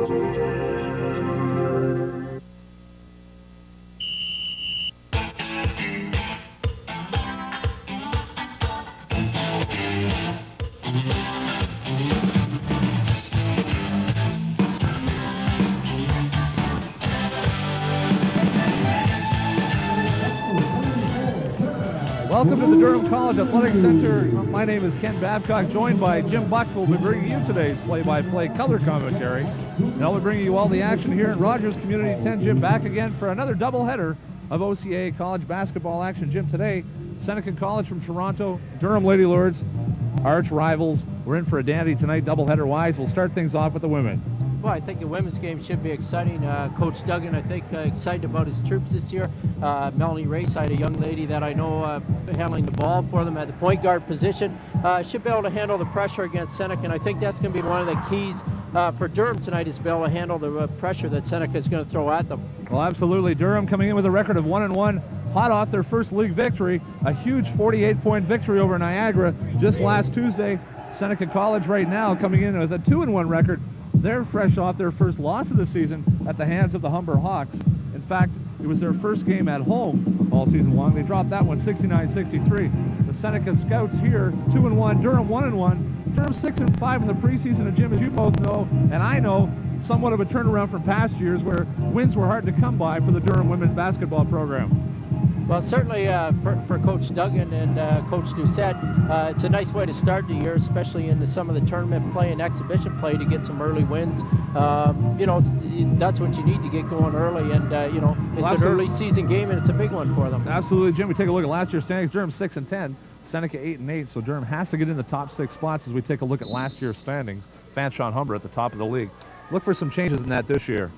Welcome to the Durham College Athletic Center. My name is Ken Babcock, joined by Jim Buck, who will be bringing you today's play-by-play color commentary. And I'll be bringing you all the action here in Rogers Community 10. Jim, back again for another doubleheader of OCAA college basketball action. Jim, today, Seneca College from Toronto, Durham Lady Lords, arch rivals. We're in for a dandy tonight, doubleheader-wise. We'll start things off with the women. Well, I think the women's game should be exciting. Coach Duggan, I think, excited about his troops this year. Melanie Rayside, a young lady that I know handling the ball for them at the point guard position, should be able to handle the pressure against Seneca, and I think that's going to be one of the keys for Durham tonight, is to be able to handle the pressure that Seneca is going to throw at them. Well, absolutely. Durham coming in with a record of 1-1, hot off their first league victory, a huge 48-point victory over Niagara just last Tuesday. Seneca College right now coming in with a 2-1 record. They're fresh off their first loss of the season at the hands of the Humber Hawks. In fact, it was their first game at home all season long. They dropped that one 69-63. The Seneca Scouts here, 2-1, Durham 1-1. Durham 6-5 in the preseason, and Jim, as you both know, and I know, somewhat of a turnaround from past years where wins were hard to come by for the Durham women's basketball program. Well, certainly for Coach Duggan and Coach Doucette, it's a nice way to start the year, especially into some of the tournament play and exhibition play, to get some early wins. That's what you need to get going early, and it's an early season game, and it's a big one for them. Absolutely, Jim. We take a look at last year's standings. Durham 6-10, Seneca 8-8. So Durham has to get in the top 6 spots as we take a look at last year's standings. Fanshawe Humber at the top of the league. Look for some changes in that this year.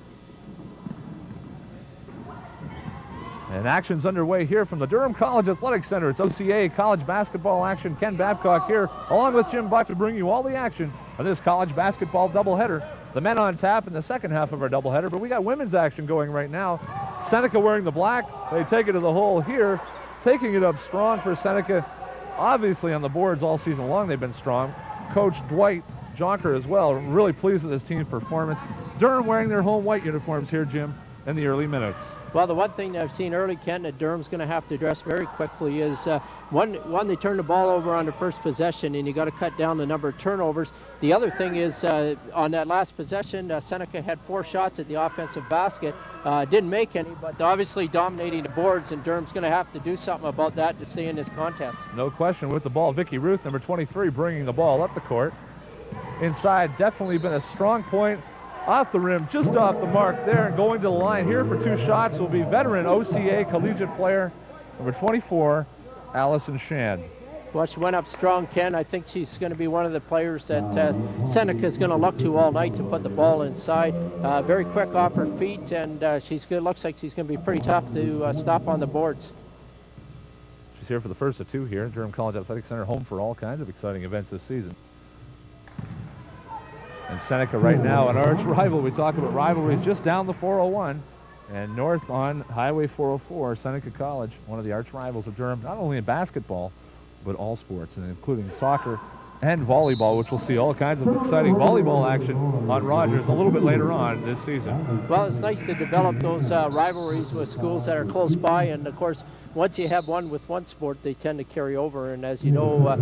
And action's underway here from the Durham College Athletic Center. It's OCAA college basketball action. Ken Babcock here, along with Jim Buck, to bring you all the action of this college basketball doubleheader. The men on tap in the second half of our doubleheader, but we got women's action going right now. Seneca wearing the black. They take it to the hole here, taking it up strong for Seneca. Obviously on the boards all season long they've been strong. Coach Dwight Jonker as well, really pleased with his team's performance. Durham wearing their home white uniforms here, Jim, in the early minutes. Well, the one thing that I've seen early, Ken, that Durham's going to have to address very quickly is, one, they turn the ball over on the first possession, and you got to cut down the number of turnovers. The other thing is, on that last possession, Seneca had 4 shots at the offensive basket. Didn't make any, but obviously dominating the boards, and Durham's going to have to do something about that to stay in this contest. No question. With the ball, Vicky Ruth, number 23, bringing the ball up the court. Inside, definitely been a strong point. Off the rim, just off the mark there, and going to the line here for 2 shots will be veteran OCAA collegiate player, number 24, Allison Shand. Well, she went up strong, Ken. I think she's going to be one of the players that Seneca's going to look to all night to put the ball inside. Very quick off her feet, and looks like she's going to be pretty tough to stop on the boards. She's here for the first of 2 here at Durham College Athletic Center, home for all kinds of exciting events this season. And Seneca right now, an arch rival. We talk about rivalries just down the 401 and north on Highway 404. Seneca College, one of the arch rivals of Durham, not only in basketball, but all sports, and including soccer and volleyball, which we'll see all kinds of exciting volleyball action on Rogers a little bit later on this season. Well, it's nice to develop those rivalries with schools that are close by, and of course, once you have one with one sport, they tend to carry over. And as you know,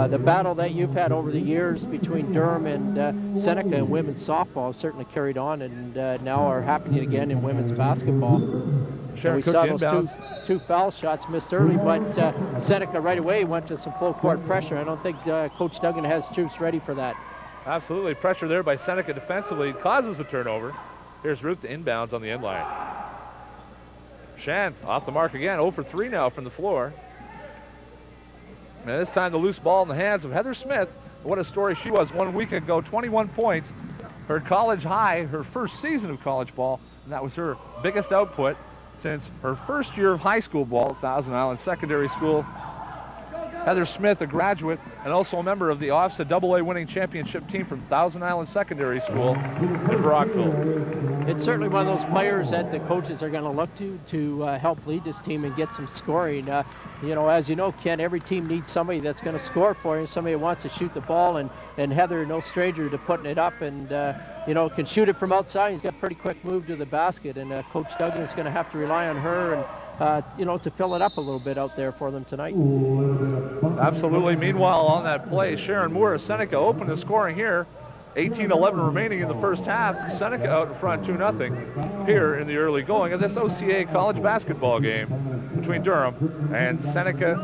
the battle that you've had over the years between Durham and Seneca and women's softball certainly carried on, and now are happening again in women's basketball. We saw those two foul shots missed early, but Seneca right away went to some full court pressure. I don't think Coach Duggan has troops ready for that. Absolutely. Pressure there by Seneca defensively causes the turnover. Here's Ruth to inbounds on the end line. Shan off the mark again, 0 for 3 now from the floor. And this time the loose ball in the hands of Heather Smith. What a story she was 1 week ago, 21 points. Her college high, her first season of college ball, and that was her biggest output since her first year of high school ball at Thousand Island Secondary School. Heather Smith, a graduate and also a member of the OFSA AA winning championship team from Thousand Island Secondary School in Brockville. It's certainly one of those players that the coaches are going to look to help lead this team and get some scoring. You know, as you know, Ken, every team needs somebody that's going to score for you, somebody who wants to shoot the ball, and Heather, no stranger to putting it up, and you know, can shoot it from outside. He's got a pretty quick move to the basket, and Coach Duggan is going to have to rely on her and you know, to fill it up a little bit out there for them tonight. Absolutely. Meanwhile, on that play, Sharon Moore of Seneca opened the scoring here. 18-11 remaining in the first half. Seneca out in front 2-0 here in the early going of this OCAA college basketball game between Durham and Seneca.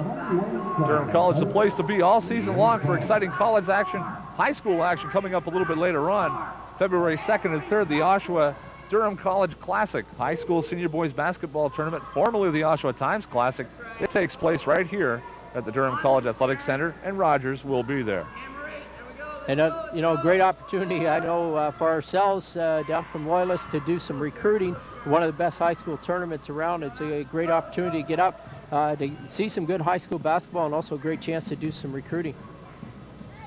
Durham College, the place to be all season long for exciting college action, high school action coming up a little bit later on. February 2nd and 3rd, the Oshawa Durham College Classic, high school senior boys basketball tournament, formerly the Oshawa Times Classic. It takes place right here at the Durham College Athletic Center, and Rogers will be there. And, you know, great opportunity, I know, for ourselves down from Loyalist to do some recruiting. One of the best high school tournaments around. It's a great opportunity to get up, to see some good high school basketball, and also a great chance to do some recruiting.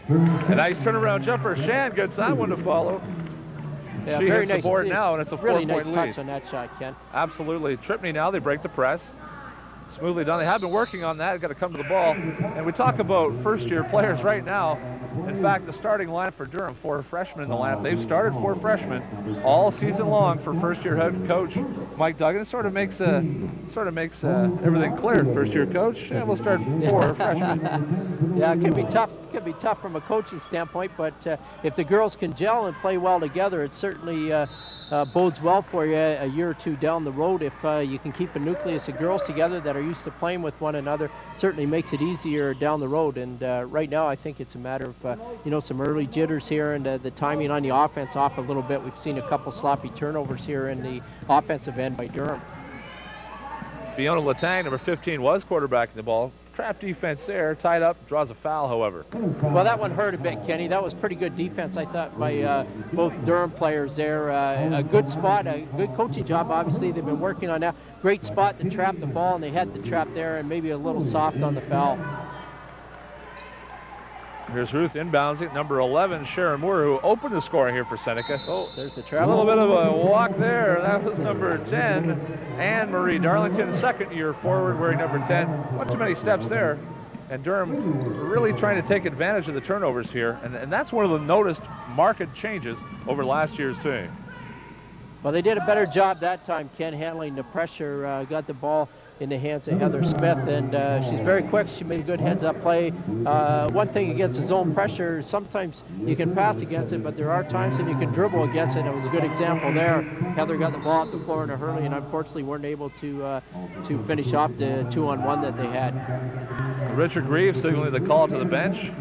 A nice turnaround jumper. Shan gets that one to follow. Yeah, she very hits nice. the board now, and it's a really 4-point nice lead. touch on that shot, Ken. Absolutely. Tripney now, they break the press. Smoothly done. They have been working on that. Got to come to the ball. And we talk about first-year players right now. In fact, the starting lineup for Durham, 4 freshmen in the lineup. They've started 4 freshmen all season long for first-year head coach Mike Duggan. It sort of makes everything clear. First-year coach, yeah, we'll start 4 freshmen. Yeah, it can be tough. It can be tough from a coaching standpoint, but if the girls can gel and play well together, it certainly bodes well for you a year or two down the road. If you can keep a nucleus of girls together that are used to playing with one another, certainly makes it easier down the road. And right now, I think it's a matter of you know, some early jitters here, and the timing on the offense off a little bit. We've seen a couple sloppy turnovers here in the offensive end by Durham. Fiona Latang, number 15, was quarterbacking the ball. Trap defense there, tied up, draws a foul, however. Well, that one hurt a bit, Kenny. That was pretty good defense, I thought, by both Durham players there. A good spot, a good coaching job, obviously. They've been working on that. Great spot to trap the ball, and they had the trap there, and maybe a little soft on the foul. Here's Ruth inbounds it, number 11, Sharon Moore, who opened the scoring here for Seneca. Oh, there's a trap. A little bit of a walk there. That was number 10, Anne-Marie Darlington, second-year forward, wearing number 10. Not too many steps there. And Durham really trying to take advantage of the turnovers here. And that's one of the noticed marked changes over last year's team. Well, they did a better job that time, Ken, handling the pressure. Got the ball in the hands of Heather Smith, and she's very quick. She made a good heads-up play. One thing against the zone pressure, sometimes you can pass against it, but there are times when you can dribble against it. It was a good example there. Heather got the ball at the floor in a hurry, and unfortunately weren't able to finish off the 2-on-1 that they had. Richard Greaves signaling the call to the bench.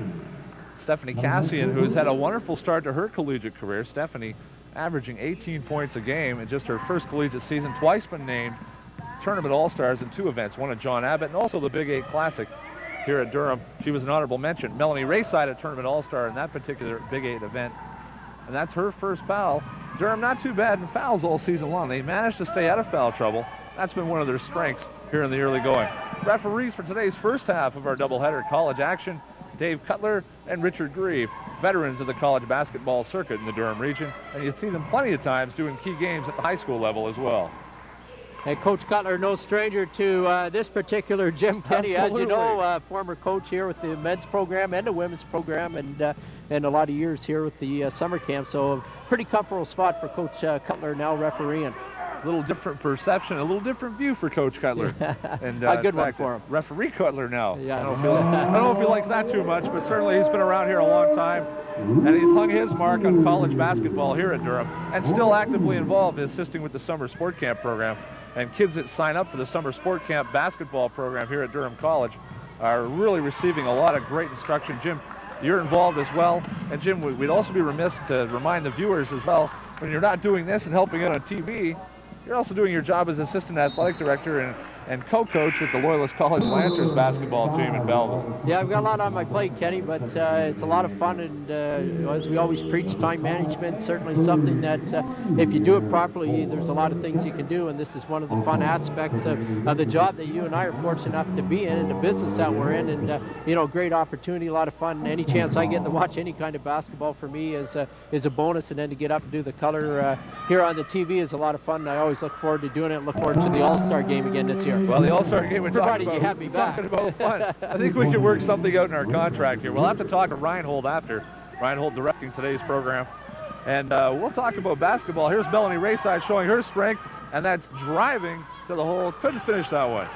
Stephanie Cassian, who has had a wonderful start to her collegiate career. Stephanie averaging 18 points a game in just her first collegiate season, twice been named Tournament All-Stars in 2 events, one at John Abbott and also the Big 8 Classic here at Durham. She was an honorable mention. Melanie Rayside, a Tournament All-Star in that particular Big 8 event. And that's her first foul. Durham not too bad in fouls all season long. They managed to stay out of foul trouble. That's been one of their strengths here in the early going. Referees for today's first half of our doubleheader college action, Dave Cutler and Richard Grieve, veterans of the college basketball circuit in the Durham region. And you see them plenty of times doing key games at the high school level as well. And Coach Cutler, no stranger to this particular gym, Kenny. Absolutely. As you know, former coach here with the men's program and the women's program, and a lot of years here with the summer camp. So a pretty comfortable spot for Coach Cutler, now refereeing. A little different perception, a little different view for Coach Cutler. And a good one for him. Referee Cutler now. Yes. I don't know if he likes that too much, but certainly he's been around here a long time. And he's hung his mark on college basketball here at Durham and still actively involved in assisting with the summer sport camp program. And kids that sign up for the summer sport camp basketball program here at Durham College are really receiving a lot of great instruction. Jim, you're involved as well. And Jim, we'd also be remiss to remind the viewers as well, when you're not doing this and helping out on TV, you're also doing your job as assistant athletic director and co-coach with the Loyalist College Lancers basketball team in Belleville. Yeah, I've got a lot on my plate, Kenny, but it's a lot of fun, and as we always preach, time management, certainly something that if you do it properly, there's a lot of things you can do, and this is one of the fun aspects of the job that you and I are fortunate enough to be in, and the business that we're in, and great opportunity, a lot of fun. Any chance I get to watch any kind of basketball for me is a bonus, and then to get up and do the color here on the TV is a lot of fun. I always look forward to doing it, and look forward to the All-Star game again this year. Well, the All-Star game we're provided you have me back. Talking about fun. I think we can work something out in our contract here. We'll have to talk to Reinhold after. Reinhold directing today's program. And we'll talk about basketball. Here's Melanie Rayside showing her strength, and that's driving to the hole. Couldn't finish that one.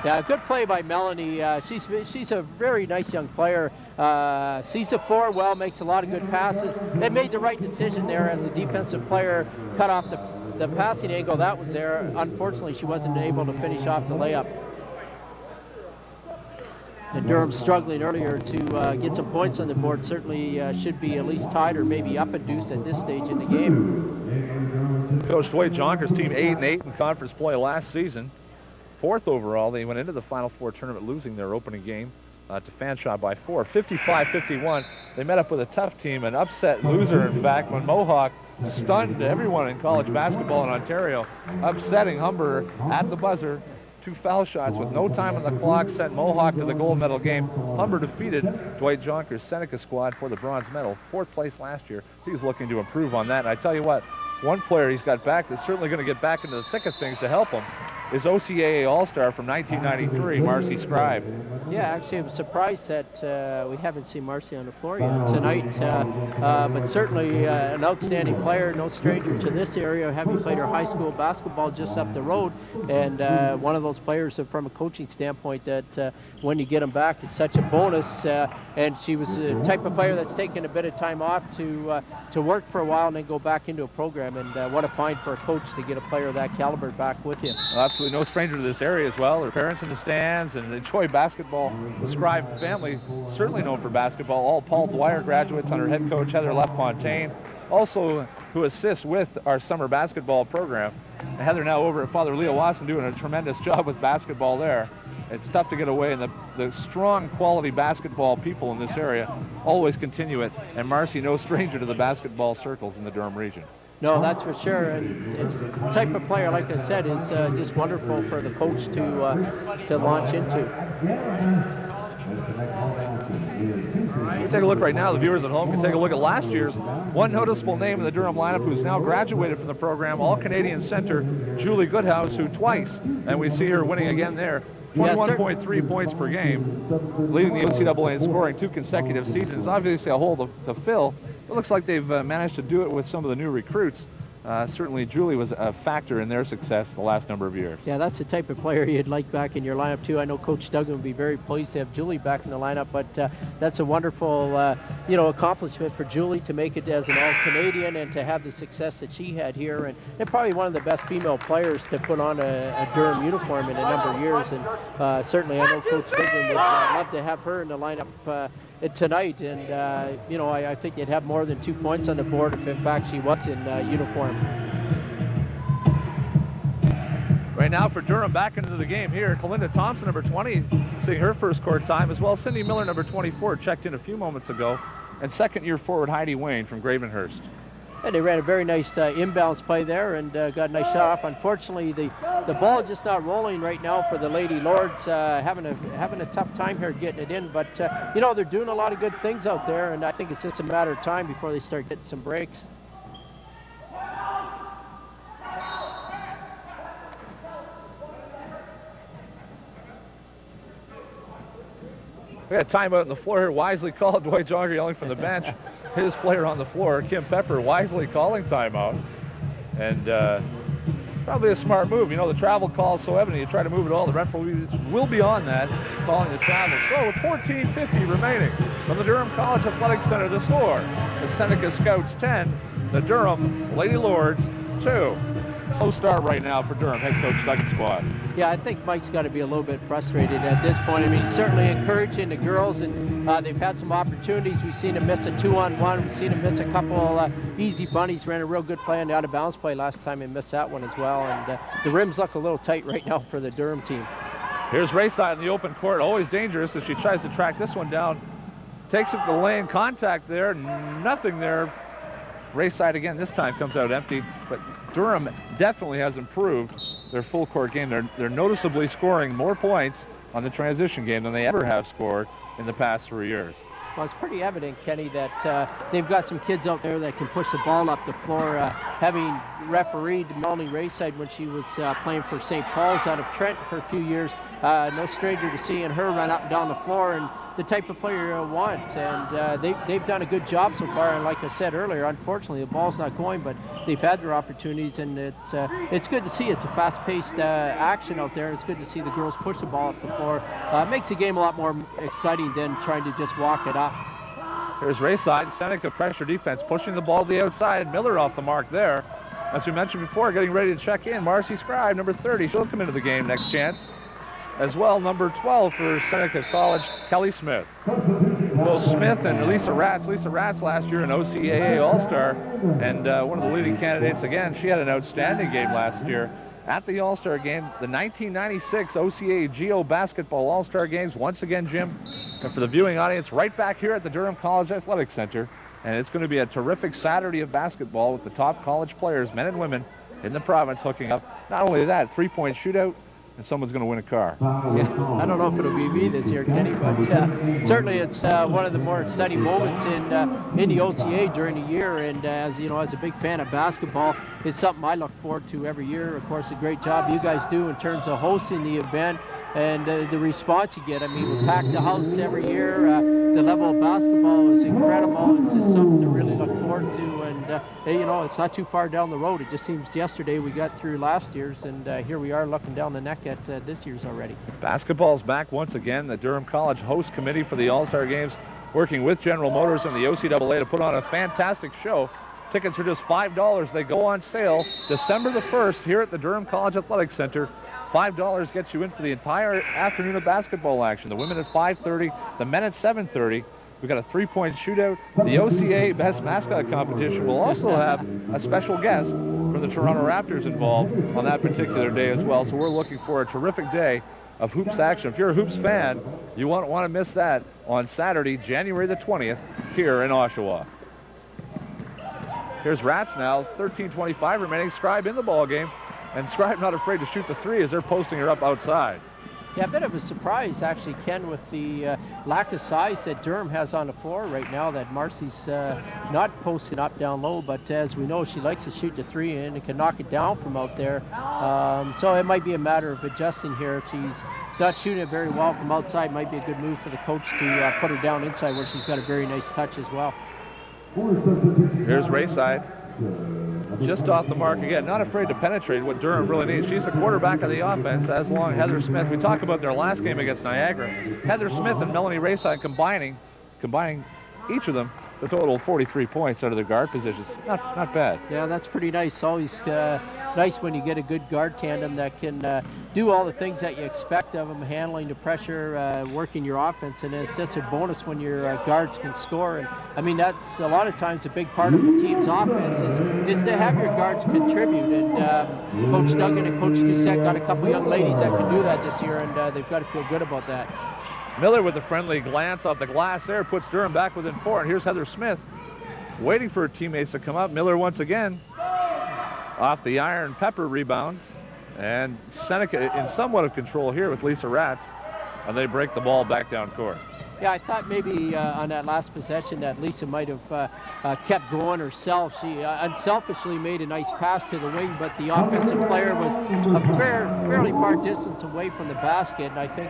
Yeah, good play by Melanie. She's a very nice young player. Sees the floor well, makes a lot of good passes. They made the right decision there as a defensive player, cut off the passing angle that was there. Unfortunately, she wasn't able to finish off the layup. And Durham struggling earlier to get some points on the board. Certainly should be at least tied or maybe up a deuce at this stage in the game. Coach Dwight Jonker's team 8-8 in conference play last season. 4th overall. They went into the Final Four tournament losing their opening game to Fanshawe by 4, 55-51. They met up with a tough team, an upset loser, in fact, when Mohawk stunned everyone in college basketball in Ontario, upsetting Humber at the buzzer. 2 foul shots with no time on the clock sent Mohawk to the gold medal game. Humber defeated Dwight Jonker's Seneca squad for the bronze medal, 4th place last year. He's looking to improve on that. And I tell you what, one player he's got back that's certainly going to get back into the thick of things to help him is OCAA All-Star from 1993, Marcy Scribe. Yeah, actually, I'm surprised that we haven't seen Marcy on the floor yet tonight, but certainly an outstanding player, no stranger to this area, having played her high school basketball just up the road, and one of those players from a coaching standpoint that when you get them back, it's such a bonus, and she was the type of player that's taken a bit of time off to work for a while and then go back into a program, and what a find for a coach to get a player of that caliber back with you. Absolutely no stranger to this area as well. Her parents in the stands and enjoy basketball. The Scribe family, certainly known for basketball. All Paul Dwyer graduates under head coach Heather LaFontaine, also who assists with our summer basketball program. And Heather now over at Father Leo Wasson doing a tremendous job with basketball there. It's tough to get away, and the strong quality basketball people in this area always continue it. And Marcy, no stranger to the basketball circles in the Durham region. No, that's for sure, and it's the type of player, like I said, is just wonderful for the coach to launch into. We take a look right now. The viewers at home can take a look at last year's one noticeable name in the Durham lineup who's now graduated from the program, All-Canadian center Julie Goodhouse, who twice, and we see her winning again there, 21.3 points per game, leading the OCAA in scoring 2 consecutive seasons. Obviously a hole to fill. It looks like they've managed to do it with some of the new recruits. Certainly Julie was a factor in their success the last number of years. Yeah, that's the type of player you'd like back in your lineup too. I know Coach Duggan would be very pleased to have Julie back in the lineup, but that's a wonderful accomplishment for Julie to make it as an All-Canadian and to have the success that she had here, and probably one of the best female players to put on a Durham uniform in a number of years, and certainly I know Coach Duggan would love to have her in the lineup tonight, and I think they'd have more than 2 points on the board if in fact she was in uniform. Right now for Durham, back into the game here, Kalinda Thompson, number 20, seeing her first court time as well. Cindy Miller, number 24, checked in a few moments ago, and second-year forward Heidi Wayne from Gravenhurst. And they ran a very nice inbounds play there and got a nice shot off. Unfortunately, the ball just not rolling right now for the Lady Lords, having a tough time here getting it in. But, they're doing a lot of good things out there, and I think it's just a matter of time before they start getting some breaks. We got a timeout on the floor here. Wisely called. Dwight Jonker yelling from the bench. His player on the floor, Kim Pepper, wisely calling timeout. And probably a smart move. The travel call is so evident. You try to move it all. The referee will be on that, calling the travel. So with 14:50 remaining from the Durham College Athletic Center, the score, the Seneca Scouts 10, the Durham Lady Lords 2. slow start right now for Durham head coach Doug Squad. Yeah, I think Mike's got to be a little bit frustrated at this point. I mean, he's certainly encouraging the girls, and they've had some opportunities. We've seen him miss a 2-on-1. We've seen him miss a couple easy bunnies. Ran a real good play on the out-of-bounds play last time and missed that one as well. And the rims look a little tight right now for the Durham team. Here's Rayside in the open court, always dangerous as she tries to track this one down. Takes it to the lane, contact there, nothing there. Rayside again this time comes out empty, but Durham definitely has improved their full court game. They're noticeably scoring more points on the transition game than they ever have scored in the past 3 years. Well, it's pretty evident, Kenny, that they've got some kids out there that can push the ball up the floor. Having refereed Melanie Rayside when she was playing for St. Paul's out of Trent for a few years, no stranger to seeing her run up and down the floor, and the type of player you want. And they've done a good job so far. And like I said earlier, unfortunately, the ball's not going, but they've had their opportunities, and it's good to see. It's a fast-paced action out there. It's good to see the girls push the ball up the floor. Makes the game a lot more exciting than trying to just walk it up. Here's Rayside, Seneca pressure defense, pushing the ball to the outside. Miller off the mark there. As we mentioned before, getting ready to check in. Marcy Scribe, number 30, she'll come into the game next chance. As well, number 12 for Seneca College, Kelly Smith. Both Smith and Lisa Ratz. Lisa Ratz last year an OCAA All-Star, and one of the leading candidates again. She had an outstanding game last year at the All-Star game. The 1996 OCAA Geo Basketball All-Star Games, once again, Jim, and for the viewing audience, right back here at the Durham College Athletic Center. And it's going to be a terrific Saturday of basketball with the top college players, men and women, in the province hooking up. Not only that, three-point shootout, and someone's going to win a car. Yeah, I don't know if it'll be me this year, Kenny, but certainly it's one of the more exciting moments in the OCA during the year. And as you know, as a big fan of basketball, it's something I look forward to every year. Of course, a great job you guys do in terms of hosting the event and the response you get. I mean, we pack the house every year. The level of basketball is incredible. It's just something to really look forward to. And you know, it's not too far down the road. It just seems yesterday we got through last year's, and here we are looking down the neck at this year's already. Basketball's back once again. The Durham College host committee for the All-Star Games, working with General Motors and the OCAA to put on a fantastic show. Tickets are just $5. They go on sale December the 1st here at the Durham College Athletic Center. $5 gets you in for the entire afternoon of basketball action. The women at 5:30, the men at 7:30. We've got a three-point shootout. The OCA Best Mascot Competition will also have a special guest from the Toronto Raptors involved on that particular day as well. So we're looking for a terrific day of hoops action. If you're a hoops fan, you won't want to miss that on Saturday, January the 20th, here in Oshawa. Here's Rats now, 13:25 remaining. Scribe in the ball game. And Scribe not afraid to shoot the three as they're posting her up outside. Yeah, a bit of a surprise, actually, Ken, with the lack of size that Durham has on the floor right now, that Marcy's not posting up down low, but as we know, she likes to shoot the three and can knock it down from out there. So it might be a matter of adjusting here. If she's not shooting it very well from outside, might be a good move for the coach to put her down inside where she's got a very nice touch as well. Here's Rayside. Just off the mark again, not afraid to penetrate what Durham really needs. She's the quarterback of the offense, as long Heather Smith. We talked about their last game against Niagara. Heather Smith and Melanie Rayside combining each of them the total of 43 points out of their guard positions. Not bad. Yeah, that's pretty nice. Always nice when you get a good guard tandem that can do all the things that you expect of them, handling the pressure, working your offense, and it's just a bonus when your guards can score. And I mean, that's a lot of times a big part of the team's offense is to have your guards contribute. And Coach Duggan and Coach Doucette got a couple young ladies that can do that this year, and they've got to feel good about that. Miller with a friendly glance off the glass there puts Durham back within 4. And here's Heather Smith waiting for her teammates to come up. Miller once again off the iron pepper rebounds. And Seneca in somewhat of control here with Lisa Ratz. And they break the ball back down court. Yeah, I thought maybe on that last possession that Lisa might have kept going herself. She unselfishly made a nice pass to the wing, but the offensive player was a fairly far distance away from the basket. And I think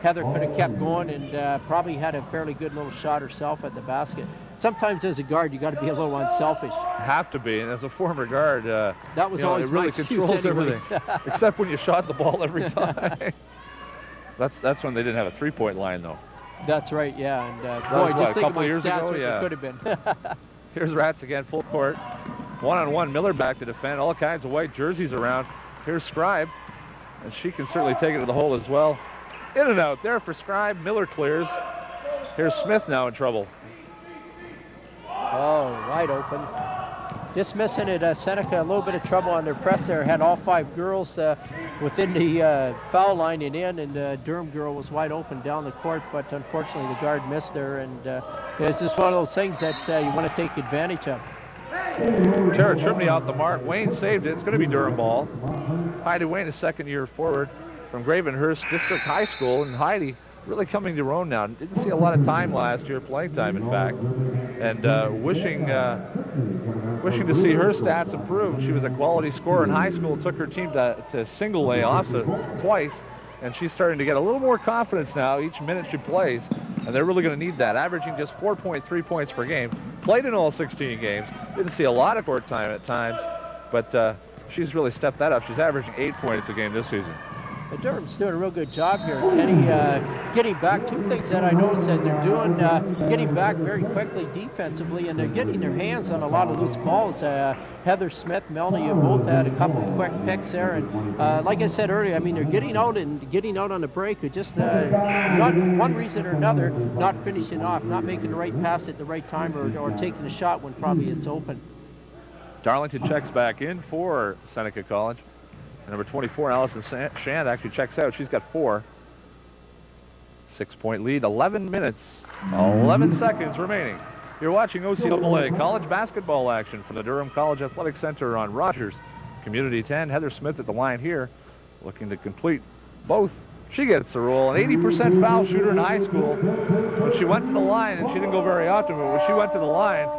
Heather could have kept going and probably had a fairly good little shot herself at the basket. Sometimes as a guard, you got to be a little unselfish. Have to be, and as a former guard, that was always it really controls everything, except when you shot the ball every time. That's when they didn't have a three-point line, though. That's right, yeah. And boy, just think about stats what it could have been. Here's Rats again, full court. One-on-one, Miller back to defend. All kinds of white jerseys around. Here's Scribe, and she can certainly take it to the hole as well. In and out there for Scribe. Miller clears. Here's Smith now in trouble. Oh, wide open. Just missing it. Seneca a little bit of trouble on their press there. Had all 5 girls within the foul line and in, and the Durham girl was wide open down the court, but unfortunately the guard missed her, and it's just one of those things that you want to take advantage of. Tara Trimney out the mark. Wayne saved it. It's going to be Durham ball. Heidi Wayne, a second-year forward from Gravenhurst District High School, and Heidi really coming to her own now. Didn't see a lot of time last year, playing time in fact, and wishing to see her stats improve. She was a quality scorer in high school, took her team to single A offset twice, and she's starting to get a little more confidence now each minute she plays, and they're really going to need that, averaging just 4.3 points per game. Played in all 16 games, didn't see a lot of court time at times, but she's really stepped that up. She's averaging 8 points a game this season. Durham's doing a real good job here, Kenny, getting back. 2 things that I noticed that they're doing, getting back very quickly defensively, and they're getting their hands on a lot of loose balls. Heather Smith, Melanie have both had a couple quick picks there, and like I said earlier, I mean, they're getting out on the break, with just not one reason or another, not finishing off, not making the right pass at the right time, or taking a shot when probably it's open. Darlington checks back in for Seneca College. Number 24, Allison Shand, actually checks out. She's got 4. 6-point lead, 11 minutes, 11 seconds remaining. You're watching OCAA college basketball action from the Durham College Athletic Center on Rogers Community 10. Heather Smith at the line here, looking to complete both. She gets the roll, an 80% foul shooter in high school. When she went to the line, and she didn't go very often, but when she went to the line,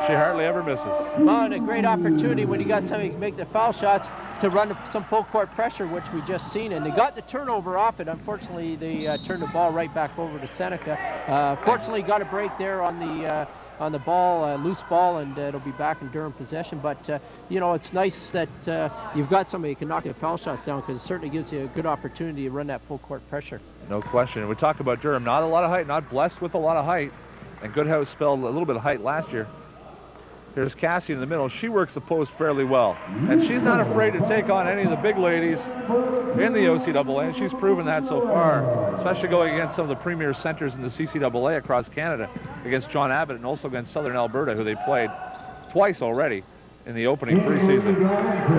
she hardly ever misses. Well, and a great opportunity when you got somebody to make the foul shots to run some full court pressure, which we just seen, and they got the turnover off it. Unfortunately, they turned the ball right back over to Seneca. Fortunately, got a break there on the ball, loose ball, and it'll be back in Durham possession. But you know, it's nice that you've got somebody who can knock the foul shots down, because it certainly gives you a good opportunity to run that full court pressure. No question. We talk about Durham, not a lot of height, not blessed with a lot of height, and Goodhouse spelled a little bit of height last year. Here's Cassie in the middle. She works the post fairly well, and she's not afraid to take on any of the big ladies in the OCAA, and she's proven that so far, especially going against some of the premier centers in the CCAA across Canada, against John Abbott and also against Southern Alberta, who they played twice already in the opening preseason.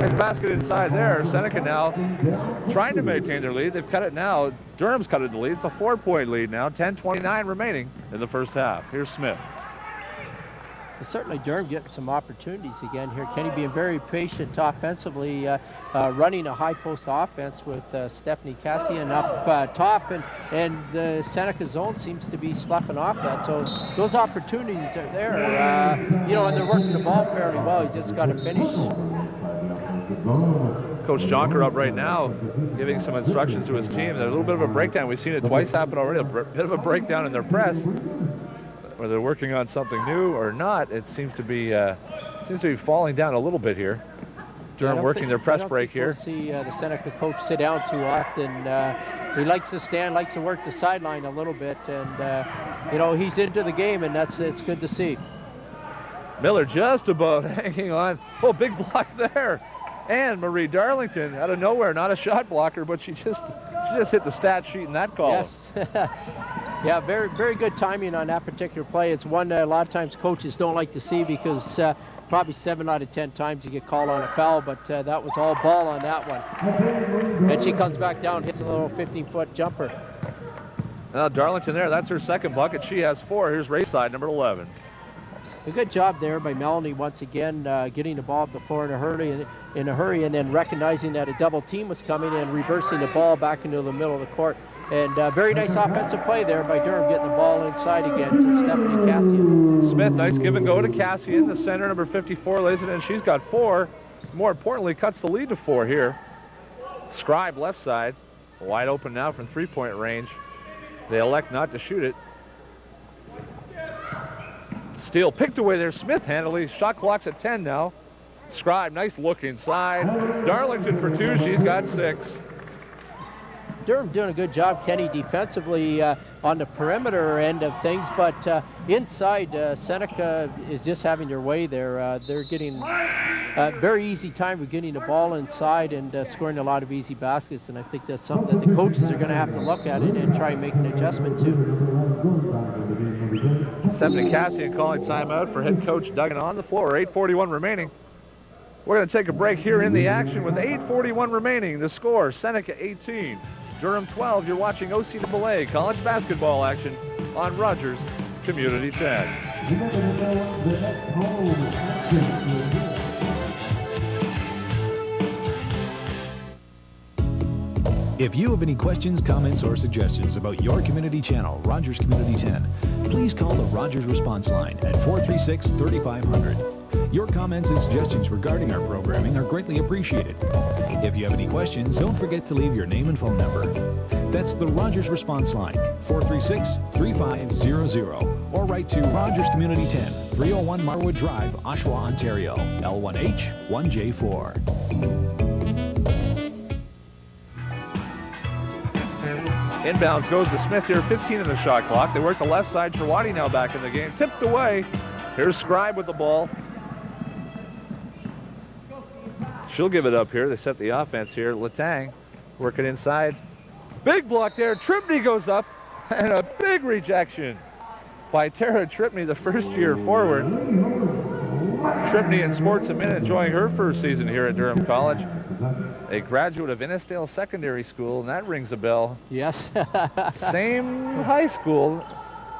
Nice basket inside there. Seneca now trying to maintain their lead. They've cut it now. Durham's cut it the lead. It's a 4-point lead now, 10:29 remaining in the first half. Here's Smith. Certainly Durham getting some opportunities again here. Kenny being very patient offensively, running a high post offense with Stephanie Cassian up top, and the Seneca zone seems to be sloughing off that. So those opportunities are there, you know, and they're working the ball fairly well. You just got to finish. Coach Jonker up right now, giving some instructions to his team. There's a little bit of a breakdown. We've seen it twice happen already. A bit of a breakdown in their press. Whether they're working on something new or not, it seems to be falling down a little bit here. Durham working their press break here. We'll see the Seneca coach sit down too often. He likes to stand, likes to work the sideline a little bit, and you know, he's into the game, and it's good to see. Miller just about hanging on. Oh, big block there. And Marie Darlington out of nowhere, not a shot blocker, but she just hit the stat sheet in that column. Yes. Yeah, very, very good timing on that particular play. It's one that a lot of times coaches don't like to see, because probably 7 out of 10 times you get called on a foul, but that was all ball on that one. Then she comes back down, hits a little 15-foot jumper. Now Darlington there, that's her second bucket. She has 4. Here's Rayside, number 11. A good job there by Melanie once again, getting the ball up the floor in a hurry, and then recognizing that a double team was coming and reversing the ball back into the middle of the court. And very nice offensive play there by Durham, getting the ball inside again to Stephanie Cassian. Smith, nice give and go to Cassian, the center, number 54, lays it in. She's got 4. More importantly, cuts the lead to 4 here. Scribe left side, wide open now from 3-point range. They elect not to shoot it. Steal picked away there. Smith handily. Shot clock's at 10 now. Scribe, nice look inside. Darlington for 2. She's got 6. Durham doing a good job, Kenny, defensively on the perimeter end of things, but inside, Seneca is just having their way there. They're getting a very easy time of getting the ball inside and scoring a lot of easy baskets, and I think that's something that the coaches are going to have to look at it and try and make an adjustment to. Stephanie Cassian calling timeout for head coach Duggan on the floor. 8:41 remaining. We're going to take a break here in the action with 8:41 remaining. The score, Seneca 18, Durham 12. You're watching OCAA college basketball action on Rogers Community 10. If you have any questions, comments, or suggestions about your community channel, Rogers Community 10, please call the Rogers response line at 436-3500. Your comments and suggestions regarding our programming are greatly appreciated. If you have any questions, don't forget to leave your name and phone number. That's the Rogers response line, 436-3500, or write to Rogers Community 10, 301 Marwood Drive, Oshawa, Ontario, L1H 1J4. Inbounds goes to Smith here, 15 in the shot clock. They work the left side. Trewady now back in the game. Tipped away. Here's Scribe with the ball. She'll give it up here. They set the offense here. Letang working inside. Big block there. Tripney goes up. And a big rejection by Tara Tripney, the first-year forward. Tripney in sports a minute, enjoying her first season here at Durham College. A graduate of Innisdale Secondary School, and that rings a bell. Yes. Same high school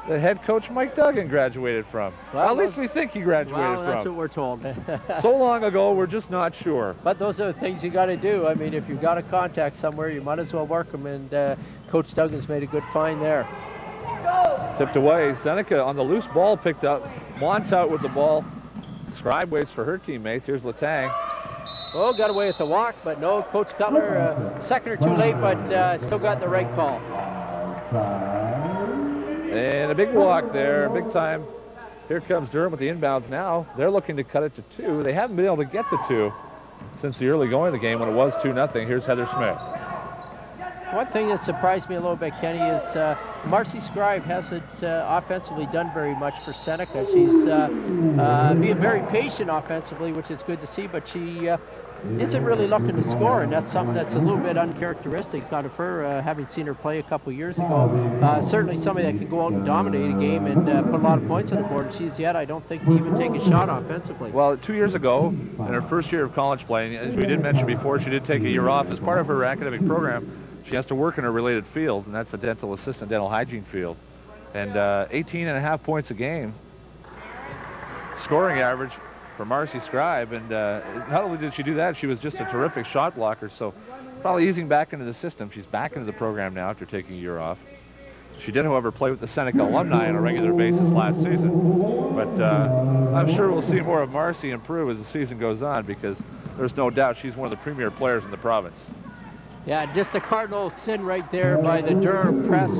the head coach Mike Duggan graduated from. Well, at least we think he graduated from. That's what we're told. So long ago, we're just not sure. But those are the things you got to do. I mean, if you've got a contact somewhere, you might as well work them, and Coach Duggan's made a good find there. Tipped away. Seneca on the loose ball picked up. Montout with the ball. Scribe waits for her teammates. Here's Letang. Oh, got away with the walk, but no, Coach Cutler, second or two late, but still got the right call. And a big walk there, big time. Here comes Durham with the inbounds now. They're looking to cut it to 2. They haven't been able to get to 2 since the early going of the game when it was 2-0. Here's Heather Smith. One thing that surprised me a little bit, Kenny, is Marcy Scribe hasn't offensively done very much for Seneca. She's being very patient offensively, which is good to see, but she isn't really looking to score, and that's something that's a little bit uncharacteristic out of her, having seen her play a couple years ago. Certainly somebody that can go out and dominate a game and put a lot of points on the board. She's yet, I don't think, even take a shot offensively. Well, 2 years ago, in her first year of college play, as we did mention before, she did take a year off as part of her academic program. She has to work in a related field, and that's the dental assistant, dental hygiene field. And 18.5 points a game, scoring average for Marcy Scribe. And not only did she do that, she was just a terrific shot blocker. So probably easing back into the system. She's back into the program now after taking a year off. She did, however, play with the Seneca alumni on a regular basis last season. But I'm sure we'll see more of Marcy improve as the season goes on, because there's no doubt she's one of the premier players in the province. Yeah, just a cardinal sin right there by the Durham press.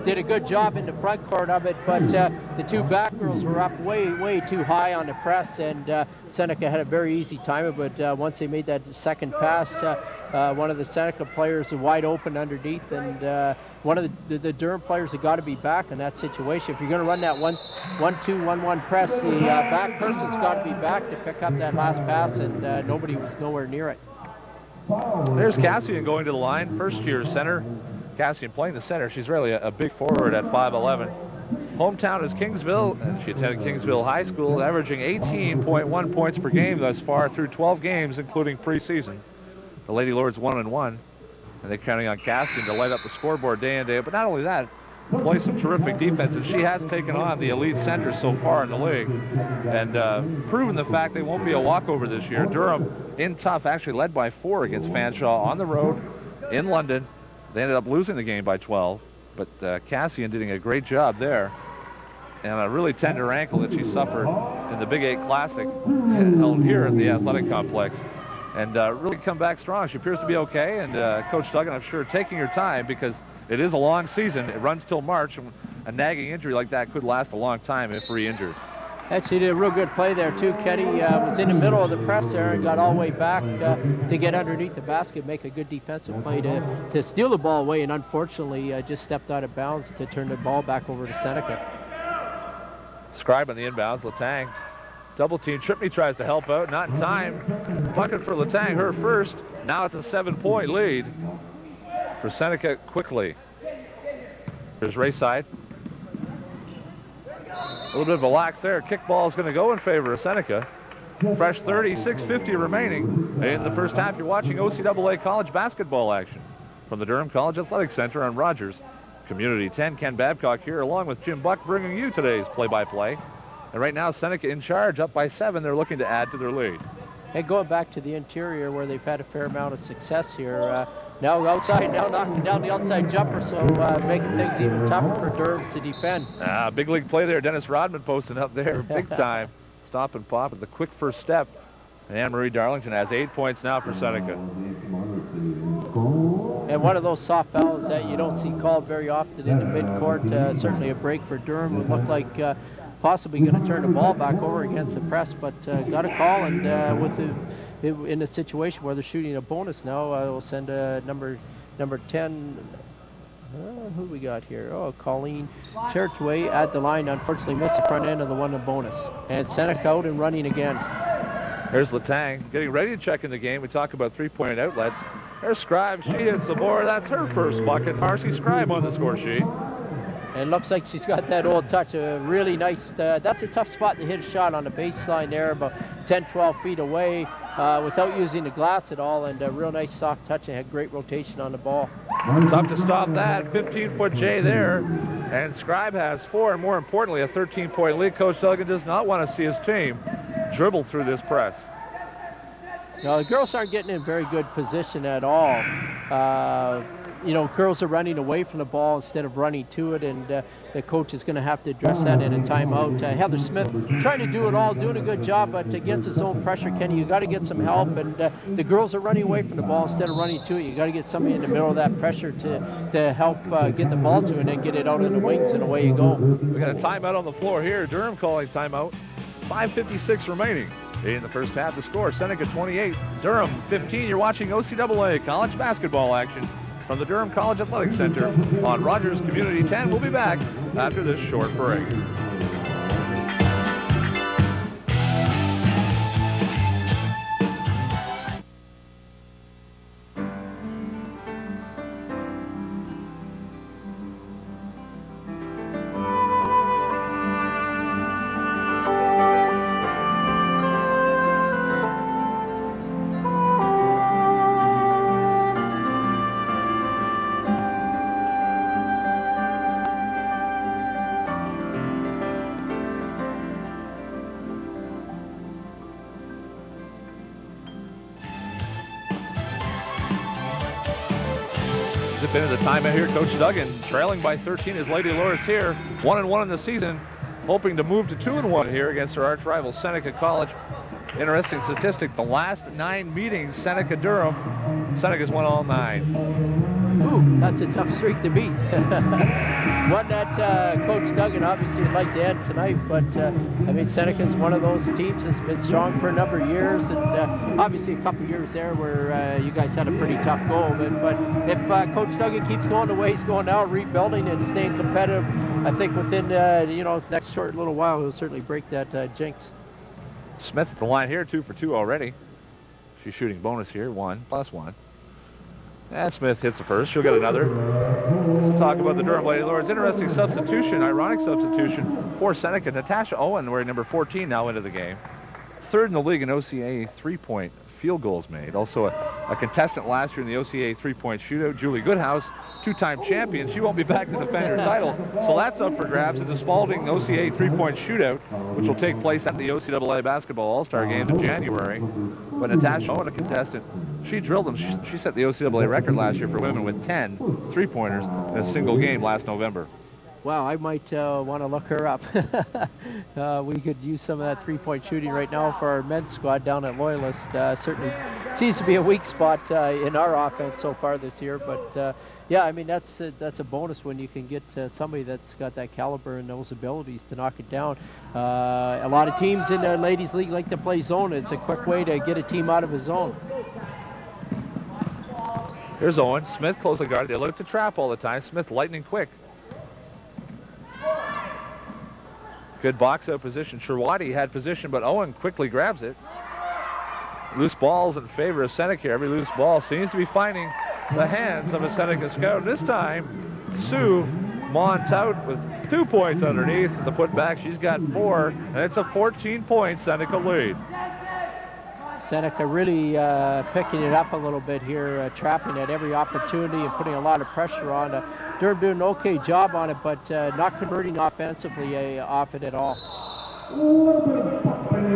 Did a good job in the front court of it, but the two back girls were up way too high on the press, and Seneca had a very easy time of it. But once they made that second pass, one of the Seneca players was wide open underneath, and one of the Durham players have got to be back in that situation. If you're going to run that 1-2-1-1 press, the back person's got to be back to pick up that last pass, and nobody was nowhere near it. There's Cassian going to the line, first-year center. Cassian playing the center. She's really a big forward at 5'11". Hometown is Kingsville, and she attended Kingsville High School, averaging 18.1 points per game thus far through 12 games, including preseason. The Lady Lords 1-1, and they're counting on Cassian to light up the scoreboard day in, day out. But not only that, play some terrific defense, and she has taken on the elite centers so far in the league, and proven the fact they won't be a walkover this year. Durham in tough, actually led by 4 against Fanshawe on the road in London. They ended up losing the game by 12, but Cassian doing a great job there, and a really tender ankle that she suffered in the Big 8 Classic held here at the athletic complex, and really come back strong. She appears to be okay, and Coach Duggan, I'm sure, taking her time, because it is a long season. It runs till March, and a nagging injury like that could last a long time if re-injured. Actually did a real good play there too. Kenny was in the middle of the press there and got all the way back to get underneath the basket, make a good defensive play to steal the ball away, and unfortunately just stepped out of bounds to turn the ball back over to Seneca. Scribe on the inbounds. Letang double team. Tripney tries to help out, not in time. Bucket for Letang, her first. Now it's a 7-point lead for Seneca quickly. Here's Rayside. A little bit of a lax there. Kickball is going to go in favor of Seneca. Fresh 30, 6:50 remaining in the first half. You're watching OCAA college basketball action from the Durham College Athletic Center on Rogers Community 10. Ken Babcock here along with Jim Buck bringing you today's play-by-play. And right now Seneca in charge, up by 7. They're looking to add to their lead. And going back to the interior where they've had a fair amount of success here. Now outside, now knocking down the outside jumper, so making things even tougher for Durham to defend. Big league play there. Dennis Rodman posting up there big time. Stop and pop with the quick first step. And Anne-Marie Darlington has 8 points now for Seneca. And one of those soft fouls that you don't see called very often in the midcourt. Certainly a break for Durham. Would look like possibly going to turn the ball back over against the press, but got a call, and in a situation where they're shooting a bonus now, we'll send number 10. Who we got here? Oh, Colleen Chertway at the line. Unfortunately missed the front end of the one in bonus. And Seneca out and running again. Here's Letang getting ready to check in the game. We talk about three-point outlets. There's Scribe. She hits the board. That's her first bucket. Marcy Scribe on the score sheet. And it looks like she's got that old touch. A really nice, that's a tough spot to hit a shot on the baseline there, about 10, 12 feet away without using the glass at all, and a real nice soft touch, and had great rotation on the ball. Tough to stop that. 15-foot J there. And Scribe has 4, and more importantly, a 13-point lead. Coach Duggan does not want to see his team dribble through this press. Now, the girls aren't getting in very good position at all. You know, girls are running away from the ball instead of running to it, and the coach is going to have to address that in a timeout. Heather Smith trying to do it all, doing a good job, but against his own pressure, Kenny, you got to get some help, and the girls are running away from the ball instead of running to it. You got to get somebody in the middle of that pressure to help get the ball to it and then get it out in the wings, and away you go. We got a timeout on the floor here. Durham calling timeout. 5:56 remaining in the first half. The score, Seneca 28, Durham 15. You're watching OCAA college basketball action from the Durham College Athletic Center on Rogers Community 10. We'll be back after this short break. Zip into the timeout here. Coach Duggan trailing by 13 as Lady Lords here. 1-1 in the season, hoping to move to 2-1 here against their arch rival Seneca College. Interesting statistic, the last 9 meetings, Seneca-Durham, Seneca's won all 9. Ooh, that's a tough streak to beat. One that Coach Duggan obviously would like to end tonight, but I mean, Seneca's one of those teams that's been strong for a number of years, and obviously a couple of years there where you guys had a pretty tough goal. But if Coach Duggan keeps going the way he's going now, rebuilding and staying competitive, I think within next short little while he'll certainly break that jinx. Smith at the line here, 2 for 2 already. She's shooting bonus here, 1+1. And Smith hits the first. She'll get another. Let's talk about the Durham Lady Lords. Interesting substitution, ironic substitution for Seneca. Natasha Owen, wearing number 14, now into the game. 3rd in the league in OCAA three-point field goals made. Also a contestant last year in the OCAA three-point shootout. Julie Goodhouse, 2-time champion. She won't be back to defend her title. So that's up for grabs in the Spalding OCAA three-point shootout, which will take place at the OCAA Basketball All-Star Games in January. But Natasha Owen, a contestant, she drilled them. She set the OCAA record last year for women with 10 three-pointers in a single game last November. Wow, I might want to look her up. We could use some of that three-point shooting right now for our men's squad down at Loyalist. Certainly seems to be a weak spot in our offense so far this year. But yeah, I mean that's a bonus when you can get somebody that's got that caliber and those abilities to knock it down. A lot of teams in the ladies' league like to play zone. It's a quick way to get a team out of a zone. Here's Owen. Smith close the guard. They look to trap all the time. Smith lightning quick. Good box out position. Sherwadi had position, but Owen quickly grabs it. Loose balls in favor of Seneca. Every loose ball seems to be finding the hands of a Seneca scout. This time, Sue Montout with 2 points underneath the putback. She's got 4, and it's a 14-point Seneca lead. Seneca really picking it up a little bit here, trapping at every opportunity and putting a lot of pressure on. Durham doing an okay job on it, but not converting offensively off it at all.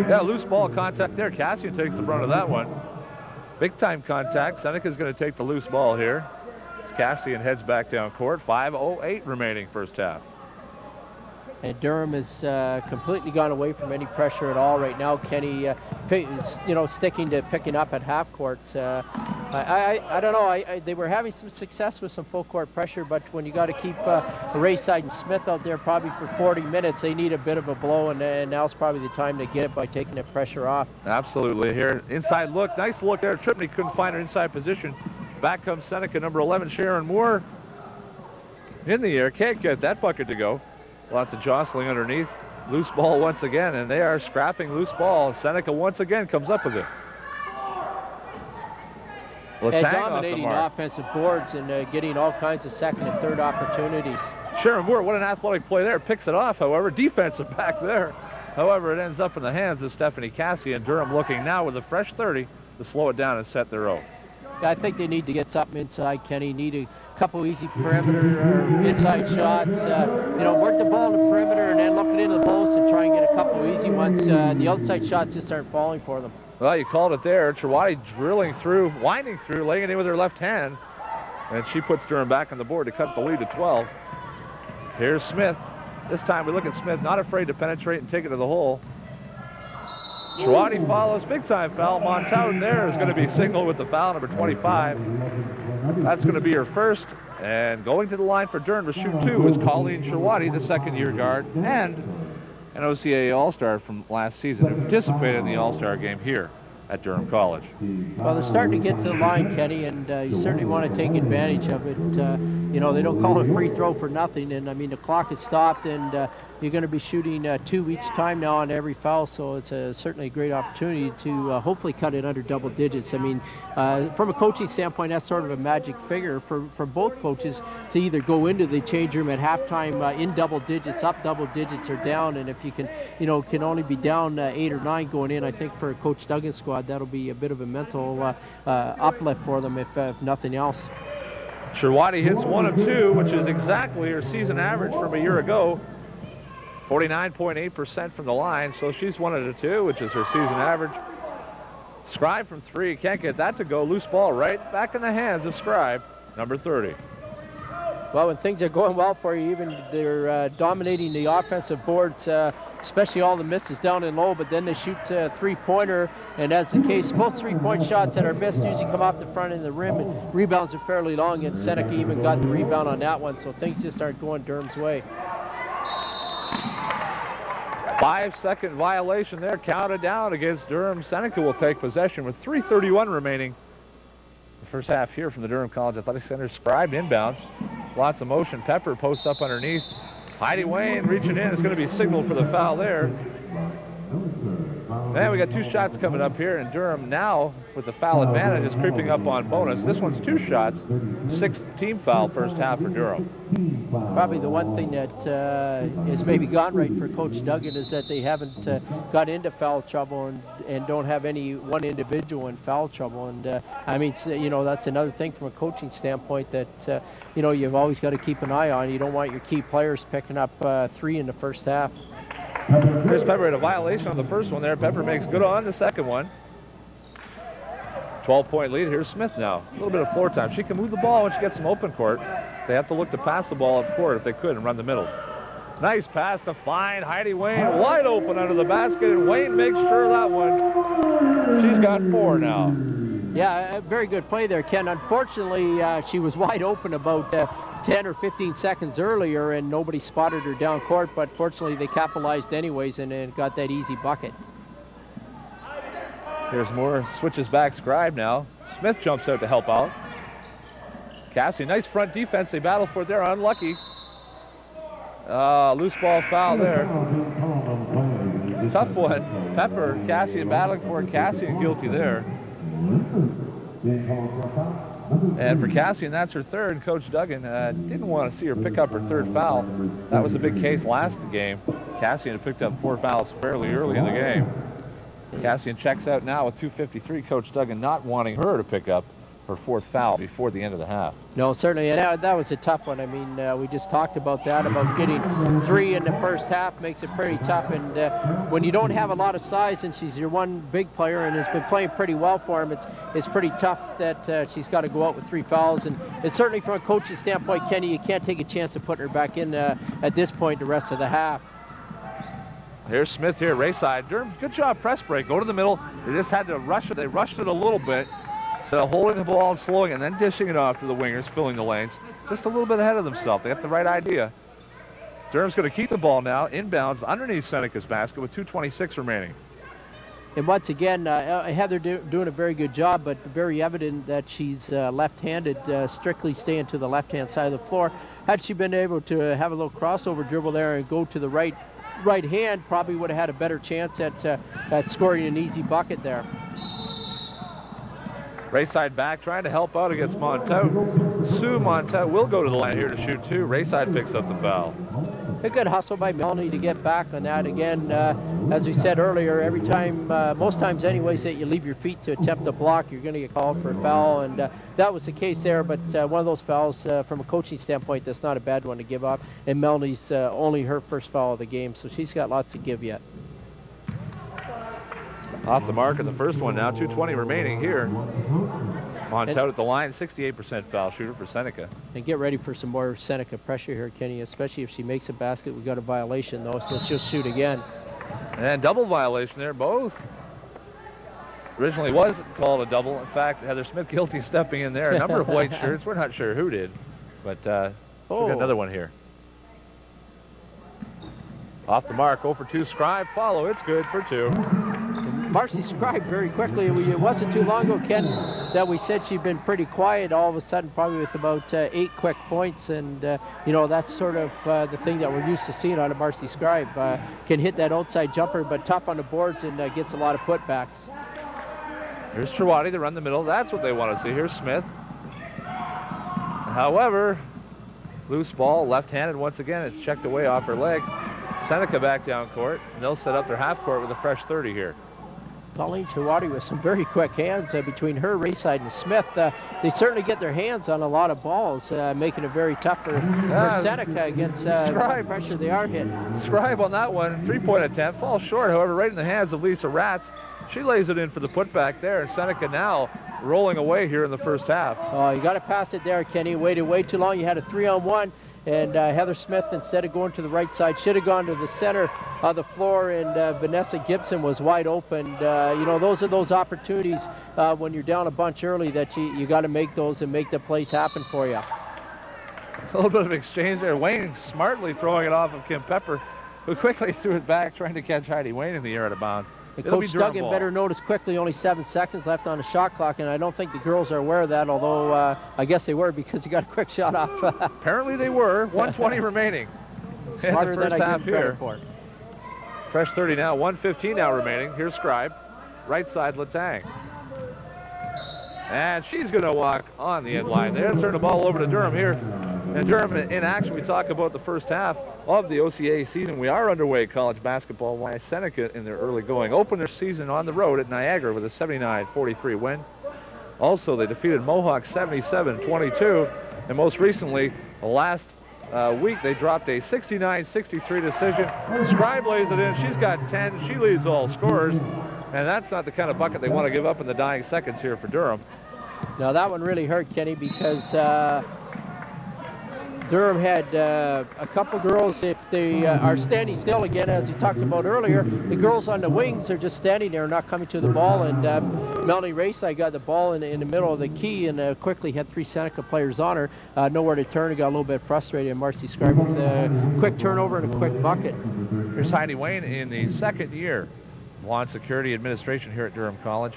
Yeah, loose ball contact there. Cassian takes the brunt of that one. Big time contact. Seneca's going to take the loose ball here. As Cassian heads back down court. 5:08 remaining first half. And Durham has completely gone away from any pressure at all right now. Kenny, sticking to picking up at half court. I don't know. They were having some success with some full court pressure, but when you got to keep Rayside and Smith out there probably for 40 minutes, they need a bit of a blow, and now's probably the time to get it by taking the pressure off. Absolutely. Here, inside look. Nice look there. Tripney couldn't find her inside position. Back comes Seneca, number 11, Sharon Moore. In the air. Can't get that bucket to go. Lots of jostling underneath. Loose ball once again, and they are scrapping loose ball. Seneca once again comes up with it. And dominating offensive boards and getting all kinds of second and third opportunities. Sharon Moore, what an athletic play there. Picks it off, however. Defensive back there. However, it ends up in the hands of Stephanie Cassian. Durham looking now with a fresh 30 to slow it down and set their own. Yeah, I think they need to get something inside, Kenny. Need a couple easy perimeter inside shots. Work the ball in the perimeter and then look it into the post and try and get a couple easy ones. The outside shots just aren't falling for them. Well, you called it there. Trewadi drilling through, winding through, laying it in with her left hand. And she puts Durham back on the board to cut the lead to 12. Here's Smith. This time we look at Smith, not afraid to penetrate and take it to the hole. Trewadi follows, big time foul. Montout there is going to be signaled with the foul, number 25. That's going to be her first. And going to the line for Durham to shoot 2 is Colleen Trewadi, the second-year guard, and an OCAA All-Star from last season who participated in the All-Star game here at Durham College. Well, they're starting to get to the line, Kenny, and you certainly want to take advantage of it. They don't call it a free throw for nothing, and I mean the clock has stopped, and you're going to be shooting 2 each time now on every foul, so it's certainly a great opportunity to hopefully cut it under double digits. I mean, from a coaching standpoint, that's sort of a magic figure for both coaches to either go into the change room at halftime in double digits, up double digits, or down. And if you can only be down 8 or 9 going in, I think for Coach Duggan's squad, that'll be a bit of a mental uplift for them, if nothing else. Trewadi hits 1 of 2, which is exactly her season average from a year ago. 49.8% from the line, so she's 1 of 2, which is her season average. Scribe from 3, can't get that to go. Loose ball right back in the hands of Scribe, number 30. Well, when things are going well for you, even they're dominating the offensive boards, especially all the misses down and low, but then they shoot three-pointer, and as the case, most three-point shots that are missed usually come off the front end of the rim, and rebounds are fairly long, and Seneca even got the rebound on that one, so things just aren't going Durham's way. 5-second violation there, counted down against Durham. Seneca will take possession with 3:31 remaining. The first half here from the Durham College Athletic Center. Scribe inbounds. Lots of motion. Pepper posts up underneath. Heidi Wayne reaching in. It's going to be signaled for the foul there. Man, we got 2 shots coming up here, and Durham now, with the foul advantage, is creeping up on bonus. This one's 2 shots, 6th team foul first half for Durham. Probably the one thing that has maybe gone right for Coach Duggan is that they haven't got into foul trouble and don't have any one individual in foul trouble. And I mean, that's another thing from a coaching standpoint that, you've always got to keep an eye on. You don't want your key players picking up 3 in the first half. Chris Pepper had a violation on the first one there. Pepper makes good on the second one. 12-point lead. Here's Smith now. A little bit of floor time. She can move the ball when she gets some open court. They have to look to pass the ball up court if they could and run the middle. Nice pass to find Heidi Wayne, wide open under the basket, and Wayne makes sure that one. She's got 4 now. Yeah, a very good play there, Ken. Unfortunately, she was wide open about 10 or 15 seconds earlier, and nobody spotted her down court, but fortunately they capitalized anyways and got that easy bucket. Here's Moore, switches back Scribe now. Smith jumps out to help out. Cassie, nice front defense. They battle for it there, unlucky. Loose ball foul there. Tough one. Pepper, Cassian battling for it. Cassian guilty there. And for Cassian, that's her third. Coach Duggan didn't want to see her pick up her third foul. That was a big case last game. Cassian had picked up 4 fouls fairly early in the game. Cassian checks out now with 2:53. Coach Duggan not wanting her to pick up her 4th foul before the end of the half. No, certainly, and that was a tough one. I mean, we just talked about that, about getting 3 in the first half makes it pretty tough. And when you don't have a lot of size, and she's your one big player and has been playing pretty well for him, it's pretty tough that she's got to go out with 3 fouls. And it's certainly from a coaching standpoint, Kenny, you can't take a chance of putting her back in at this point the rest of the half. Here's Smith here, Rayside. Durham, good job, press break. Go to the middle. They just had to rush it. They rushed it a little bit. So holding the ball and slowing and then dishing it off to the wingers, filling the lanes. Just a little bit ahead of themselves. They got the right idea. Durham's going to keep the ball now, inbounds underneath Seneca's basket with 2:26 remaining. And once again, Heather doing a very good job, but very evident that she's left-handed, strictly staying to the left-hand side of the floor. Had she been able to have a little crossover dribble there and go to the right hand, probably would have had a better chance at scoring an easy bucket there. Rayside back, trying to help out against Monteau. Sue Monteau will go to the line here to shoot 2. Rayside picks up the foul. A good hustle by Melanie to get back on that. Again, as we said earlier, every time, most times anyways, that you leave your feet to attempt a block, you're going to get called for a foul. And that was the case there, but one of those fouls from a coaching standpoint, that's not a bad one to give up. And Melanie's only her first foul of the game, so she's got lots to give yet. Off the mark of the first one now, 2:20 remaining here. Monteau at the line, 68% foul shooter for Seneca. And get ready for some more Seneca pressure here, Kenny, especially if she makes a basket. We've got a violation, though, so she'll shoot again. And double violation there, both. Originally was called a double. In fact, Heather Smith guilty stepping in there. A number of white shirts. We're not sure who did, but we've got another one here. Off the mark, 0 for 2. Scribe, follow. It's good for 2. Marcy Scribe very quickly. It wasn't too long ago, Ken, that we said she'd been pretty quiet. All of a sudden, probably with about 8 quick points, and you know, that's sort of the thing that we're used to seeing out of Marcy Scribe. Can hit that outside jumper, but tough on the boards and gets a lot of putbacks. Here's Trewady to run the middle. That's what they want to see. Here's Smith. However, loose ball, left-handed once again. It's checked away off her leg. Seneca back down court, and they'll set up their half court with a fresh 30 here. Colleen Trewady with some very quick hands between her, Rayside, and Smith. They certainly get their hands on a lot of balls, making it very tough for Seneca against the pressure they are hitting. Scribe on that one, 3-point attempt, falls short, however, right in the hands of Lisa Ratz. She lays it in for the putback there, and Seneca now rolling away here in the first half. Oh, you got to pass it there, Kenny. Waited way too long. You had a 3-on-1. And Heather Smith, instead of going to the right side, should have gone to the center of the floor, and Vanessa Gibson was wide open. You know, those are those opportunities when you're down a bunch early that you got to make those and make the plays happen for you. A little bit of exchange there. Wayne smartly throwing it off of Kim Pepper, who quickly threw it back, trying to catch Heidi Wayne in the air out of bounds. Coach Duggan better notice quickly, only 7 seconds left on the shot clock, and I don't think the girls are aware of that, although I guess they were because he got a quick shot off. Apparently they were. 1:20 remaining. Smarter than I give credit for. Fresh 30 now, 1:15 now remaining. Here's Scribe, right side Letang. And she's going to walk on the end line there. Turn the ball over to Durham here. And Durham in action. We talk about the first half of the OCAA season. We are underway college basketball. Why Seneca in their early going opened their season on the road at Niagara with a 79-43 win. Also, they defeated Mohawk 77-22. And most recently, last week, they dropped a 69-63 decision. Scribe lays it in. She's got 10. She leads all scorers. And that's not the kind of bucket they want to give up in the dying seconds here for Durham. Now that one really hurt, Kenny, because Durham had a couple girls, if they are standing still again, as we talked about earlier, the girls on the wings are just standing there, not coming to the ball, and Melanie Rayside got the ball in the middle of the key and quickly had 3 Seneca players on her, nowhere to turn, and got a little bit frustrated, and Marcy Scribe with a quick turnover and a quick bucket. Here's Heidi Wayne in the second year, Law and Security Administration here at Durham College.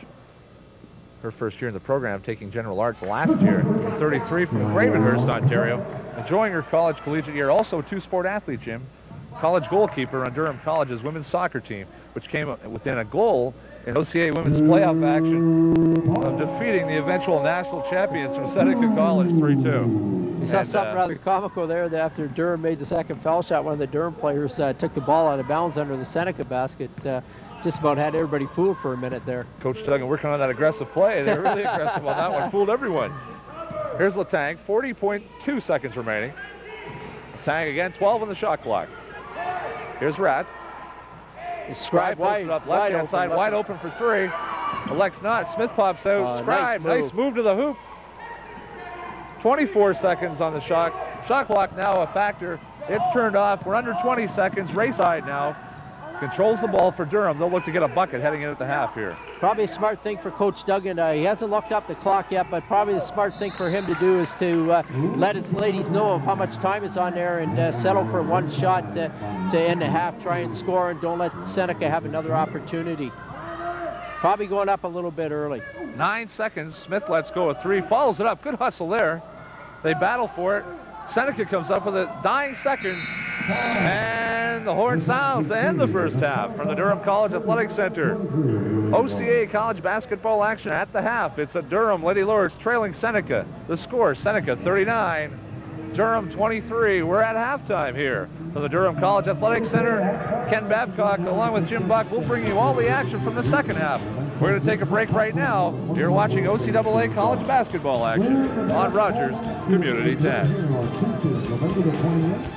Her first year in the program, taking general arts last year. 33 from Gravenhurst, Ontario. Enjoying her college collegiate year. Also a 2-sport athlete, Jim. College goalkeeper on Durham College's women's soccer team, which came within a goal in OCAA women's playoff action of defeating the eventual national champions from Seneca College 3-2. You saw something rather comical there that after Durham made the second foul shot, one of the Durham players took the ball out of bounds under the Seneca basket. Just about had everybody fooled for a minute there. Coach Duggan working on that aggressive play. They're really aggressive on that one. Fooled everyone. Here's Letang, 40.2 seconds remaining. Letang again, 12 on the shot clock. Here's Rats. Scribe posted up left hand side, wide open for 3. Elects not. Smith pops out. Scribe, nice move to the hoop. 24 seconds on the shot. Shot clock now a factor. It's turned off. We're under 20 seconds. Rayside now controls the ball for Durham. They'll look to get a bucket heading in at the half here. Probably a smart thing for Coach Duggan. He hasn't looked up the clock yet, but probably the smart thing for him to do is to let his ladies know of how much time is on there and settle for one shot to end the half, try and score, and don't let Seneca have another opportunity. Probably going up a little bit early. 9 seconds. Smith lets go a 3, follows it up. Good hustle there. They battle for it. Seneca comes up with it. Dying seconds. And the horn sounds to end the first half from the Durham College Athletic Center. OCAA college basketball action at the half. It's a Durham Lady Lords trailing Seneca. The score, Seneca 39, Durham 23. We're at halftime here from the Durham College Athletic Center. Ken Babcock along with Jim Buck will bring you all the action from the second half. We're going to take a break right now. You're watching OCAA college basketball action on Rogers Community 10.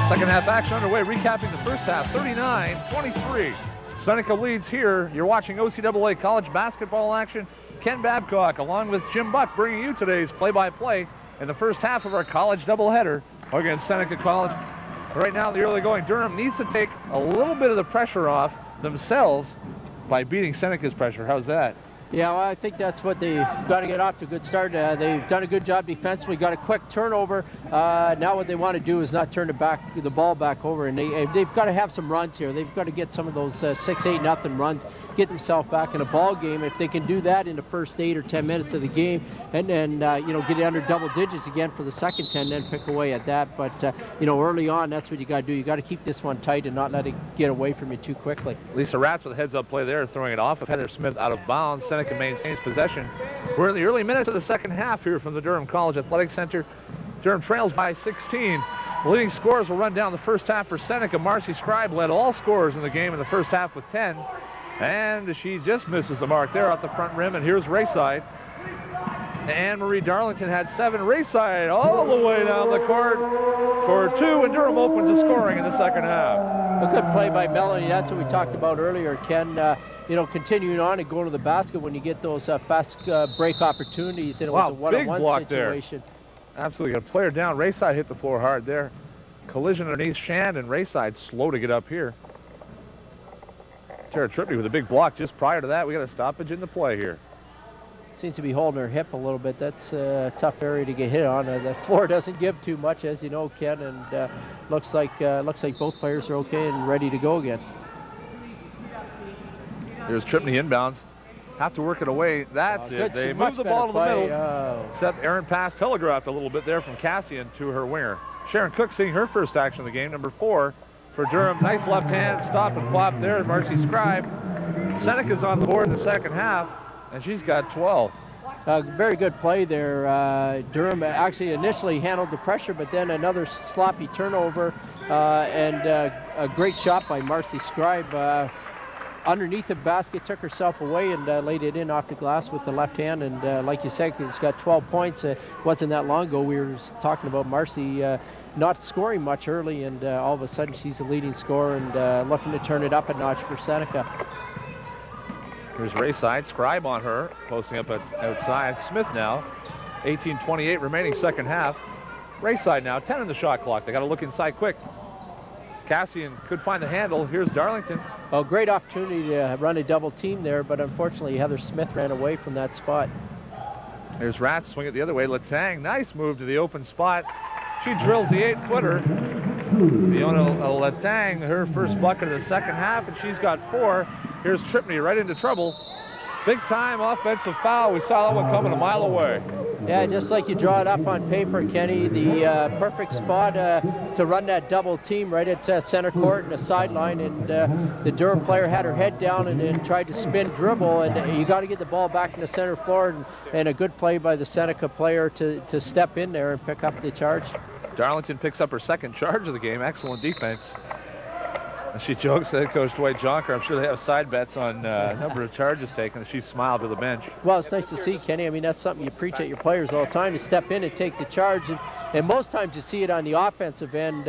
Second half action underway, recapping the first half, 39-23. Seneca leads here. You're watching OCAA college basketball action. Ken Babcock along with Jim Buck bringing you today's play-by-play in the first half of our college doubleheader against Seneca College. Right now in the early going, Durham needs to take a little bit of the pressure off themselves by beating Seneca's pressure. How's that? Yeah, well, I think that's what they've got to get off to a good start. They've done a good job defensively, got a quick turnover. Now what they want to do is not turn the ball back over, and they've got to have some runs here. They've got to get some of those 6-8-0 runs, get themselves back in a ball game. If they can do that in the first 8 or 10 minutes of the game, and then get it under double digits again for the second 10, then pick away at that. But early on, that's what you got to do. You got to keep this one tight and not let it get away from you too quickly. Lisa Ratz with a heads-up play there, throwing it off of Heather Smith out of bounds. Seneca maintains possession. We're in the early minutes of the second half here from the Durham College Athletic Center. Durham trails by 16. The leading scorers will run down the first half for Seneca. Marcy Scribe led all scorers in the game in the first half with 10. And she just misses the mark there at the front rim. And here's Rayside. Anne-Marie Darlington had 7. Rayside all the way down the court for 2. And Durham opens the scoring in the second half. A good play by Melanie. That's what we talked about earlier, Ken. Continuing on and going to the basket when you get those fast break opportunities. And it was a one-on-one situation. There. Absolutely. Got a player down. Rayside hit the floor hard there. Collision underneath Shand, and Rayside slow to get up here. Tara Trippi with a big block just prior to that. We got a stoppage in the play here. Seems to be holding her hip a little bit. That's a tough area to get hit on. The floor doesn't give too much, as you know, Ken, and looks like both players are okay and ready to go again. Here's Tripney inbounds. Have to work it away. That's it. They move the ball to the middle. Except Aaron pass telegraphed a little bit there from Cassian to her winger. Sharon Cook seeing her first action of the game, number 4 for Durham. Nice left hand stop and pop there. Marcy Scribe. Seneca's on the board in the second half, and she's got 12. Very good play there. Durham actually initially handled the pressure, but then another sloppy turnover and a great shot by Marcy Scribe. Underneath the basket, took herself away and laid it in off the glass with the left hand. And like you said, it's got 12 points. It wasn't that long ago we were talking about Marcy not scoring much early, and all of a sudden she's the leading scorer and looking to turn it up a notch for Seneca. Here's Rayside, Scribe on her, posting up outside. Smith now, 18:28 remaining second half. Rayside now, 10 in the shot clock. They got to look inside quick. Cassian could find the handle. Here's Darlington. Oh, great opportunity to run a double team there, but unfortunately Heather Smith ran away from that spot. Here's Ratz, swing it the other way. Letang, nice move to the open spot. She drills the 8-footer. Fiona Letang, her first bucket of the second half, and she's got 4. Here's Tripney right into trouble. Big time offensive foul. We saw that one coming a mile away. Yeah, just like you draw it up on paper, Kenny, the perfect spot to run that double team right at center court and the sideline, and the Durham player had her head down and then tried to spin dribble, and you got to get the ball back in the center floor, and a good play by the Seneca player to step in there and pick up the charge. Darlington picks up her second charge of the game. Excellent defense. And she jokes at Coach Dwight Jonker. I'm sure they have side bets on number of charges taken. She smiled to the bench. Well, it's nice to see, Kenny. I mean, that's something you preach at your players all the time, to step in and take the charge. And most times you see it on the offensive end.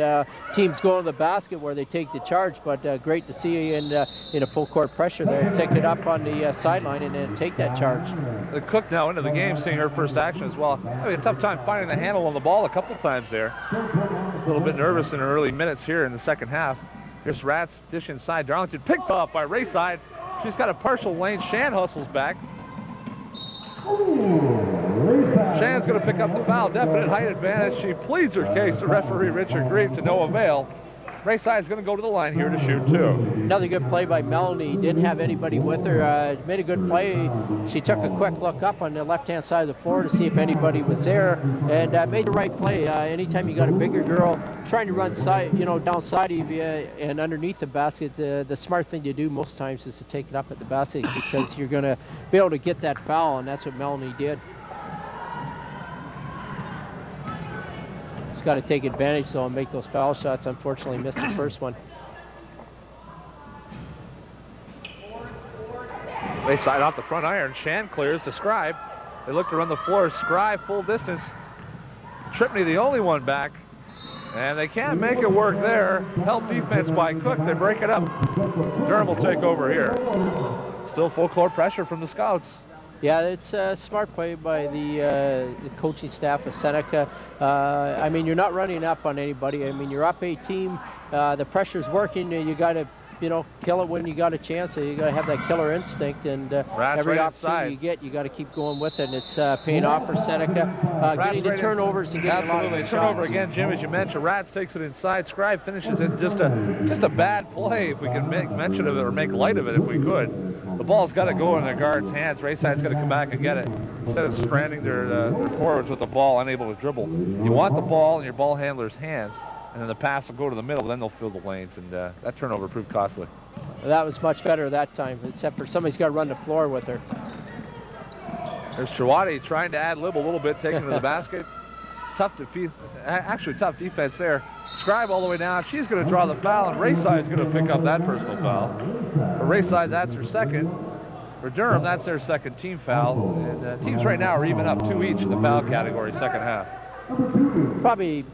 Teams go to the basket where they take the charge, but great to see you in a full court pressure there. Take it up on the sideline and then take that charge. The Cook now into the game, seeing her first action as well. Having a tough time finding the handle on the ball a couple times there. A little bit nervous in her early minutes here in the second half. Here's Ratz, dish inside. Darlington picked off by Rayside. She's got a partial lane. Shan hustles back. Shan's going to pick up the foul. Definite height advantage. She pleads her case to referee Richard Grieve to no avail. Rayside's going to go to the line here to shoot 2. Another good play by Melanie. Didn't have anybody with her. Made a good play. She took a quick look up on the left-hand side of the floor to see if anybody was there, and made the right play. Anytime you got a bigger girl trying to run side, downside of you and underneath the basket, the smart thing to do most times is to take it up at the basket, because you're going to be able to get that foul, and that's what Melanie did. Got to take advantage though and make those foul shots. Unfortunately missed the first one. Wayside off the front iron. Shan clears to Scribe. They look to run the floor. Scribe full distance. Tripney the only one back, and they can't make it work there. Help defense by Cook. They break it up. Durham will take over here. Still full court pressure from the Scouts. Yeah, it's a smart play by the coaching staff of Seneca. I mean, you're not running up on anybody. I mean, you're up 18. The pressure's working. You got to, kill it when you got a chance. So you got to have that killer instinct. And every opportunity you get, you got to keep going with it. And it's paying off for Seneca. Getting the turnovers and getting absolutely. A lot of Turnover shots. again, Jim, as you mentioned. Ratz takes it inside. Scribe finishes it. Just a bad play, if we can make mention of it or make light of it, if we could. The ball's got to go in their guard's hands. Rayside's got to come back and get it. Instead of stranding their forwards with the ball, unable to dribble. You want the ball in your ball handler's hands, and then the pass will go to the middle, then they'll fill the lanes, and that turnover proved costly. That was much better that time, except for somebody's got to run the floor with her. There's Chawati trying to ad-lib a little bit, taking to the basket. Tough defense there. Scribe all the way down. She's going to draw the foul, and Rayside's going to pick up that personal foul. For Rayside, that's her second. For Durham, that's their second team foul. And teams right now are even up 2 each in the foul category, second half. Probably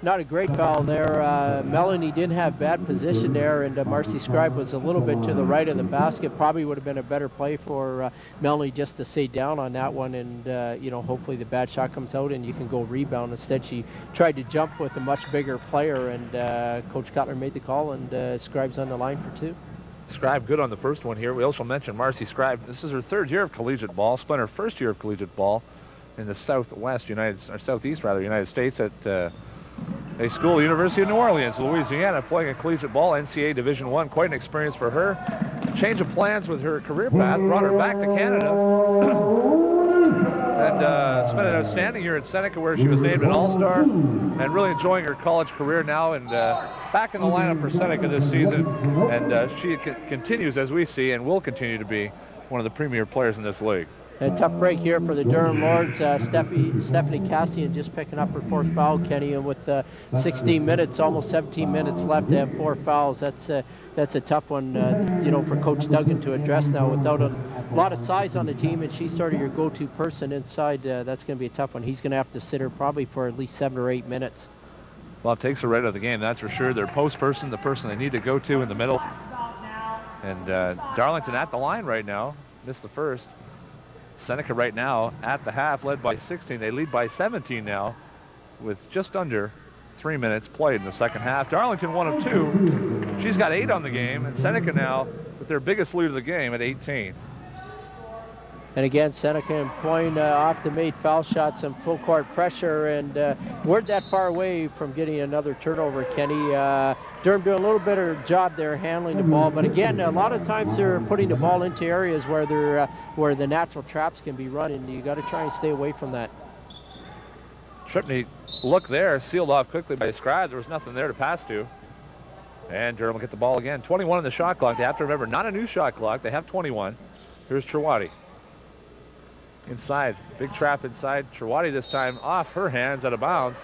not a great foul there. Melanie didn't have bad position there, and Marcy Scribe was a little bit to the right of the basket. Probably would have been a better play for Melanie just to stay down on that one, and hopefully the bad shot comes out and you can go rebound. Instead, she tried to jump with a much bigger player, and Coach Cutler made the call, and Scribe's on the line for 2. Scribe good on the first one here. We also mentioned Marcy Scribe. This is her third year of collegiate ball. Spent her first year of collegiate ball in the southeast United States at a school, University of New Orleans, Louisiana, playing a collegiate ball, NCAA Division I. Quite an experience for her. change of plans with her career path brought her back to Canada. And spent an outstanding year at Seneca, where she was named an All-Star, and really enjoying her college career now, and back in the lineup for Seneca this season. And she continues, as we see, and will continue to be one of the premier players in this league. A tough break here for the Durham Lords. Stephanie Cassian just picking up her 4th foul, Kenny, and with 16 minutes, almost 17 minutes left, to have 4 fouls. That's a tough one, for Coach Duggan to address now. Without a lot of size on the team, and she's sort of your go-to person inside, that's going to be a tough one. He's going to have to sit her probably for at least 7 or 8 minutes. Well, it takes her right out of the game, that's for sure. Their post person, the person they need to go to in the middle. And Darlington at the line right now, missed the first. Seneca right now at the half, led by 16. They lead by 17 now, with just under 3 minutes played in the second half. Darlington 1 of 2. She's got 8 on the game, and Seneca now with their biggest lead of the game at 18. And again, Seneca employing off the made foul shots and full court pressure, and weren't that far away from getting another turnover, Kenny. Durham doing a little better job there handling the ball, but again, a lot of times they're putting the ball into areas where where the natural traps can be run, and you got to try and stay away from that. Tripney look there, sealed off quickly by Scribe. There was nothing there to pass to. And Durham will get the ball again. 21 on the shot clock. They have to remember, not a new shot clock. They have 21. Here's Trewati. Inside, big trap inside. Trewati this time off her hands, out of bounds.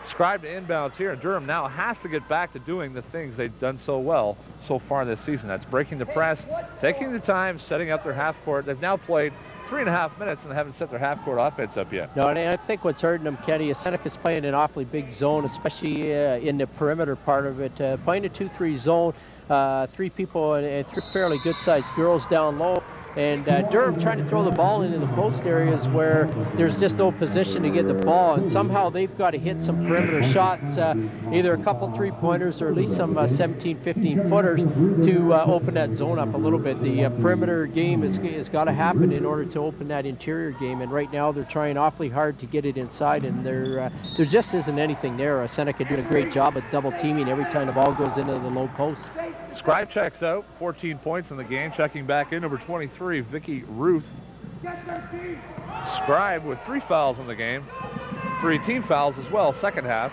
Scribe to inbounds here, and Durham now has to get back to doing the things they've done so well so far this season. That's breaking the press, taking the time, setting up their half court. They've now played 3.5 minutes and haven't set their half court offense up yet. No, and I think what's hurting them, Kenny, is Seneca's playing an awfully big zone, especially in the perimeter part of it. Playing a 2-3 zone, 3 people and 3 fairly good-sized girls down low. And Durham trying to throw the ball into the post areas where there's just no position to get the ball, and somehow they've got to hit some perimeter shots, either a couple 3-pointers or at least some 17, 15-footers to open that zone up a little bit. The perimeter game has got to happen in order to open that interior game, and right now they're trying awfully hard to get it inside, and there just isn't anything there. Seneca doing a great job at double teaming every time the ball goes into the low post. Scribe checks out, 14 points in the game. Checking back in, number 23, Vicky Ruth. Scribe with 3 fouls in the game. 3 team fouls as well, second half.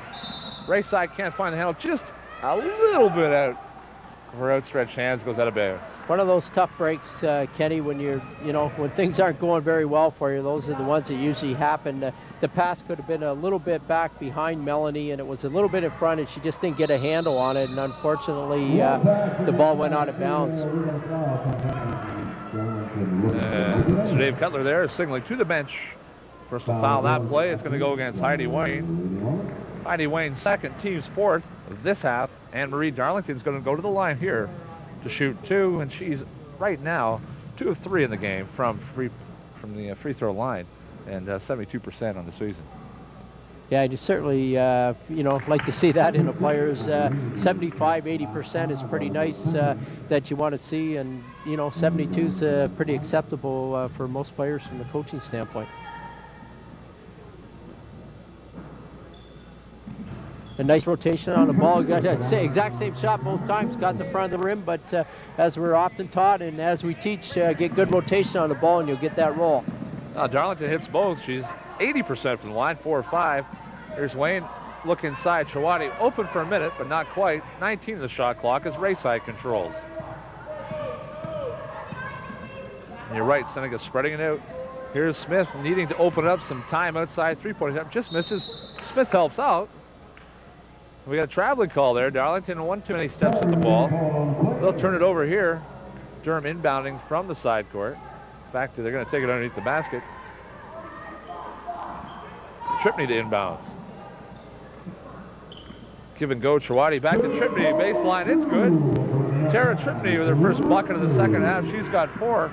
Rayside can't find the handle, just a little bit out of her outstretched hands, goes out of bounds. One of those tough breaks, Kenny, when when things aren't going very well for you, those are the ones that usually happen. The pass could have been a little bit back behind Melanie, and it was a little bit in front, and she just didn't get a handle on it, and unfortunately, the ball went out of bounds. So Dave Cutler there is signaling to the bench. First to foul that play, it's going to go against Heidi Wayne. Heidi Wayne second, team's 4th of this half, and Marie Darlington's going to go to the line here to shoot 2, and she's right now 2 of 3 in the game from the free throw line, and 72% on the season. Yeah, you certainly like to see that in the players. 75, 80% is pretty nice that you want to see, and 72 is pretty acceptable for most players from the coaching standpoint. A nice rotation on the ball. Got that exact same shot both times. Got the front of the rim, but as we're often taught and as we teach, get good rotation on the ball and you'll get that roll. Now Darlington hits both. She's 80% from the line, 4 or 5. Here's Wayne. Look inside. Trewati open for a minute, but not quite. 19 of the shot clock as Rayside controls. And you're right, Seneca spreading it out. Here's Smith needing to open up some time outside. 3-point attempt, just misses. Smith helps out. We got a traveling call there. Darlington, 1 too many steps at the ball. They'll turn it over here. Durham inbounding from the side court. Back to, they're going to take it underneath the basket. Tripney to inbounds. Give and go, Trewati back to Tripney. Baseline, it's good. Tara Tripney with her first bucket of the second half. She's got 4.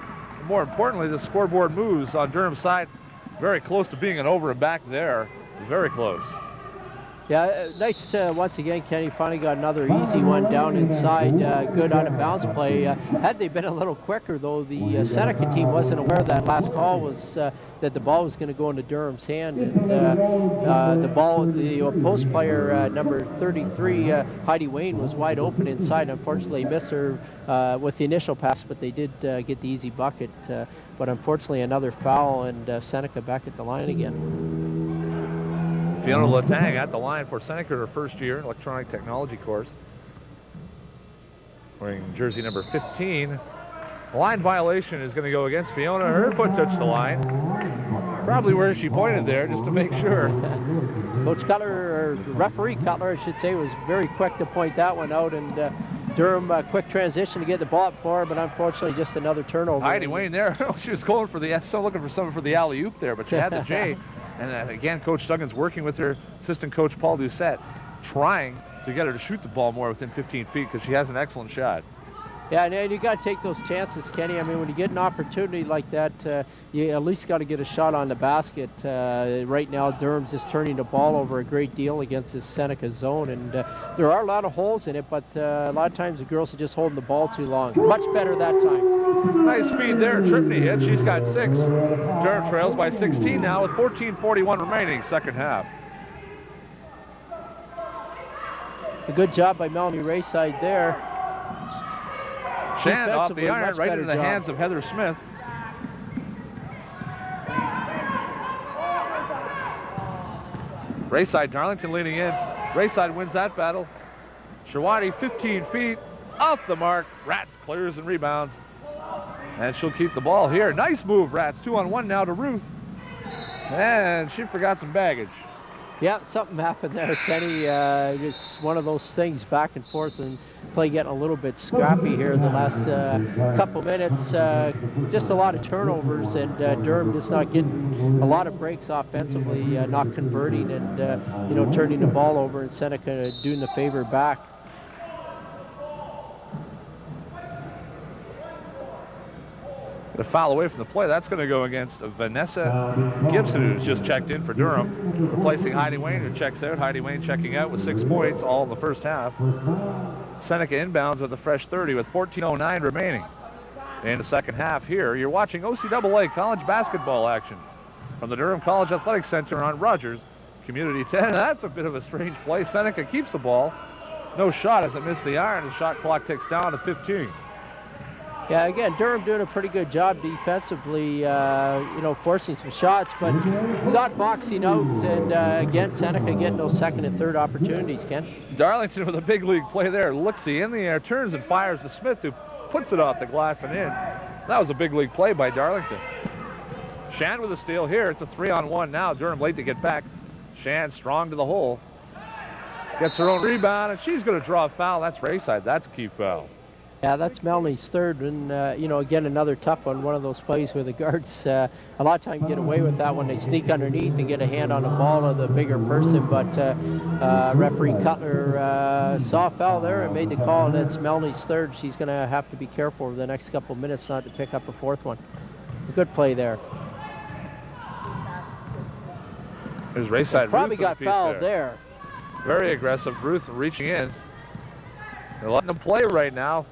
More importantly, the scoreboard moves on Durham's side. Very close to being an over and back there. Very close. Yeah, nice once again, Kenny finally got another easy one down inside. Good out of bounds play. Had they been a little quicker, though, the Seneca team wasn't aware that last call was that the ball was going to go into Durham's hand. And the post player, number 33, Heidi Wayne, was wide open inside. Unfortunately, missed her with the initial pass, but they did get the easy bucket. But unfortunately, another foul, and Seneca back at the line again. Fiona Letang at the line for Seneca, her first year electronic technology course. Wearing jersey number 15. A line violation is going to go against Fiona. Her foot touched the line. Probably where she pointed there, just to make sure. Coach Cutler, or referee Cutler, I should say, was very quick to point that one out, and Durham, quick transition to get the ball up for her, but unfortunately just another turnover. Heidi Wayne there, she was going for looking for someone for the alley-oop there, but she had the J. And again, Coach Duggan's working with her assistant coach, Paul Doucette, trying to get her to shoot the ball more within 15 feet because she has an excellent shot. Yeah, and you got to take those chances, Kenny. I mean, when you get an opportunity like that, you at least got to get a shot on the basket. Right now, Durham's just turning the ball over a great deal against this Seneca zone, and there are a lot of holes in it, but a lot of times the girls are just holding the ball too long. Much better that time. Nice speed there. Tripney hit. She's got 6. Durham trails by 16 now with 14:41 remaining, second half. A good job by Melanie Rayside there. Shan off the iron, right into the hands of Heather Smith. Rayside Darlington leading in. Rayside wins that battle. Shawadi 15 feet off the mark. Rats clears and rebounds. And she'll keep the ball here. Nice move, Rats. 2-on-1 now to Ruth. And she forgot some baggage. Yeah, something happened there, Kenny. It's one of those things back and forth, and play getting a little bit scrappy here in the last couple minutes. Just a lot of turnovers, and Durham just not getting a lot of breaks offensively, not converting, and turning the ball over, and Seneca doing the favor back. The foul away from the play, that's going to go against Vanessa Gibson, who's just checked in for Durham, replacing Heidi Wayne, who checks out. Heidi Wayne checking out with 6 points, all in the first half. Seneca inbounds with a fresh 30 with 14:09 remaining in the second half here. You're watching OCAA college basketball action from the Durham College Athletic Center on Rogers Community 10. That's a bit of a strange play. Seneca keeps the ball. No shot as it missed the iron. The shot clock ticks down to 15. Yeah, again, Durham doing a pretty good job defensively, forcing some shots, but not boxing out. And again, Seneca getting those second and third opportunities, Ken. Darlington with a big league play there. Looksy in the air, turns and fires to Smith, who puts it off the glass and in. That was a big league play by Darlington. Shan with a steal here. It's a 3-on-1 now. Durham late to get back. Shan strong to the hole. Gets her own rebound, and she's going to draw a foul. That's Rayside. That's a key foul. Yeah, that's Melanie's third, and again, another tough one. One of those plays where the guards a lot of time get away with that when they sneak underneath and get a hand on the ball of the bigger person. But referee Cutler saw a foul there and made the call, and it's Melanie's third. She's going to have to be careful over the next couple of minutes not to pick up a fourth one. A good play there. There's Rayside. Probably got fouled there. Very aggressive. Ruth reaching in. They're letting them play right now.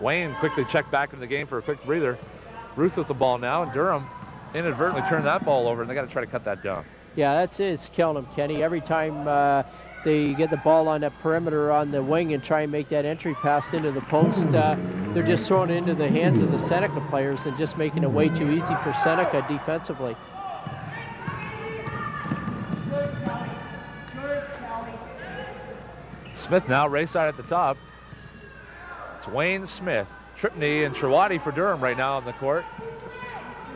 Wayne quickly checked back into the game for a quick breather. Ruth with the ball now, and Durham inadvertently turned that ball over, and they got to try to cut that down. Yeah, that's it. It's killing them, Kenny. Every time they get the ball on that perimeter on the wing and try and make that entry pass into the post, they're just throwing it into the hands of the Seneca players and just making it way too easy for Seneca defensively. Smith now, Rayside at the top. It's Wayne, Smith, Tripney, and Shawadi for Durham right now on the court.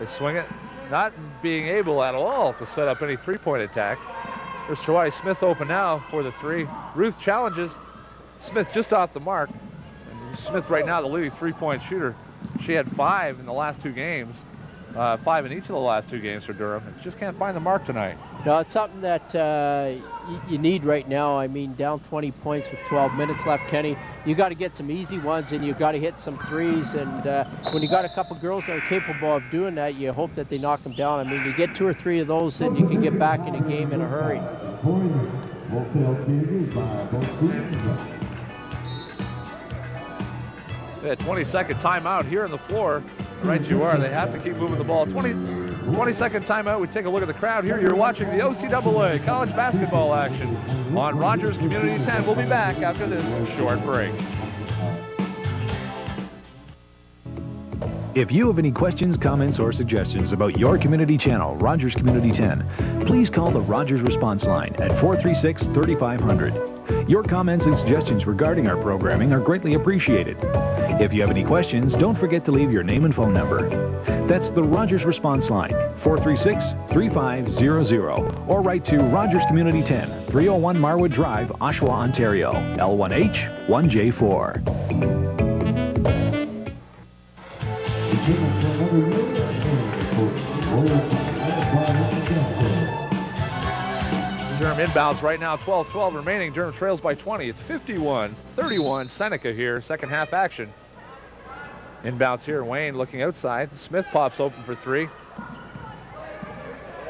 They swing it, not being able at all to set up any three-point attack. There's Shawadi Smith open now for the three. Ruth challenges. Smith just off the mark. And Smith right now the leading three-point shooter. She had 5 in the last 2 games. 5 in each of the last 2 games for Durham. And just can't find the mark tonight. No, it's something that you need right now. I mean, down 20 points with 12 minutes left, Kenny. You got to get some easy ones, and you got to hit some threes. And when you got a couple girls that are capable of doing that, you hope that they knock them down. I mean, you get 2 or 3 of those, and you can get back in a game in a hurry. Yeah, 20-second timeout here on the floor. Right you are. They have to keep moving the ball. 20-second timeout. We take a look at the crowd here. You're watching the OCAA college basketball action on Rogers Community 10. We'll be back after this short break. If you have any questions, comments, or suggestions about your community channel, Rogers Community 10, please call the Rogers response line at 436-3500. Your comments and suggestions regarding our programming are greatly appreciated. If you have any questions, don't forget to leave your name and phone number. That's the Rogers response line, 436-3500, or write to Rogers Community 10, 301 Marwood Drive, Oshawa, Ontario, L1H 1J4. Durham inbounds right now, 12-12 remaining. Durham trails by 20. It's 51-31 Seneca here, second half action. Inbounds here, Wayne looking outside. Smith pops open for 3.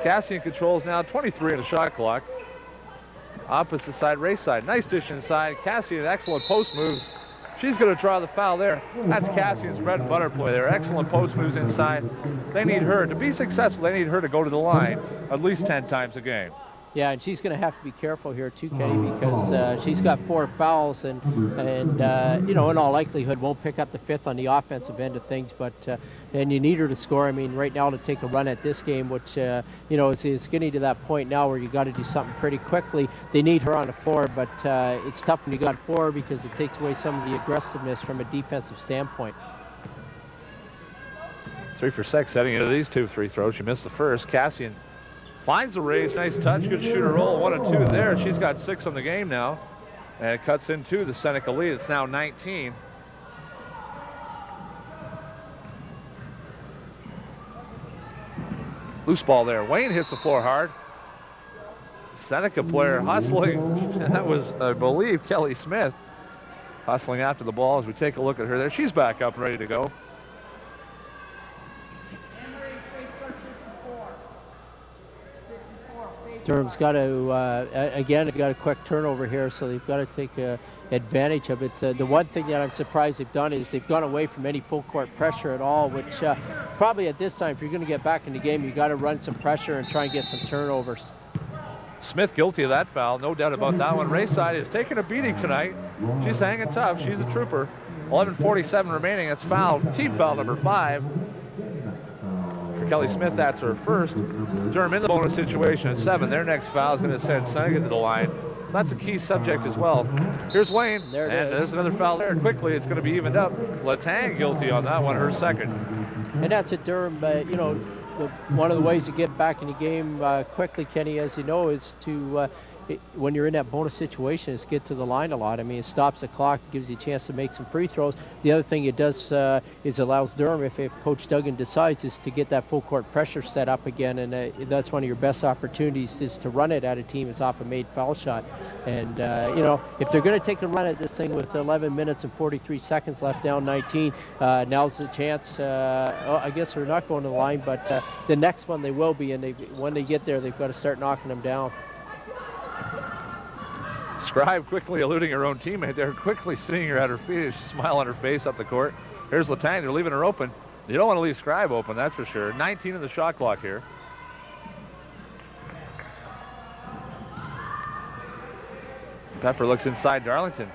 Cassian controls now, 23 on the shot clock. Opposite side, race side. Nice dish inside. Cassian, excellent post moves. She's going to draw the foul there. That's Cassian's bread and butter play there. Excellent post moves inside. They need her. To be successful, they need her to go to the line at least 10 times a game. Yeah, and she's going to have to be careful here too, Kenny, because she's got 4 fouls, and you know, in all likelihood won't pick up the 5th on the offensive end of things. But and you need her to score. I mean, right now to take a run at this game, which you know, it's getting to that point now where you got to do something pretty quickly. They need her on the floor, but it's tough when you got 4 because it takes away some of the aggressiveness from a defensive standpoint. 3 for 6 heading into these 2 free throws. She missed the first. Cassian finds the range, nice touch, good shooter roll, 1 and 2 there. She's got 6 on the game now, and it cuts into the Seneca lead. It's now 19. Loose ball there. Wayne hits the floor hard. Seneca player hustling. That was, I believe, Kelly Smith hustling after the ball as we take a look at her there. She's back up, ready to go. Durham's got to, again, got a quick turnover here, so they've got to take advantage of it. The one thing that I'm surprised they've done is they've gone away from any full court pressure at all, which probably at this time, if you're going to get back in the game, you got to run some pressure and try and get some turnovers. Smith guilty of that foul, no doubt about that one. Rayside is taking a beating tonight. She's hanging tough. She's a trooper. 11:47 remaining. That's foul, team foul number 5. For Kelly Smith, that's her first. Durham in the bonus situation at 7. Their next foul is going to send Seneca to the line. That's a key subject as well. Here's Wayne, there and there's another foul there. Quickly, it's going to be evened up. Latang guilty on that one, her second. And that's at Durham. You know, one of the ways to get back in the game quickly, Kenny, as you know, is to when you're in that bonus situation, is get to the line a lot. I mean, it stops the clock, gives you a chance to make some free throws. The other thing it does is allows Durham, if Coach Duggan decides, is to get that full court pressure set up again, and that's one of your best opportunities, is to run it at a team is off a made foul shot. And you know, if they're going to take a run at this thing with 11 minutes and 43 seconds left, down 19, now's the chance. I guess they're not going to the line, but the next one they will be, and when they get there, they've got to start knocking them down. Scribe quickly eluding her own teammate there, quickly seeing her at her feet. She smile on her face up the court. Here's Latang. They're leaving her open. You don't want to leave Scribe open, that's for sure. 19 in the shot clock here. Pepper looks inside Darlington.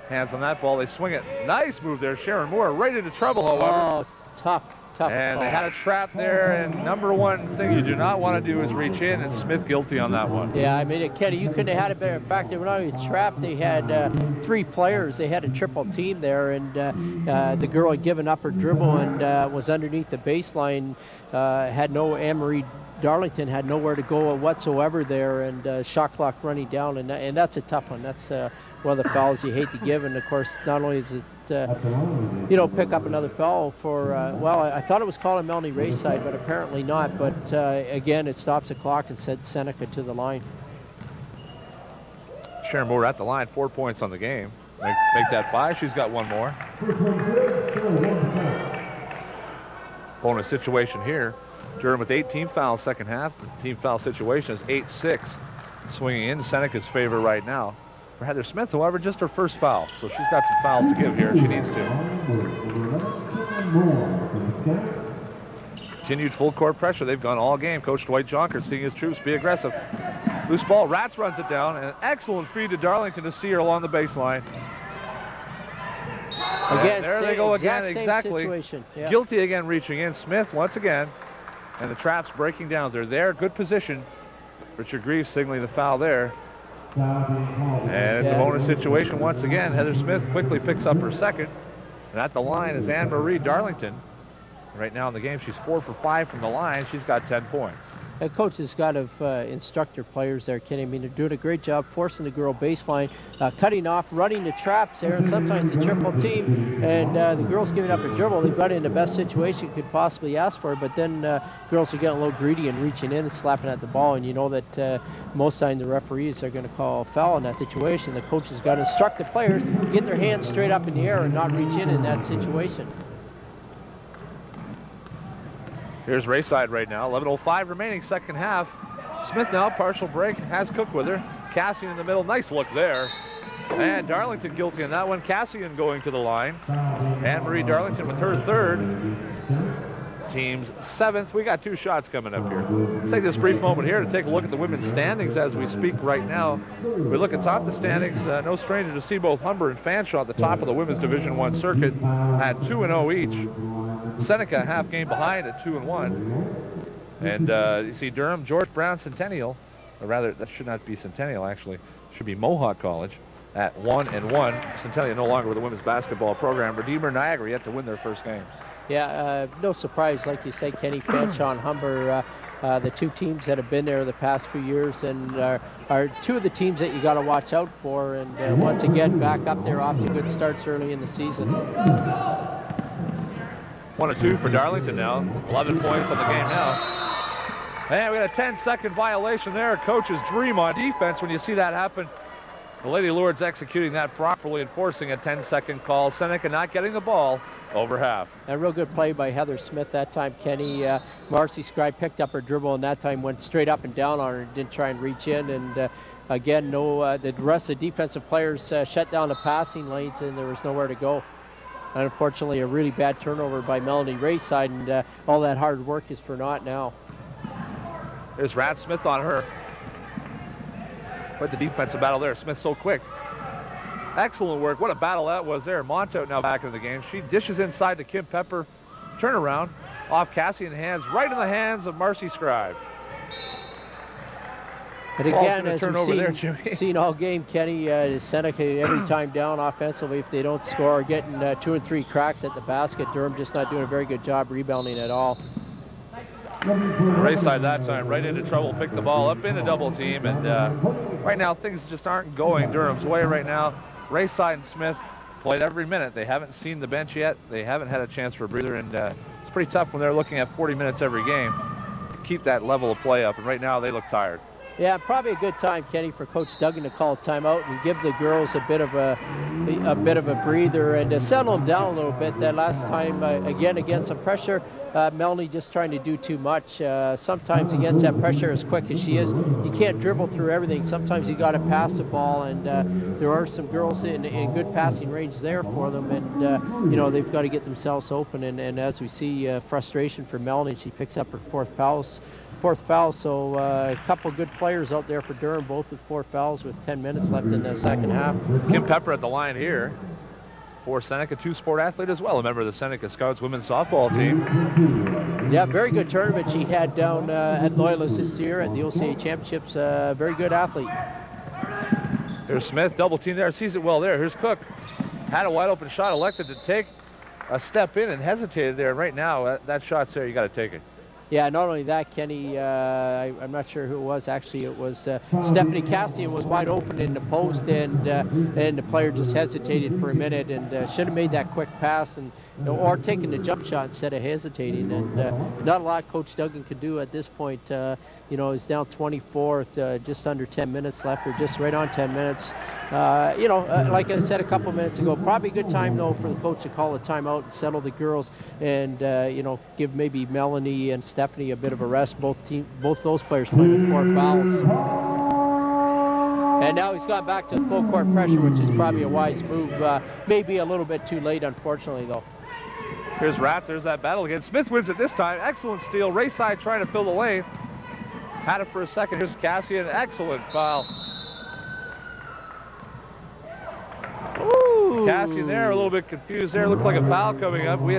Hands on that ball. They swing it. Nice move there. Sharon Moore right into trouble, however. Oh, tough. And ball. They had a trap there, and number one thing you do not want to do is reach in, and Smith guilty on that one. Yeah, I mean, Kenny, you couldn't have had it better. In fact, they were not even trapped. They had 3 players. They had a triple team there, and the girl had given up her dribble and was underneath the baseline, had no Anne-Marie Darlington had nowhere to go whatsoever there, and shot clock running down, and that's a tough one. That's one of the fouls you hate to give, and of course, not only is it, you know, pick up another foul for, well, I thought it was called on Melanie Ray's side, but apparently not. But again, it stops the clock and sends Seneca to the line. Sharon Moore at the line, 4 points on the game. Make that 5. She's got one more. Bonus situation here. Durham with 8 team fouls second half. The team foul situation is 8-6. Swinging in Seneca's favor right now. For Heather Smith, however, just her first foul. So she's got some fouls to give here if she needs to. Continued full court pressure. They've gone all game. Coach Dwight Jonker seeing his troops be aggressive. Loose ball. Rats runs it down. And an excellent feed to Darlington to see her along the baseline. Again, there they go again. Exactly. Yeah. Guilty again reaching in. Smith once again. And the Traps breaking down. They're there. Good position. Richard Greaves signaling the foul there. And it's a bonus situation once again. Heather Smith quickly picks up her second. And at the line is Anne-Marie Darlington. Right now in the game, she's 4 for 5 from the line. She's got 10 points. The coach has got to instruct her players there, Kenny. I mean, they're doing a great job forcing the girl baseline, cutting off, running the traps there, and sometimes the triple team. And the girls giving up a dribble. They've got it in the best situation you could possibly ask for. But then girls are getting a little greedy and reaching in and slapping at the ball. And you know that most times the referees are going to call a foul in that situation. The coach has got to instruct the players to get their hands straight up in the air and not reach in that situation. Here's Rayside right now. 11:05 remaining second half. Smith now, partial break, has Cook with her. Cassian in the middle, nice look there. And Darlington guilty on that one. Cassian going to the line. Anne-Marie Darlington with her third. Team's 7th. We got 2 shots coming up here. Let's take this brief moment here to take a look at the women's standings as we speak right now. We look at top of the standings. No stranger to see both Humber and Fanshawe at the top of the women's Division I circuit at 2-0 each. Seneca half game behind at 2-1. And you see Durham, George Brown, Centennial, or rather that should not be Centennial actually, it should be Mohawk College at 1-1. Centennial no longer with the women's basketball program. Redeemer, Niagara yet to win their first games. Yeah, no surprise, like you say, Kenny, Fanshawe and Humber, the 2 teams that have been there the past few years and are 2 of the teams that you got to watch out for. And once again, back up there off to good starts early in the season. 1-2 for Darlington now. 11 points on the game now. And we got a 10-second violation there. Coach's dream on defense when you see that happen. The Lady Lords executing that properly, enforcing a 10-second call. Seneca not getting the ball over half. A real good play by Heather Smith that time, Kenny. Marcy Scribe picked up her dribble and that time went straight up and down on her and didn't try and reach in. And again, the rest of the defensive players shut down the passing lanes and there was nowhere to go. And unfortunately, a really bad turnover by Melanie Ray's side, and all that hard work is for naught now. There's Rat Smith on her. Quite the defensive battle there. Smith so quick. Excellent work. What a battle that was there. Monto now back in the game. She dishes inside to Kim Pepper. Turnaround off Cassian hands, right in the hands of Marcy Scribe. But again, as we've seen all game, Kenny, Seneca every time down offensively, if they don't score, getting 2 or 3 cracks at the basket. Durham just not doing a very good job rebounding at all. Rayside that time right into trouble, picked the ball up in a double team, and right now things just aren't going Durham's way right now. Rayside and Smith played every minute. They haven't seen the bench yet. They haven't had a chance for a breather, and it's pretty tough when they're looking at 40 minutes every game to keep that level of play up, and right now they look tired. Yeah, probably a good time, Kenny, for Coach Duggan to call timeout and give the girls a bit of a breather and settle them down a little bit. That last time, again, against some pressure, Melanie just trying to do too much. Sometimes against that pressure, as quick as she is, you can't dribble through everything. Sometimes you got to pass the ball, and there are some girls in good passing range there for them, and you know, they've got to get themselves open. And as we see, frustration for Melanie, she picks up her fourth foul, so a couple good players out there for Durham, both with 4 fouls with 10 minutes left in the second half. Kim Pepper at the line here for Seneca, 2-sport athlete as well, a member of the Seneca Scouts women's softball team. Yeah, very good tournament she had down at Loyalist this year at the OCAA Championships. Very good athlete. Here's Smith, double team there, sees it well there. Here's Cook, had a wide open shot, elected to take a step in and hesitated there. Right now, that shot's there, you got to take it. Yeah, not only that, Kenny, I'm not sure who it was. Actually, it was Stephanie Cassian was wide open in the post, and the player just hesitated for a minute and should have made that quick pass and or taken the jump shot instead of hesitating. And not a lot Coach Duggan could do at this point. He's down 24th, just under 10 minutes left, or just right on 10 minutes. Like I said a couple minutes ago, probably a good time though for the coach to call a timeout and settle the girls, and give maybe Melanie and Stephanie a bit of a rest. Both those players playing with 4 fouls. And now he's gone back to full court pressure, which is probably a wise move. Maybe a little bit too late, unfortunately, though. Here's Rats. There's that battle again. Smith wins it this time. Excellent steal. Rayside trying to fill the lane. Had it for a second. Here's Cassian. Excellent foul. Ooh. Cassian there, a little bit confused there. Looked like a foul coming up. We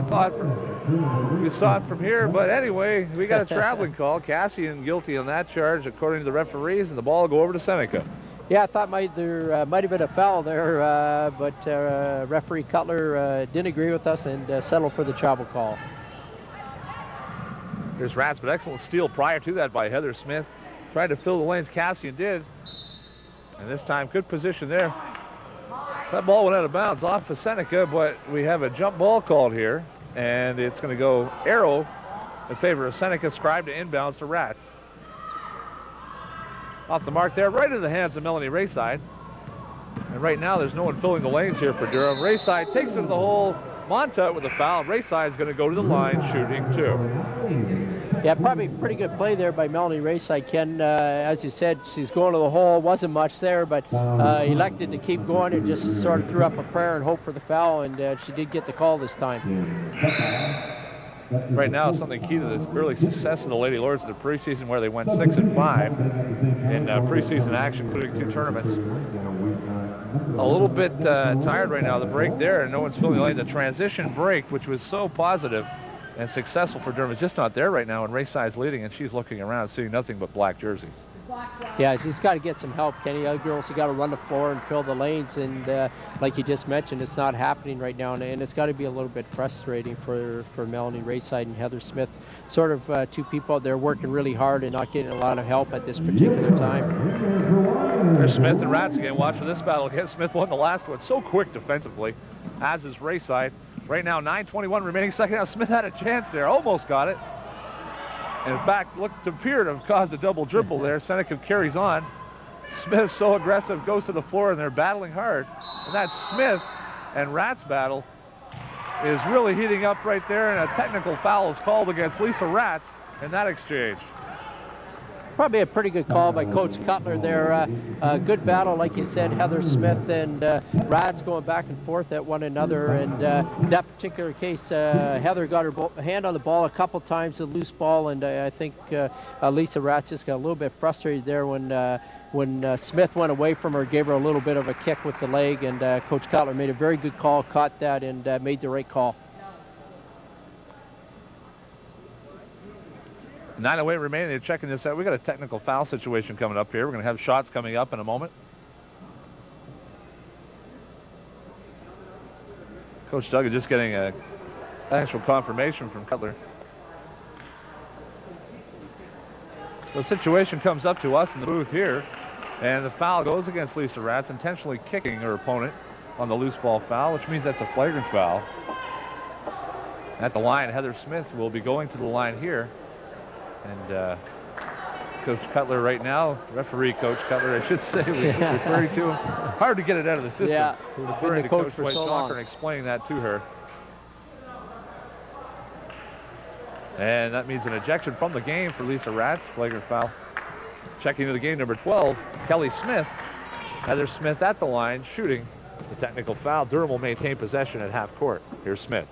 saw it from here, but anyway, we got a traveling call. Cassian guilty on that charge, according to the referees, and the ball will go over to Seneca. Yeah, I thought there might have been a foul there, but referee Cutler didn't agree with us and settled for the travel call. Here's Rats, but excellent steal prior to that by Heather Smith. Tried to fill the lanes. Cassian did. And this time, good position there. That ball went out of bounds off of Seneca, but we have a jump ball called here. And it's going to go arrow in favor of Seneca. Scribe to inbounds to Rats. Off the mark there, right in the hands of Melanie Rayside. And right now, there's no one filling the lanes here for Durham. Rayside takes it to the hole. Monta with a foul. Rayside is going to go to the line shooting 2. Yeah, probably pretty good play there by Melanie Rayside, Ken. As you said, she's going to the hole. Wasn't much there, but elected to keep going and just sort of threw up a prayer and hope for the foul, and she did get the call this time. Right now, something key to this early success of the Lady Lords in the preseason, where they went 6-5 in preseason action, including 2 tournaments. A little bit tired right now. The break there, and no one's filling the lane. The transition break, which was so positive and successful for Durham, is just not there right now, and Rayside's leading, and she's looking around, seeing nothing but black jerseys. Yeah, she's got to get some help, Kenny. Other girls have got to run the floor and fill the lanes, and like you just mentioned, it's not happening right now, and it's got to be a little bit frustrating for Melanie Rayside and Heather Smith. Sort of 2 people out there working really hard and not getting a lot of help at this particular time. There's Smith and Rats again. Watch for this battle again. Smith won the last one. So quick defensively, as is Rayside. Right now, 9:21 remaining second half. Smith had a chance there. Almost got it. And in fact, looked to appear to have caused a double dribble there. Seneca carries on. Smith so aggressive, goes to the floor, and they're battling hard. And that Smith and Rats battle is really heating up right there, and a technical foul is called against Lisa Rats in that exchange. Probably a pretty good call by Coach Cutler there. Good battle, like you said, Heather Smith and Rats going back and forth at one another. And in that particular case, Heather got her hand on the ball a couple times, a loose ball, and I think Lisa Rats just got a little bit frustrated there when Smith went away from her, gave her a little bit of a kick with the leg, and Coach Cutler made a very good call, caught that, and made the right call. 9:08 remaining. They're checking this out. We got a technical foul situation coming up here. We're going to have shots coming up in a moment. Coach Duggan just getting a actual confirmation from Cutler. The situation comes up to us in the booth here, and the foul goes against Lisa Rats, intentionally kicking her opponent on the loose ball foul, which means that's a flagrant foul. At the line, Heather Smith will be going to the line here. And Coach Cutler right now, referee Coach Cutler, I should say, referring to him. Hard to get it out of the system. Yeah, referring to Coach Dwight so Stalker and explaining that to her. And that means an ejection from the game for Lisa Rats, flagrant foul. Checking into the game, number 12, Kelly Smith. Heather Smith at the line, shooting the technical foul. Durham will maintain possession at half court. Here's Smith.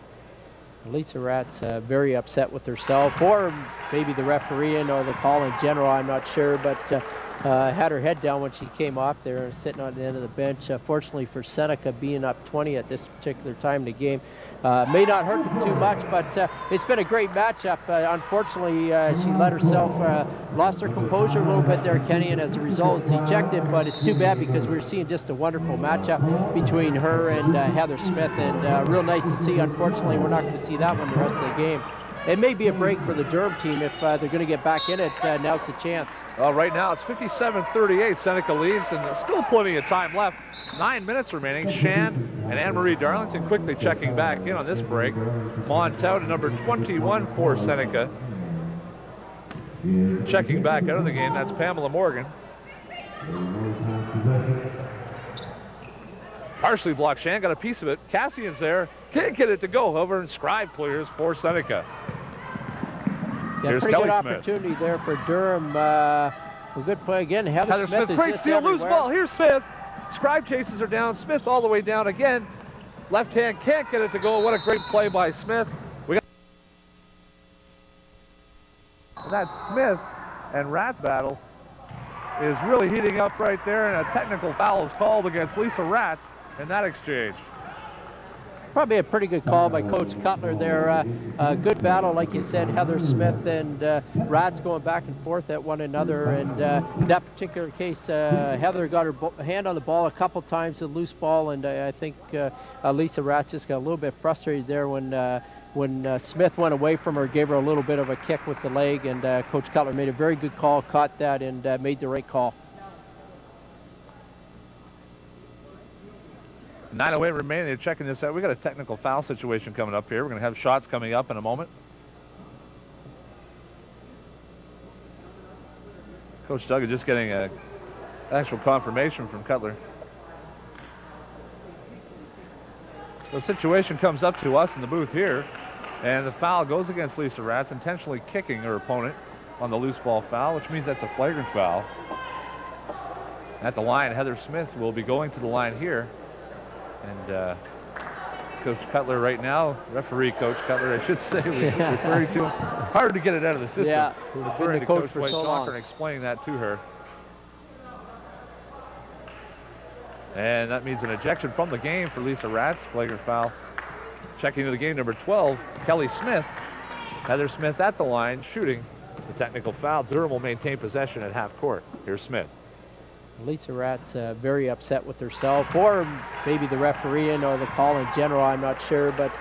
Lisa Rats very upset with herself, or maybe the referee or the call in general, I'm not sure, but had her head down when she came off there, sitting on the end of the bench. Fortunately for Seneca, being up 20 at this particular time in the game may not hurt them too much, but it's been a great matchup. Unfortunately, she let herself, lost her composure a little bit there, Kenny, and as a result, it's ejected, but it's too bad because we're seeing just a wonderful matchup between her and Heather Smith, and real nice to see. Unfortunately, we're not going to see that one the rest of the game. it may be a break for the Durham team if they're going to get back in it. Now's the chance. Well, right now it's 57-38. Seneca leads, and there's still plenty of time left. 9 minutes remaining. Shand and Anne-Marie Darlington quickly checking back in on this break. Montel to number 21 for Seneca. Checking back out of the game, that's Pamela Morgan. Partially blocked. Shand got a piece of it. Cassian's there. Can't get it to go. However, and Scribe clears for Seneca. Yeah, Here's pretty Kelly good Smith. opportunity there for Durham. A good play again. Heather Smith is Great just steal, loose everywhere. ball. Here's Smith. Scribe chases her down. Smith all the way down again. Left hand can't get it to go. What a great play by Smith. That Smith and Rat battle is really heating up right there, and a technical foul is called against Lisa Ratz in that exchange. Probably a pretty good call by Coach Cutler there. Good battle, like you said, Heather Smith and Rats going back and forth at one another. And in that particular case, Heather got her hand on the ball a couple times, a loose ball, and I think Lisa Rats just got a little bit frustrated there when Smith went away from her, gave her a little bit of a kick with the leg, and Coach Cutler made a very good call, caught that, and made the right call. 9:08 remaining. They're checking this out. We got a technical foul situation coming up here. We're going to have shots coming up in a moment. Coach Doug is just getting an actual confirmation from Cutler. The situation comes up to us in the booth here, and the foul goes against Lisa Ratz, intentionally kicking her opponent on the loose ball foul, which means that's a flagrant foul. At the line, Heather Smith will be going to the line here. And Coach Cutler right now, referee Coach Cutler, I should say, referring to him. Hard to get it out of the system. Yeah, referring to coach Coach for White so long. Talker and explaining that to her. And that means an ejection from the game for Lisa Ratz, flagrant foul. Checking into the game, number 12, Kelly Smith. Heather Smith at the line, shooting the technical foul. Durham will maintain possession at half court. Here's Smith. Lisa Ratz very upset with herself, or maybe the refereeing or the call in general, I'm not sure, but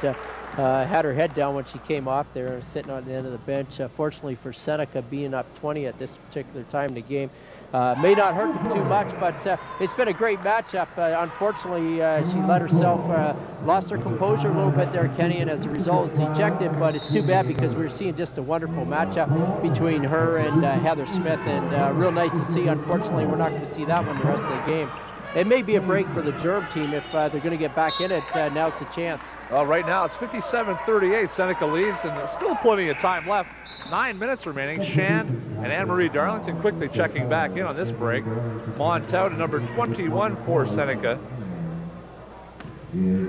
had her head down when she came off there, sitting on the end of the bench. Fortunately for Seneca, being up 20 at this particular time in the game, may not hurt them too much, but it's been a great matchup. Unfortunately, she let herself, lost her composure a little bit there, Kenny, and as a result, it's ejected, but it's too bad because we're seeing just a wonderful matchup between her and Heather Smith, and real nice to see. Unfortunately, we're not going to see that one the rest of the game. It may be a break for the Durham team if they're going to get back in it. Now's the chance. Well, right now it's 57-38. Seneca leads, and there's still plenty of time left. 9 minutes remaining. Shand and Anne-Marie Darlington quickly checking back in on this break. Montel to number 21 for Seneca.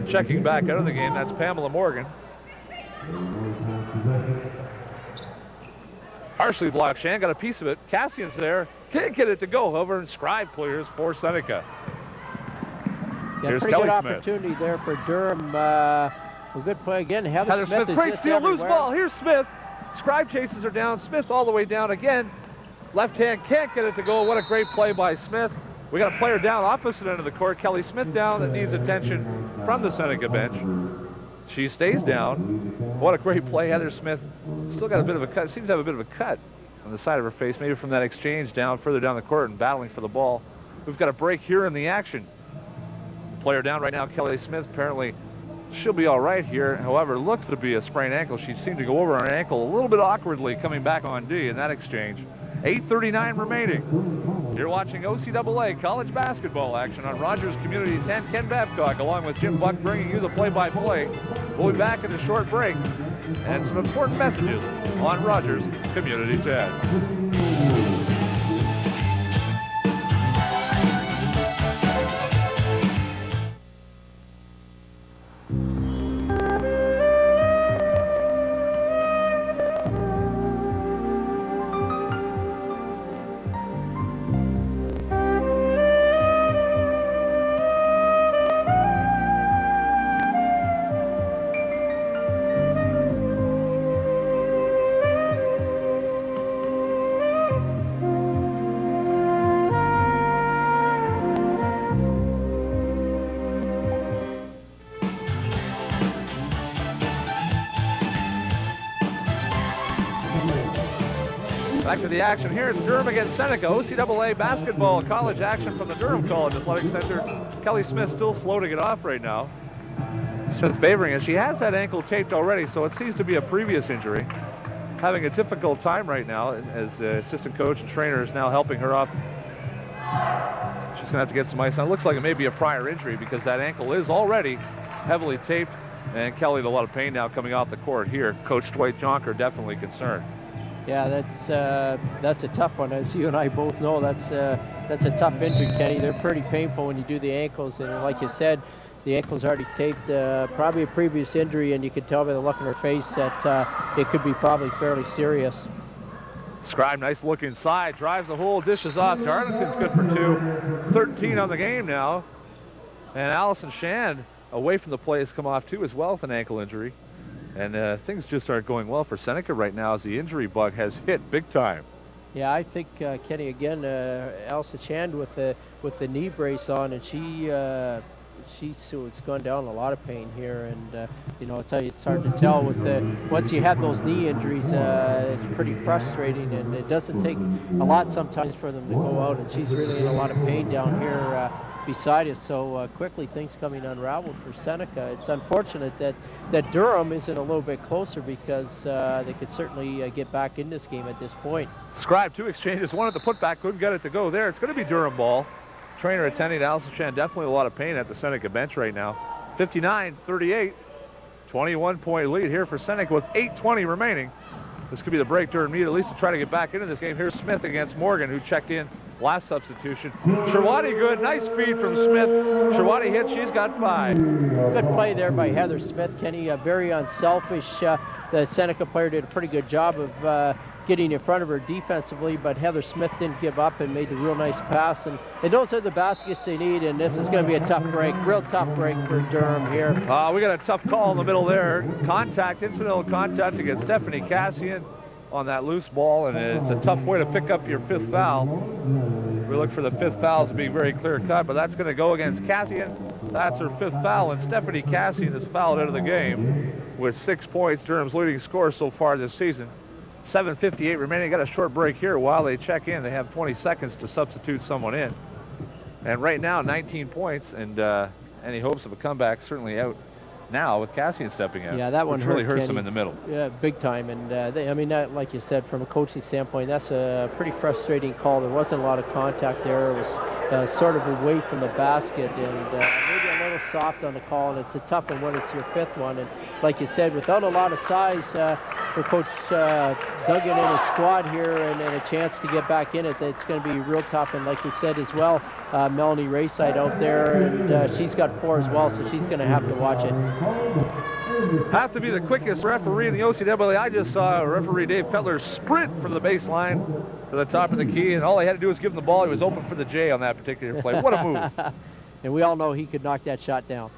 Checking back out of the game, that's Pamela Morgan. Partially blocked. Shand got a piece of it. Cassian's there. Can't get it to go. However, and Scribe clears for Seneca. Yeah, Here's pretty Kelly good Smith. opportunity there for Durham. A good play again. Heather Smith is great just steal, loose everywhere. ball. Here's Smith. Scribe chases her down. Smith all the way down again. Left hand can't get it to go. What a great play by Smith. We got a player down opposite end of the court. Kelly Smith down that needs attention from the Seneca bench. She stays down. What a great play. Heather Smith still got a bit of a cut. Seems to have a bit of a cut on the side of her face, maybe from that exchange down further down the court and battling for the ball. We've got a break here in the action. Player down right now, Kelly Smith. Apparently she'll be all right here. However, looks to be a sprained ankle. She seemed to go over her ankle a little bit awkwardly coming back on D in that exchange. 8:39 remaining. You're watching OCAA college basketball action on Rogers Community 10. Ken Babcock along with Jim Buck bringing you the play-by-play. We'll be back in a short break and some important messages on Rogers Community 10. Back to the action here. It's Durham against Seneca. OCAA basketball college action from the Durham College Athletic Center. Kelly Smith still floating it off right now. Smith favoring it. She has that ankle taped already, so it seems to be a previous injury. Having a difficult time right now as assistant coach and trainer is now helping her up. She's going to have to get some ice on. It looks like it may be a prior injury because that ankle is already heavily taped. And Kelly in a lot of pain now coming off the court here. Coach Dwight Jonker definitely concerned. Yeah, that's a tough one. As you and I both know, that's a tough injury, Kenny. They're pretty painful when you do the ankles. And like you said, the ankle's already taped, probably a previous injury, and you can tell by the look on her face that it could be probably fairly serious. Scribe, nice look inside, drives the hole, dishes off. Darlington's good for 2. 13 on the game now. And Allison Shand away from the play has come off too as well with an ankle injury. And things just aren't going well for Seneca right now as the injury bug has hit big time. Yeah, I think, Kenny, again, Allison Shand with the knee brace on, and she's gone down a lot of pain here, and you know, I'll tell you, it's hard to tell with once you have those knee injuries, it's pretty frustrating, and it doesn't take a lot sometimes for them to go out, and she's really in a lot of pain down here beside us. So quickly things coming unraveled for Seneca. It's unfortunate that Durham isn't a little bit closer because they could certainly get back in this game at this point. Scribe, 2 exchanges, one at the putback, couldn't get it to go there. It's going to be Durham ball. Trainer attending to Allison Shand, definitely a lot of pain at the Seneca bench right now. 59-38, 21-point lead here for Seneca with 8:20 remaining. This could be the break Durham need at least to try to get back into this game. Here's Smith against Morgan, who checked in last substitution. Sherwati good, nice feed from Smith. Sherwati hit, she's got 5. Good play there by Heather Smith, Kenny, very unselfish. The Seneca player did a pretty good job of getting in front of her defensively, but Heather Smith didn't give up and made a real nice pass. And those are the baskets they need, and this is going to be a tough break, real tough break for Durham here. We got a tough call in the middle there. Contact, incidental contact against Stephanie Cassian on that loose ball, and it's a tough way to pick up your 5th foul. We look for the 5th foul as being very clear cut, but that's going to go against Cassian. That's her 5th foul, and Stephanie Cassian is fouled out of the game with 6 points, Durham's leading scorer so far this season. 7:58 remaining. Got a short break here while they check in. They have 20 seconds to substitute someone in. And right now, 19 points, and any hopes of a comeback certainly out now with Cassian stepping out. Yeah, that one really hurts Kenny. them in the middle. Yeah, big time. And I mean, that, like you said, from a coaching standpoint, that's a pretty frustrating call. There wasn't a lot of contact there. It was sort of away from the basket, and maybe a little soft on the call. And it's a tough one when it's your 5th one. And like you said, without a lot of size for Coach Duggan and his squad here, and a chance to get back in it, it's going to be real tough. And like you said as well, Melanie Rayside out there, and she's got 4 as well, so she's going to have to watch it. Have to be the quickest referee in the OCAA. I just saw referee Dave Petler sprint from the baseline to the top of the key, and all he had to do was give him the ball. He was open for the J on that particular play. What a move. And we all know he could knock that shot down.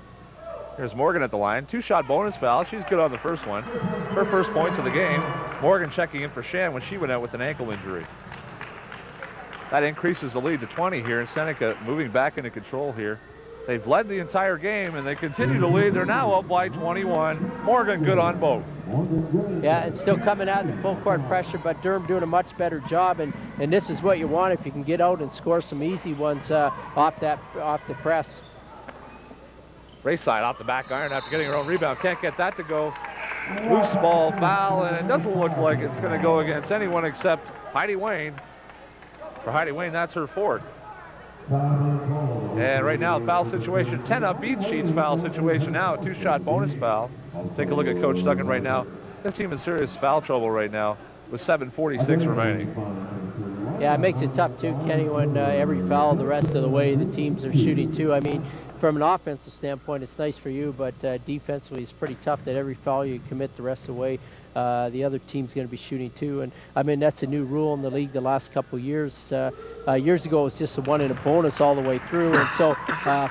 Here's Morgan at the line. 2-shot bonus foul. She's good on the first one. Her first points of the game. Morgan checking in for Shan when she went out with an ankle injury. That increases the lead to 20 here, and Seneca moving back into control here. They've led the entire game, and they continue to lead. They're now up by 21. Morgan good on both. Yeah, it's still coming out in full court pressure, but Durham doing a much better job, and this is what you want if you can get out and score some easy ones off the press. Rayside off the back iron after getting her own rebound. Can't get that to go. Loose ball, foul, and it doesn't look like it's going to go against anyone except Heidi Wayne. For Heidi Wayne, that's her 4th. And right now, foul situation, 10 up, beat Sheets foul situation now, 2-shot bonus foul. Take a look at Coach Duggan right now. This team is serious foul trouble right now with 7:46 remaining. Yeah, it makes it tough too, Kenny, when every foul the rest of the way the teams are shooting too. I mean, from an offensive standpoint, it's nice for you, but defensively, it's pretty tough that every foul you commit the rest of the way, the other team's going to be shooting too. And I mean, that's a new rule in the league the last couple of years. Years ago, it was just a 1 and a bonus all the way through, and so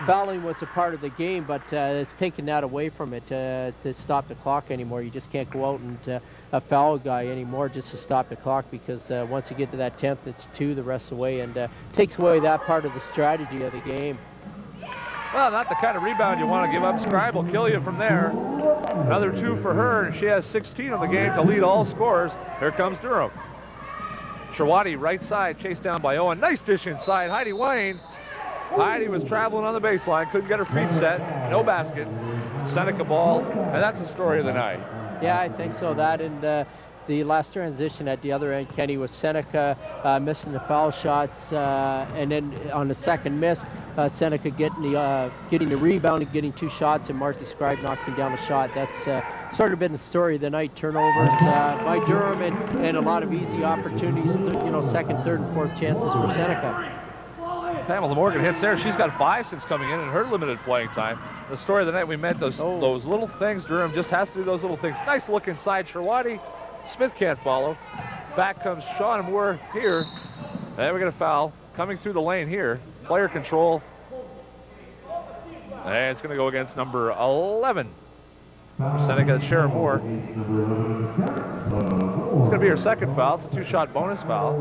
fouling was a part of the game, but it's taken that away from it to stop the clock anymore. You just can't go out and foul a guy anymore just to stop the clock, because once you get to that 10th, it's 2 the rest of the way, and takes away that part of the strategy of the game. Well, not the kind of rebound you want to give up. Scribe will kill you from there. Another 2 for her, and she has 16 on the game to lead all scorers. Here comes Durham. Sherwadi right side, chased down by Owen. Nice dish inside. Heidi Wayne. Heidi was traveling on the baseline, couldn't get her feet set. No basket. Seneca ball, and that's the story of the night. Yeah, I think so. That and the last transition at the other end, Kenny, was Seneca missing the foul shots, and then on the second miss, Seneca getting the rebound and getting 2 shots, and Marcy Scribe knocking down a shot. That's sort of been the story of the night. Turnovers by Durham and a lot of easy opportunities, second, third, and fourth chances for Seneca. Pamela Morgan hits there. She's got 5 since coming in her limited playing time. The story of the night, we meant those little things. Durham just has to do those little things. Nice look inside. Sherwadi. Smith can't follow. Back comes Shauna Moore here. And we get a foul coming through the lane here. Player control. And it's going to go against number 11. Seneca, Sharon Moore. It's going to be her second foul. It's a 2-shot bonus foul.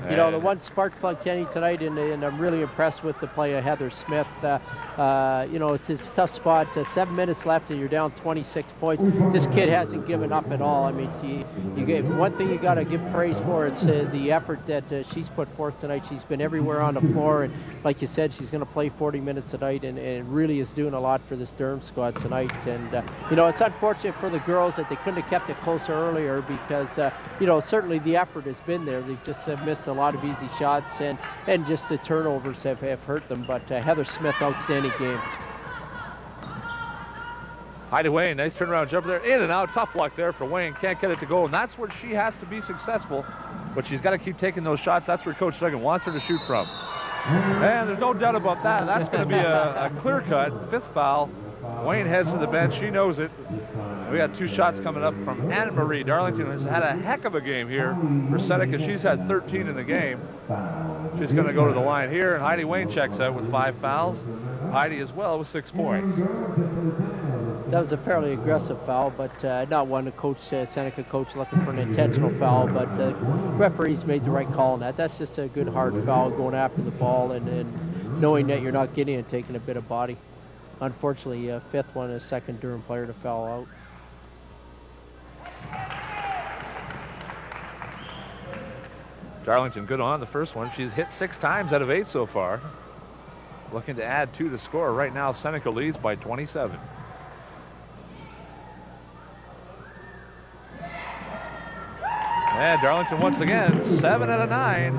The one spark plug, Kenny, tonight, and I'm really impressed with the play of Heather Smith. It's a tough spot. 7 minutes left, and you're down 26 points. This kid hasn't given up at all. I mean, one thing you got to give praise for. It's the effort that she's put forth tonight. She's been everywhere on the floor, and like you said, she's going to play 40 minutes a night, and really is doing a lot for this Durham squad tonight. And it's unfortunate for the girls that they couldn't have kept it closer earlier because certainly the effort has been there. They just have missed a lot of easy shots, and just the turnovers have hurt them. But Heather Smith, outstanding game. Heidi Wayne, nice turnaround jumper there, in and out, tough luck there for Wayne, can't get it to go, and that's where she has to be successful, but she's got to keep taking those shots. That's where Coach Duggan wants her to shoot from. And there's no doubt about that. That's going to be a clear cut, 5th foul. Wayne heads to the bench, she knows it. We got 2 shots coming up from Anna Marie. Darlington has had a heck of a game here for Seneca. She's had 13 in the game. She's going to go to the line here, and Heidi Wayne checks out with 5 fouls. Heidi as well with 6 points. That was a fairly aggressive foul, but not one the Seneca coach looking for an intentional foul, but referees made the right call on that. That's just a good hard foul going after the ball and knowing that you're not getting it, taking a bit of body. Unfortunately, 5th one, a second Durham player to foul out. Darlington good on the first one. She's hit 6 times out of 8 so far. Looking to add 2 to score. Right now, Seneca leads by 27. And Darlington once again, 7 out of 9.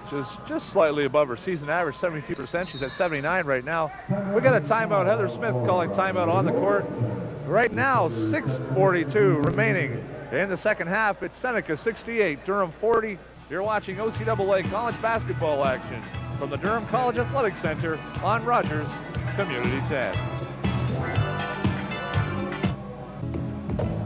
Which is just slightly above her season average, 72%. She's at 79 right now. We got a timeout. Heather Smith calling timeout on the court. Right now, 6:42 remaining in the second half. It's Seneca 68, Durham 40. You're watching OCAA college basketball action from the Durham College Athletic Center on Rogers Community 10.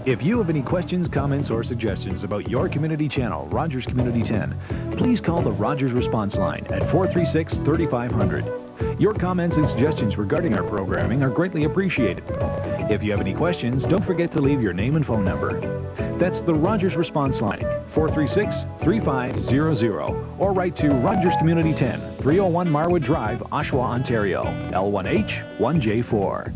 If you have any questions, comments, or suggestions about your community channel, Rogers Community 10, please call the Rogers response line at 436-3500. Your comments and suggestions regarding our programming are greatly appreciated. If you have any questions, don't forget to leave your name and phone number. That's the Rogers response line, 436-3500, or write to Rogers Community 10, 301 Marwood Drive, Oshawa, Ontario, L1H 1J4.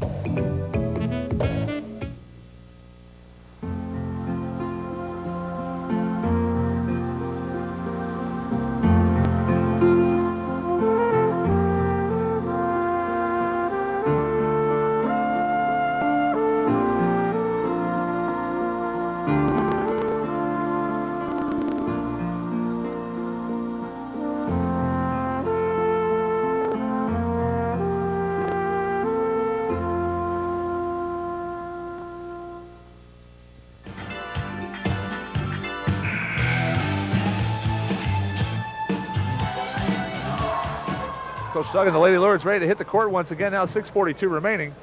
Coach Duggan, the Lady Lords ready to hit the court once again. Now 6:42 remaining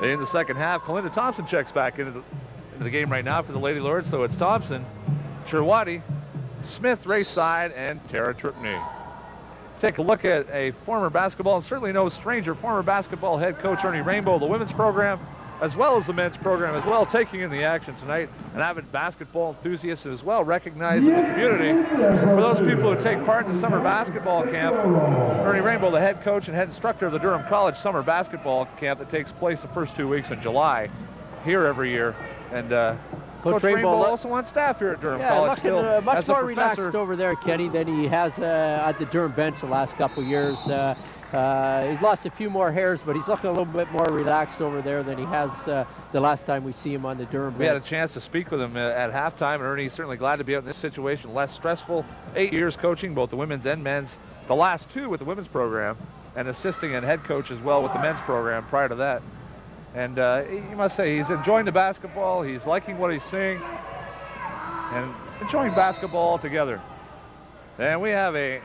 in the second half. Kalinda Thompson checks back into the game right now for the Lady Lords. So it's Thompson, Sherwadi, Smith, race side, and Tara Tripney. Take a look at a former basketball, and certainly no stranger, former basketball head coach Ernie Rainbow, the women's program, as well as the men's program as well, taking in the action tonight. An avid basketball enthusiast as well, recognized in the community. For those people who take part in the summer basketball camp, Ernie Rainbow, the head coach and head instructor of the Durham College summer basketball camp that takes place the first 2 weeks in July here every year. And Coach Rainbow also on staff here at Durham College. Looking still much as a more professor. relaxed over there, Kenny, than he has at the Durham bench the last couple of years. He's lost a few more hairs, but he's looking a little bit more relaxed over there than he has the last time we see him on the Durham bench. We had a chance to speak with him at halftime, and Ernie's certainly glad to be out in this situation. Less stressful. 8 years coaching both the women's and men's. The last 2 with the women's program, and assisting and head coach as well with the men's program prior to that. And you must say he's enjoying the basketball. He's liking what he's seeing, and enjoying basketball altogether. And we have a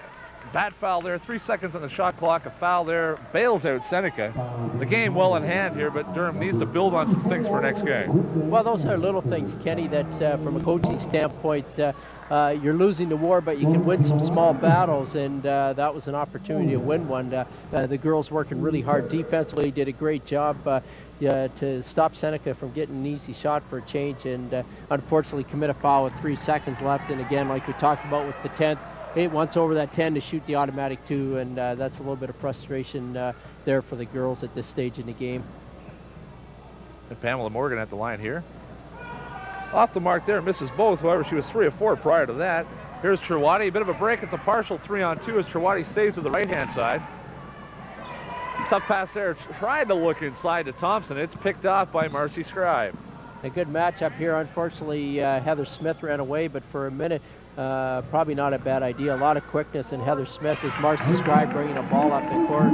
bad foul there. 3 seconds on the shot clock. A foul there. Bails out Seneca. The game well in hand here, but Durham needs to build on some things for next game. Well, those are little things, Kenny, that from a coaching standpoint, you're losing the war, but you can win some small battles, and that was an opportunity to win one. The girls working really hard defensively, did a great job to stop Seneca from getting an easy shot for a change, and unfortunately commit a foul with 3 seconds left. And again, like we talked about with the 10th, it wants over that 10 to shoot the automatic 2, and that's a little bit of frustration there for the girls at this stage in the game. And Pamela Morgan at the line here. Off the mark there, misses both. However, she was 3 of 4 prior to that. Here's Cherwadi, a bit of a break. It's a partial 3-on-2 as Cherwadi stays to the right-hand side. Tough pass there. Tried to look inside to Thompson. It's picked off by Marcy Scribe. A good matchup here. Unfortunately, Heather Smith ran away, but for a minute, probably not a bad idea. A lot of quickness in Heather Smith as Marcy Scribe bringing a ball up the court.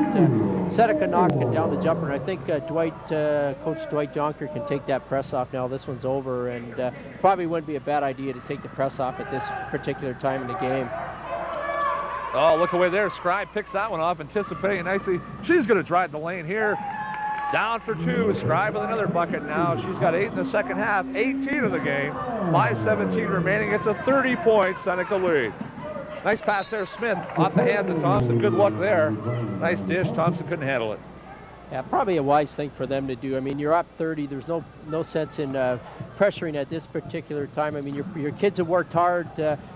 Seneca knocking down the jumper. And I think Coach Dwight Jonker can take that press off now. This one's over, and probably wouldn't be a bad idea to take the press off at this particular time in the game. Oh, look away there. Scribe picks that one off, anticipating nicely. She's going to drive the lane here. Down for 2. Scribe with another bucket now. She's got 8 in the second half. 18 of the game. 5:17 remaining. It's a 30-point Seneca lead. Nice pass there. Smith off the hands of Thompson. Good luck there. Nice dish. Thompson couldn't handle it. Yeah, probably a wise thing for them to do. I mean, you're up 30. There's no sense in pressuring at this particular time. I mean, your kids have worked hard.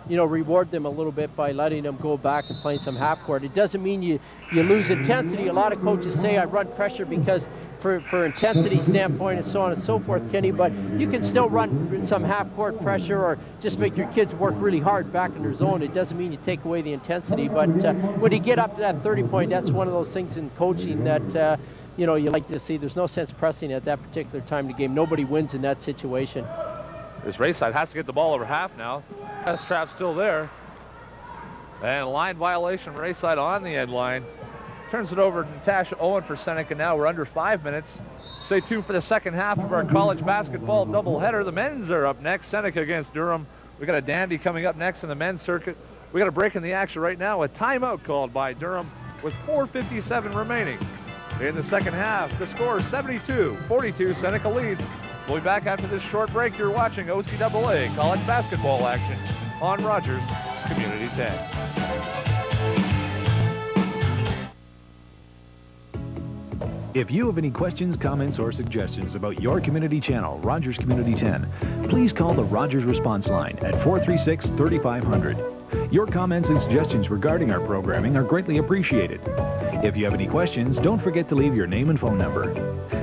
Reward them a little bit by letting them go back and playing some half court. It doesn't mean you lose intensity. A lot of coaches say I run pressure because for intensity standpoint and so on and so forth, Kenny, but you can still run some half-court pressure or just make your kids work really hard back in their zone. It doesn't mean you take away the intensity, but when you get up to that 30-point, that's one of those things in coaching that you like to see. There's no sense pressing at that particular time in the game. Nobody wins in that situation. This Rayside has to get the ball over half now. Test trap still there. And line violation, Rayside on the end line. Turns it over to Natasha Owen for Seneca now. We're under 5 minutes. Stay tuned for the second half of our college basketball doubleheader. The men's are up next. Seneca against Durham. We got a dandy coming up next in the men's circuit. We got a break in the action right now. A timeout called by Durham with 4:57 remaining in the second half. The score is 72-42. Seneca leads. We'll be back after this short break. You're watching OCAA college basketball action on Rogers Community 10. If you have any questions, comments, or suggestions about your community channel, Rogers Community 10, please call the Rogers response line at 436-3500. Your comments and suggestions regarding our programming are greatly appreciated. If you have any questions, don't forget to leave your name and phone number.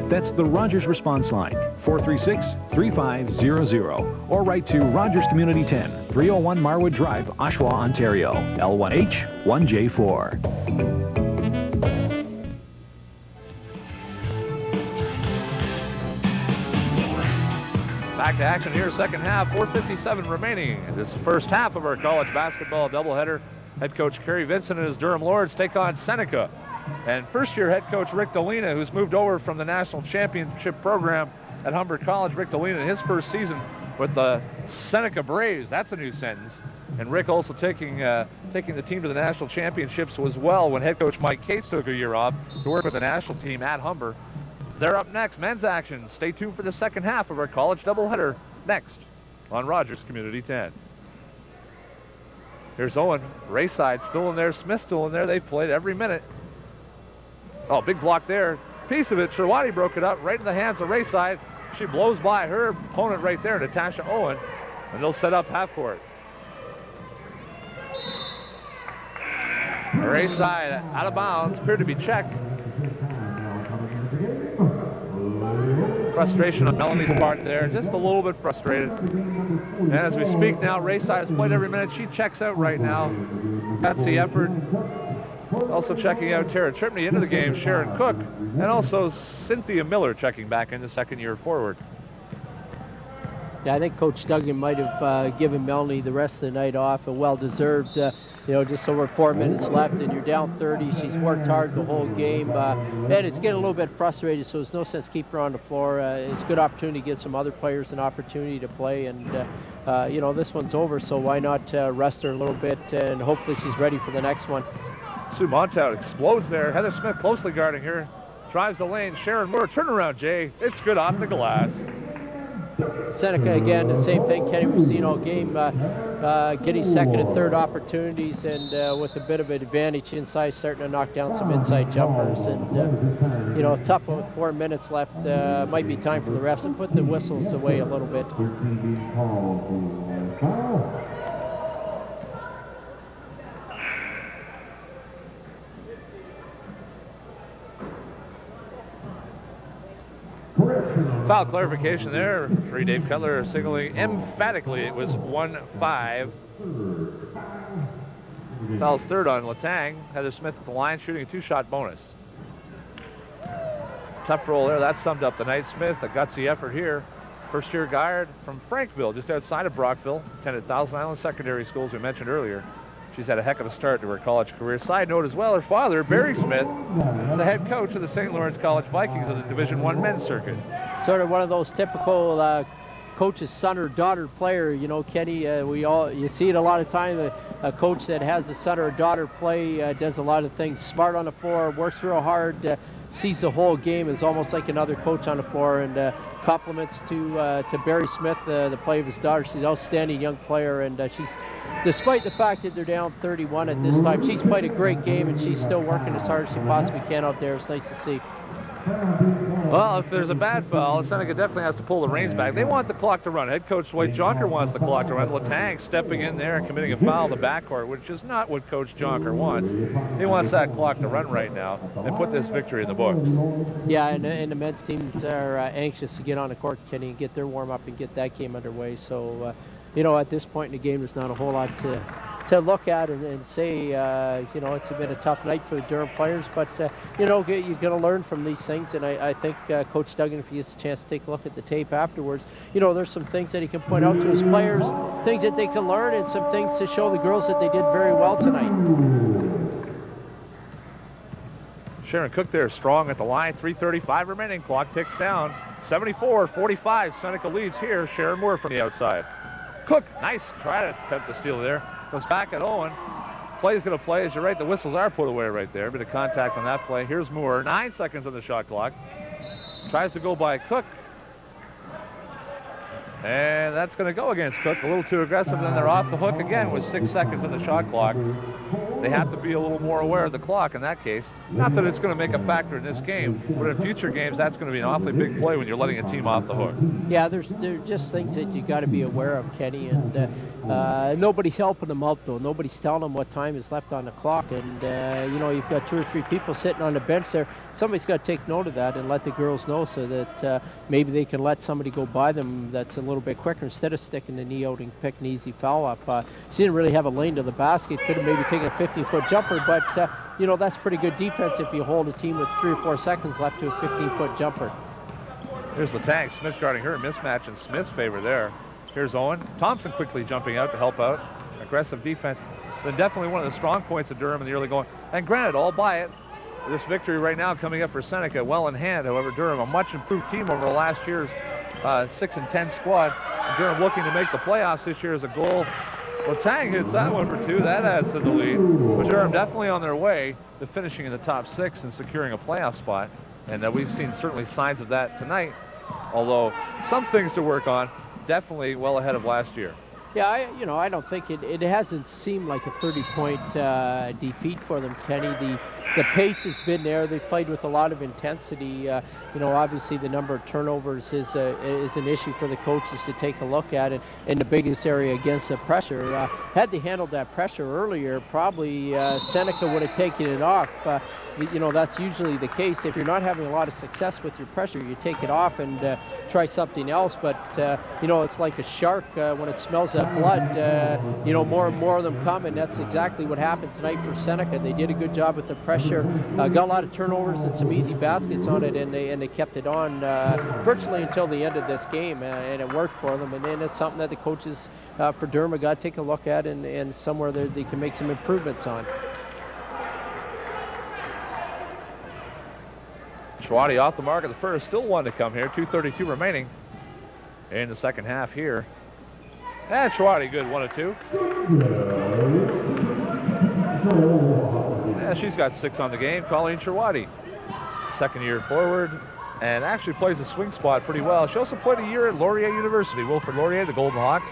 That's the Rogers response line, 436-3500, or write to Rogers Community 10, 301 Marwood Drive, Oshawa, Ontario, L1H 1J4. Back to action here, second half, 4:57 remaining. This is the first half of our college basketball doubleheader. Head coach Kerry Vincent and his Durham Lords take on Seneca. And first-year head coach Rick Dolina, who's moved over from the national championship program at Humber College. Rick Dolina in his first season with the Seneca Braves. That's a new sentence. And Rick also taking the team to the national championships as well when head coach Mike Cates took a year off to work with the national team at Humber. They're up next, men's action. Stay tuned for the second half of our college doubleheader next on Rogers Community 10. Here's Owen, Rayside still in there, Smith still in there. They've played every minute. Oh, big block there. Piece of it, Cherwadi broke it up right in the hands of Rayside. She blows by her opponent right there, Natasha Owen, and they'll set up half court. Rayside out of bounds, appeared to be checked. frustration on Melanie's part there, just a little bit frustrated. And as we speak now, Rayside has played every minute. She checks out right now. That's the effort. Also checking out Tara Tripney into the game, Sharon Cook, and also Cynthia Miller checking back in the second-year forward. Yeah, I think Coach Duggan might have given Melanie the rest of the night off, a well-deserved, just over 4 minutes left, and you're down 30. She's worked hard the whole game, and it's getting a little bit frustrated, so there's no sense keeping her on the floor. It's a good opportunity to give some other players an opportunity to play, and, this one's over, so why not rest her a little bit, and hopefully she's ready for the next one. Sue Montout explodes there. Heather Smith closely guarding her. Drives the lane. Sharon Moore, turnaround, Jay. It's good off the glass. Seneca, again, the same thing, Kenny, we've seen all game, getting second and third opportunities, and with a bit of an advantage inside, starting to knock down some inside jumpers. And, tough with 4 minutes left. Might be time for the refs to put the whistles away a little bit. Foul clarification there. Free Dave Cutler signaling emphatically it was 1-5. Foul's third on Latang. Heather Smith at the line shooting a 2-shot bonus. Tough roll there. That summed up the night. Smith, a gutsy effort here. First-year guard from Frankville, just outside of Brockville. Attended Thousand Island Secondary School, as we mentioned earlier. She's had a heck of a start to her college career. Side note as well, her father, Barry Smith, is the head coach of the St. Lawrence College Vikings of the Division I men's circuit. Sort of one of those typical coach's son or daughter player, Kenny. You see it a lot of times. A coach that has a son or daughter play does a lot of things smart on the floor, works real hard, sees the whole game as almost like another coach on the floor, and compliments to Barry Smith, the play of his daughter. She's an outstanding young player, and she's, despite the fact that they're down 31 at this time, she's played a great game, and she's still working as hard as she possibly can out there. It's nice to see. Well, if there's a bad foul, Seneca definitely has to pull the reins back. They want the clock to run. Head coach Dwight Jonker wants the clock to run. Latang stepping in there and committing a foul in the backcourt, which is not what Coach Jonker wants. He wants that clock to run right now and put this victory in the books. Yeah, and the men's teams are anxious to get on the court, Kenny, and get their warm-up and get that game underway. So, at this point in the game, there's not a whole lot to look at and say, it's been a tough night for the Durham players, but, you're going to learn from these things, and I think Coach Duggan, if he gets a chance to take a look at the tape afterwards, there's some things that he can point out to his players, things that they can learn, and some things to show the girls that they did very well tonight. Sharon Cook there strong at the line, 3:35 remaining, clock ticks down, 74-45, Seneca leads here, Sharon Moore from the outside. Cook, nice try to attempt to steal there. Goes back at Owen. Play's going to play. As you're right, the whistles are put away right there. A bit of contact on that play. Here's Moore. 9 seconds on the shot clock. Tries to go by Cook. And that's going to go against Cook. A little too aggressive. And then they're off the hook again with 6 seconds on the shot clock. They have to be a little more aware of the clock in that case. Not that it's going to make a factor in this game, but in future games, that's going to be an awfully big play when you're letting a team off the hook. Yeah, there's just things that you got to be aware of, Kenny, and nobody's helping them out, though. Nobody's telling them what time is left on the clock, and you've got 2 or 3 people sitting on the bench there. Somebody's got to take note of that and let the girls know so that maybe they can let somebody go by them that's a little bit quicker instead of sticking the knee out and pick an easy foul up. She didn't really have a lane to the basket. Could have maybe taken a 15-foot jumper, but that's pretty good defense if you hold a team with 3 or 4 seconds left to a 15-foot jumper. Here's Latang. Smith guarding her. Mismatch in Smith's favor there. Here's Owen. Thompson quickly jumping out to help out. Aggressive defense. Then definitely one of the strong points of Durham in the early going. And granted, all by it. This victory right now coming up for Seneca well in hand. However, Durham, a much improved team over last year's 6-10 squad. And Durham looking to make the playoffs this year as a goal. Latang hits that one for 2. That adds to the lead. But Durham definitely on their way to finishing in the top 6 and securing a playoff spot. And we've seen certainly signs of that tonight. Although some things to work on, definitely well ahead of last year. Yeah, I don't think it hasn't seemed like a 30-point defeat for them, Kenny. the pace has been there. They've played with a lot of intensity. Obviously the number of turnovers is an issue for the coaches to take a look at, and the biggest area against the pressure. Had they handled that pressure earlier, probably Seneca would have taken it off. That's usually the case. If you're not having a lot of success with your pressure, you take it off and try something else. But it's like a shark when it smells that blood. More and more of them come, and that's exactly what happened tonight for Seneca. They did a good job with the pressure, got a lot of turnovers and some easy baskets on it, and they kept it on virtually until the end of this game, and it worked for them. And then it's something that the coaches for Durham got to take a look at, and somewhere they can make some improvements on. Schwade off the mark of the first, still one to come here. 2:32 remaining in the second half here. And Schwade good, 1 of 2. Yeah, she's got 6 on the game. Colleen Schwade, second-year forward, and actually plays the swing spot pretty well. She also played a year at Laurier University. Wilfrid Laurier, the Golden Hawks,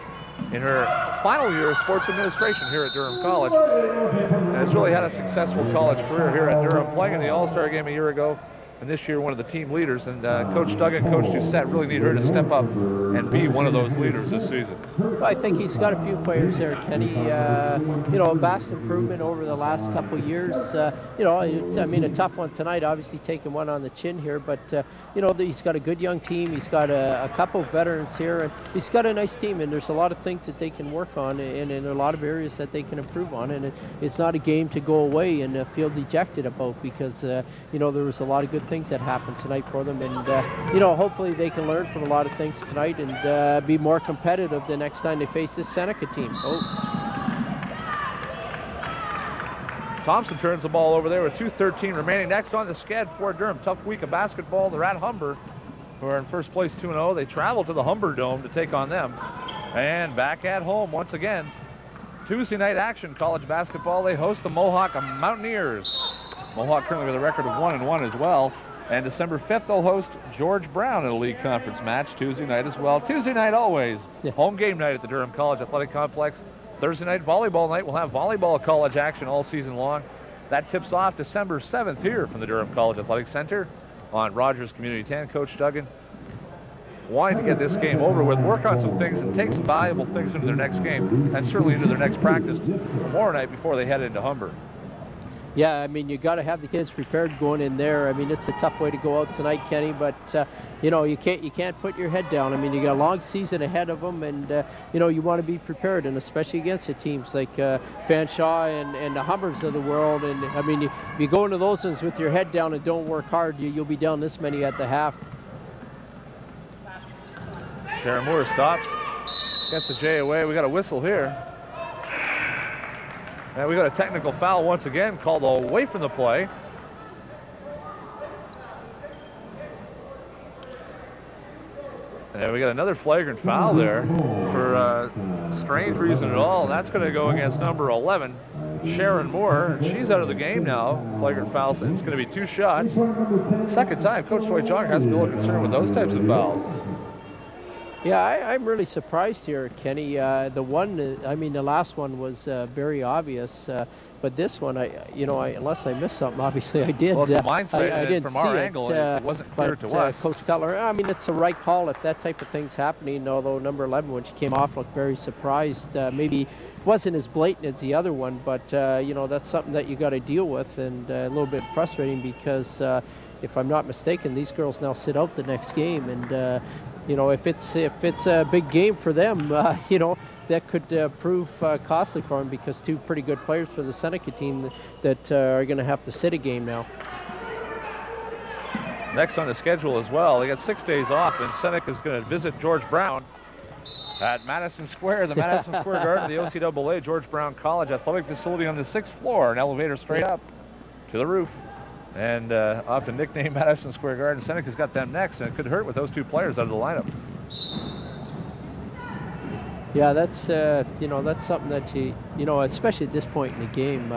in her final year of sports administration here at Durham College. And has really had a successful college career here at Durham, playing in the All-Star game a year ago. And this year, one of the team leaders, and Coach Duggan, Coach Doucette really need her to step up and be one of those leaders this season. Well, I think he's got a few players there, Kenny. A vast improvement over the last couple of years. A tough one tonight, obviously taking one on the chin here, but he's got a good young team. He's got a couple of veterans here, and he's got a nice team, and there's a lot of things that they can work on, and in a lot of areas that they can improve on, and it's not a game to go away and feel dejected about, because there was a lot of good things that happened tonight for them, and hopefully they can learn from a lot of things tonight and be more competitive the next time they face this Seneca team. Thompson turns the ball over there with 2:13 remaining. Next on the sched for Durham. Tough week of basketball. They're at Humber, who are in first place 2-0. They travel to the Humber Dome to take on them. And back at home once again. Tuesday night action, college basketball. They host the Mohawk Mountaineers. Mohawk currently with a record of 1-1 as well. And December 5th, they'll host George Brown in a league conference match Tuesday night as well. Tuesday night always. Yeah. Home game night at the Durham College Athletic Complex. Thursday night volleyball night. We'll have volleyball college action all season long. That tips off December 7th here from the Durham College Athletic Center on Rogers Community 10. Coach Duggan wanting to get this game over with, work on some things and take some valuable things into their next game, and certainly into their next practice tomorrow night before they head into Humber. Yeah, you got to have the kids prepared going in there. It's a tough way to go out tonight, Kenny, but you can't put your head down. you got a long season ahead of them, and you want to be prepared, and especially against the teams like Fanshawe and the Humbers of the world. And if you go into those ones with your head down and don't work hard, you'll be down this many at the half. Sharon Moore stops, gets the J away. We got a whistle here. And we got a technical foul once again called away from the play. And we got another flagrant foul there for strange reason at all. And that's going to go against number 11, Sharon Moore. She's out of the game now. Flagrant foul. It's going to be 2 shots. Second time. Coach Dwight Jonger has to be a little concerned with those types of fouls. Yeah, I'm really surprised here, Kenny. The last one was very obvious, but this one, unless I missed something, obviously I did. Well, it's a mindset, I didn't from see our angle, it wasn't clear to us. Coach Cutler, it's the right call if that type of thing's happening. Although number 11, when she came off, looked very surprised. Maybe it wasn't as blatant as the other one, but that's something that you got to deal with, and a little bit frustrating because, if I'm not mistaken, these girls now sit out the next game, and. If it's a big game for them, that could prove costly for them, because 2 pretty good players for the Seneca team that are going to have to sit a game now. Next on the schedule as well, they got 6 days off, and Seneca's going to visit George Brown at Madison Square, the Madison Square Garden, the OCAA George Brown College athletic facility on the 6th floor, an elevator straight up to the roof. And often nicknamed Madison Square Garden. Seneca's got them next, and it could hurt with those 2 players out of the lineup. Yeah, that's something that you especially at this point in the game,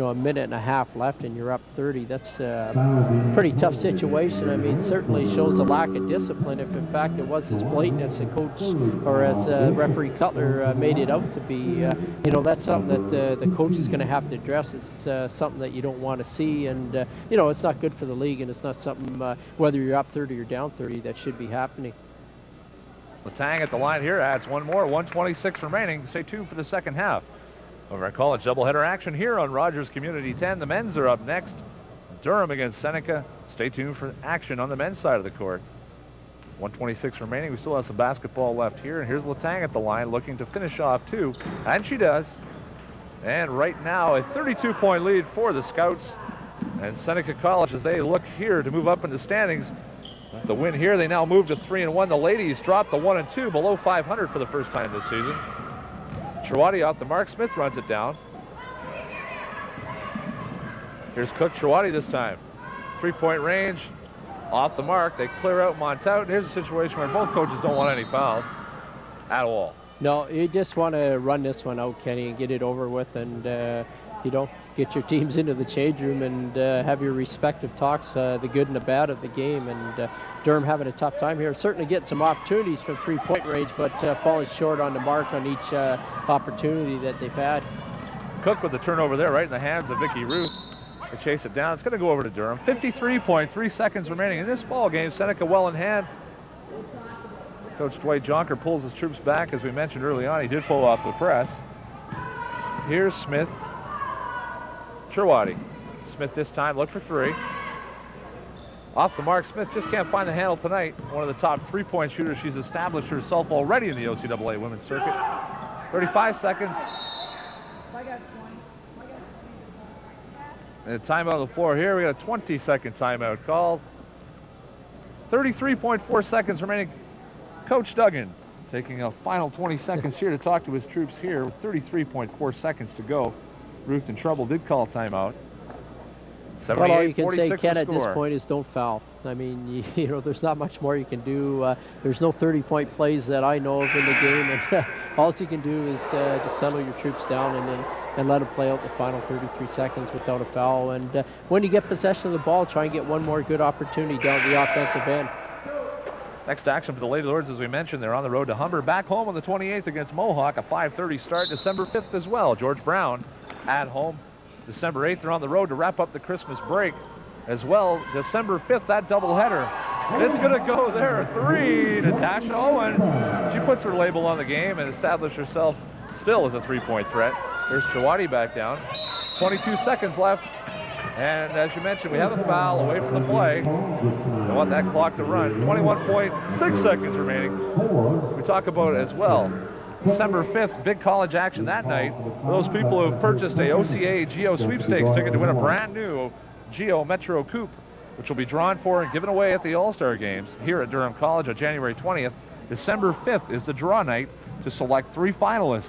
a minute and a half left and you're up 30. That's a pretty tough situation. I mean, certainly shows a lack of discipline if in fact it was as blatant as the coach or as referee Cutler made it out to be. That's something that the coach is going to have to address. It's something that you don't want to see, and it's not good for the league, and it's not something, whether you're up 30 or down 30, that should be happening. Letang at the line here adds one more, 1:26 remaining. Stay tuned for the second half of our college doubleheader action here on Rogers Community 10. The men's are up next. Durham against Seneca. Stay tuned for action on the men's side of the court. 1:26 remaining. We still have some basketball left here. And here's Letang at the line looking to finish off two. And she does. And right now a 32-point lead for the Scouts. And Seneca College, as they look here to move up in the standings. The win here, they now move to 3-1. The ladies dropped the 1 and 2 below 500 for the first time this season. Chirwati off the mark. Smith runs it down. Here's Cook. Chirwati this time. 3-point range. Off the mark. They clear out Montout. Here's a situation where both coaches don't want any fouls at all. No, you just want to run this one out, Kenny, and get it over with, and get your teams into the change room and have your respective talks, the good and the bad of the game. And Durham having a tough time here, certainly getting some opportunities from 3-point range, but falling short on the mark on each opportunity that they've had. Cook with the turnover there, right in the hands of Vicky Ruth. They chase it down. It's going to go over to Durham. 53.3 seconds remaining in this ball game. Seneca well in hand. Coach Dwight Jonker pulls his troops back, as we mentioned early on. He did pull off the press. Here's Smith. Chirwati. Smith this time, look for three. Off the mark, Smith just can't find the handle tonight. One of the top 3-point shooters. She's established herself already in the OCAA women's circuit. 35 seconds. And a timeout on the floor here. We got a 20-second timeout called. 33.4 seconds remaining. Coach Duggan taking a final 20 seconds here to talk to his troops here with 33.4 seconds to go. Ruth in trouble, did call timeout. Well, all you can say, Ken, at this point is don't foul. I mean, there's not much more you can do. There's no 30-point plays that I know of in the game, and all you can do is just settle your troops down and let them play out the final 33 seconds without a foul. And when you get possession of the ball, try and get one more good opportunity down the offensive end. Next action for the Lady Lords, as we mentioned, they're on the road to Humber. Back home on the 28th against Mohawk, a 5:30 start, December 5th as well. George Brown at home. December 8th, they're on the road to wrap up the Christmas break as well. December 5th, that doubleheader. It's going to go there, a three. Natasha Owen, she puts her label on the game and established herself still as a 3-point threat. There's Chirwati back down. 22 seconds left. And as you mentioned, we have a foul away from the play. We want that clock to run. 21.6 seconds remaining. We talk about it as well. December 5th, big college action that night. For those people who have purchased a OCAA Geo sweepstakes ticket to win a brand new Geo Metro Coupe, which will be drawn for and given away at the All-Star Games here at Durham College on January 20th. December 5th is the draw night to select 3 finalists.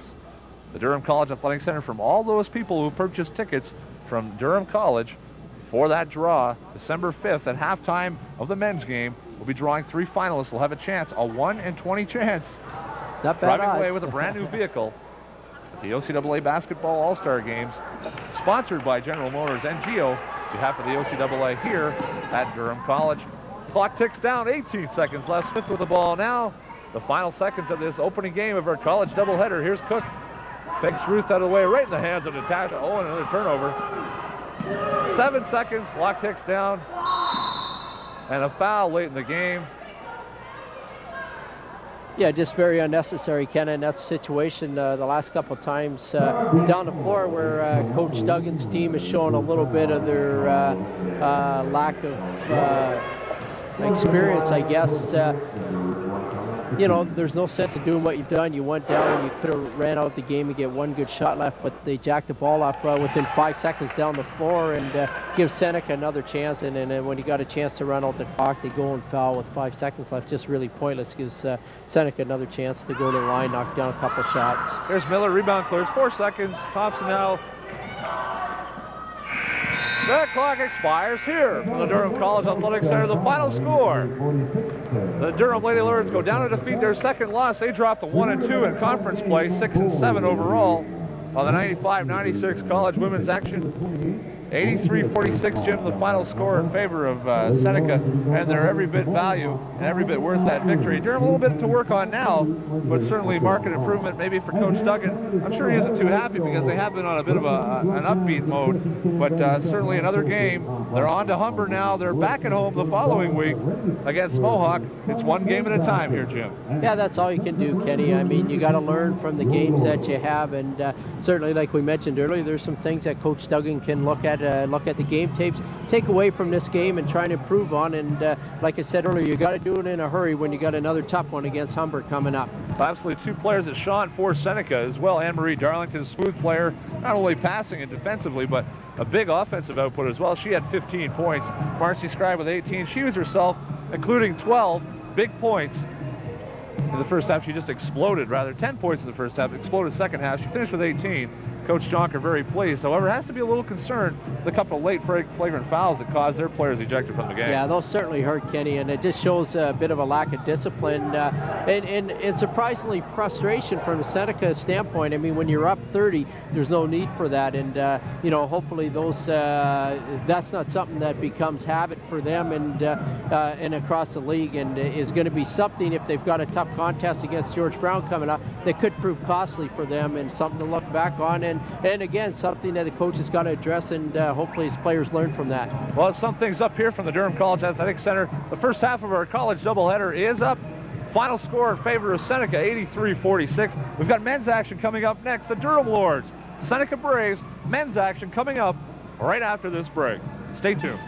The Durham College Athletic Center, from all those people who purchased tickets from Durham College for that draw, December 5th at halftime of the men's game, we'll be drawing 3 finalists. We'll have a chance, a 1 in 20 chance. Not bad Driving odds. away with a brand new vehicle at the OCAA Basketball All-Star Games, sponsored by General Motors and Geo, on behalf of the OCAA here at Durham College. Clock ticks down, 18 seconds left. Smith with the ball now. The final seconds of this opening game of our college doubleheader. Here's Cook. Takes Ruth out of the way, right in the hands of Natasha Owen. Another turnover. 7 seconds, clock ticks down. And a foul late in the game. Yeah, just very unnecessary, Ken, and that's the situation the last couple of times down the floor where Coach Duggan's team has shown a little bit of their lack of experience, I guess. There's no sense in doing what you've done. You went down and you could have ran out the game and get one good shot left, but they jacked the ball up within 5 seconds down the floor and give Seneca another chance. And then when you got a chance to run out the clock, they go and foul with 5 seconds left. Just really pointless. Gives Seneca another chance to go to the line, knock down a couple shots. Here's Miller, rebound clears, 4 seconds. Thompson now. That clock expires here from the Durham College Athletic Center. The final score. The Durham Lady Lords go down to defeat their second loss. They dropped the 1 and 2 in conference play, 6 and 7 overall. on the 95-96 college women's action. 83-46, Jim, the final score in favor of Seneca, and they're every bit value and every bit worth that victory. Durham a little bit to work on now, but certainly market improvement maybe for Coach Duggan. I'm sure he isn't too happy because they have been on a bit of an upbeat mode, but certainly another game. They're on to Humber now. They're back at home the following week against Mohawk. It's one game at a time here, Jim. Yeah, that's all you can do, Kenny. I mean, you got to learn from the games that you have, and certainly, like we mentioned earlier, there's some things that Coach Duggan can look at the game tapes, take away from this game and try and improve on. And like I said earlier, you got to do it in a hurry when you got another tough one against Humber coming up. Absolutely, two players that shone for Seneca as well. Anne-Marie Darlington, smooth player, not only passing and defensively, but a big offensive output as well. She had 15 points. Marcy Scribe with 18. She was herself, including 12 big points in the first half. She just exploded, rather 10 points in the first half, exploded second half. She finished with 18. Coach Jonker very pleased. However, has to be a little concerned the couple of late flagrant fouls that caused their players ejected from the game. Yeah, those certainly hurt, Kenny, and it just shows a bit of a lack of discipline and surprisingly frustration from a Seneca standpoint. I mean, when you're up 30, there's no need for that, and you know, hopefully those that's not something that becomes habit for them and across the league, and is going to be something if they've got a tough contest against George Brown coming up that could prove costly for them and something to look back on. And again, something that the coach has got to address, and hopefully his players learn from that. Well, let's sum things up here from the Durham College Athletic Center. The first half of our college doubleheader is up. Final score in favor of Seneca, 83-46. We've got men's action coming up next. The Durham Lords, Seneca Braves, men's action coming up right after this break. Stay tuned.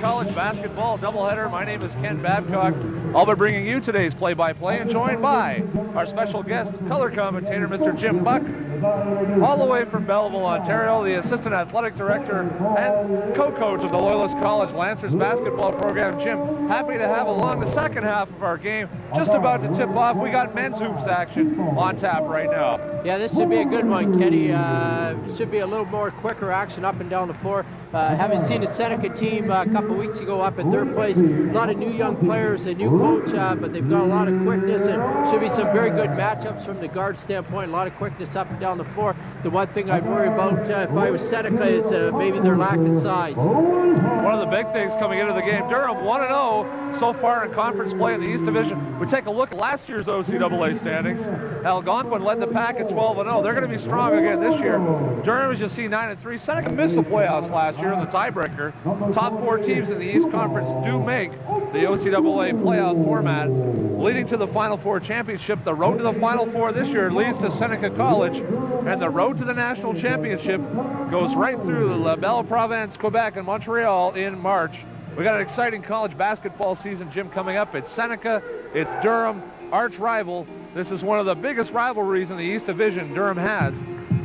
College basketball doubleheader. My name is Ken Babcock. I'll be bringing you today's play-by-play and joined by our special guest, color commentator, Mr. Jim Buck, all the way from Belleville, Ontario, the assistant athletic director and co-coach of the Loyalist College Lancers basketball program. Jim, happy to have along the second half of our game. Just about to tip off. We got men's hoops action on tap right now. Yeah, this should be a good one, Kenny. Should be a little more quicker action up and down the floor. Having seen the Seneca team a couple weeks ago up at their place, a lot of new young players, a new coach, but they've got a lot of quickness, and should be some very good matchups from the guard standpoint. A lot of quickness up and down the floor. The one thing I'd worry about if I was Seneca is maybe their lack of size. One of the big things coming into the game, Durham 1-0 so far in conference play in the East Division. We take a look at last year's OCAA standings. Algonquin led the pack at 12-0. They're going to be strong again this year. Durham, as you see, 9-3. Seneca missed the playoffs last year in the tiebreaker. Top four teams in the East Conference do make the OCAA playoff format, leading to the Final Four championship. The road to the Final Four this year leads to Seneca College, and the road to the national championship goes right through La Belle Province, Quebec, and Montreal in March. We got an exciting college basketball season, Jim, coming up. It's Seneca, it's Durham, arch rival. This is one of the biggest rivalries in the East Division Durham has.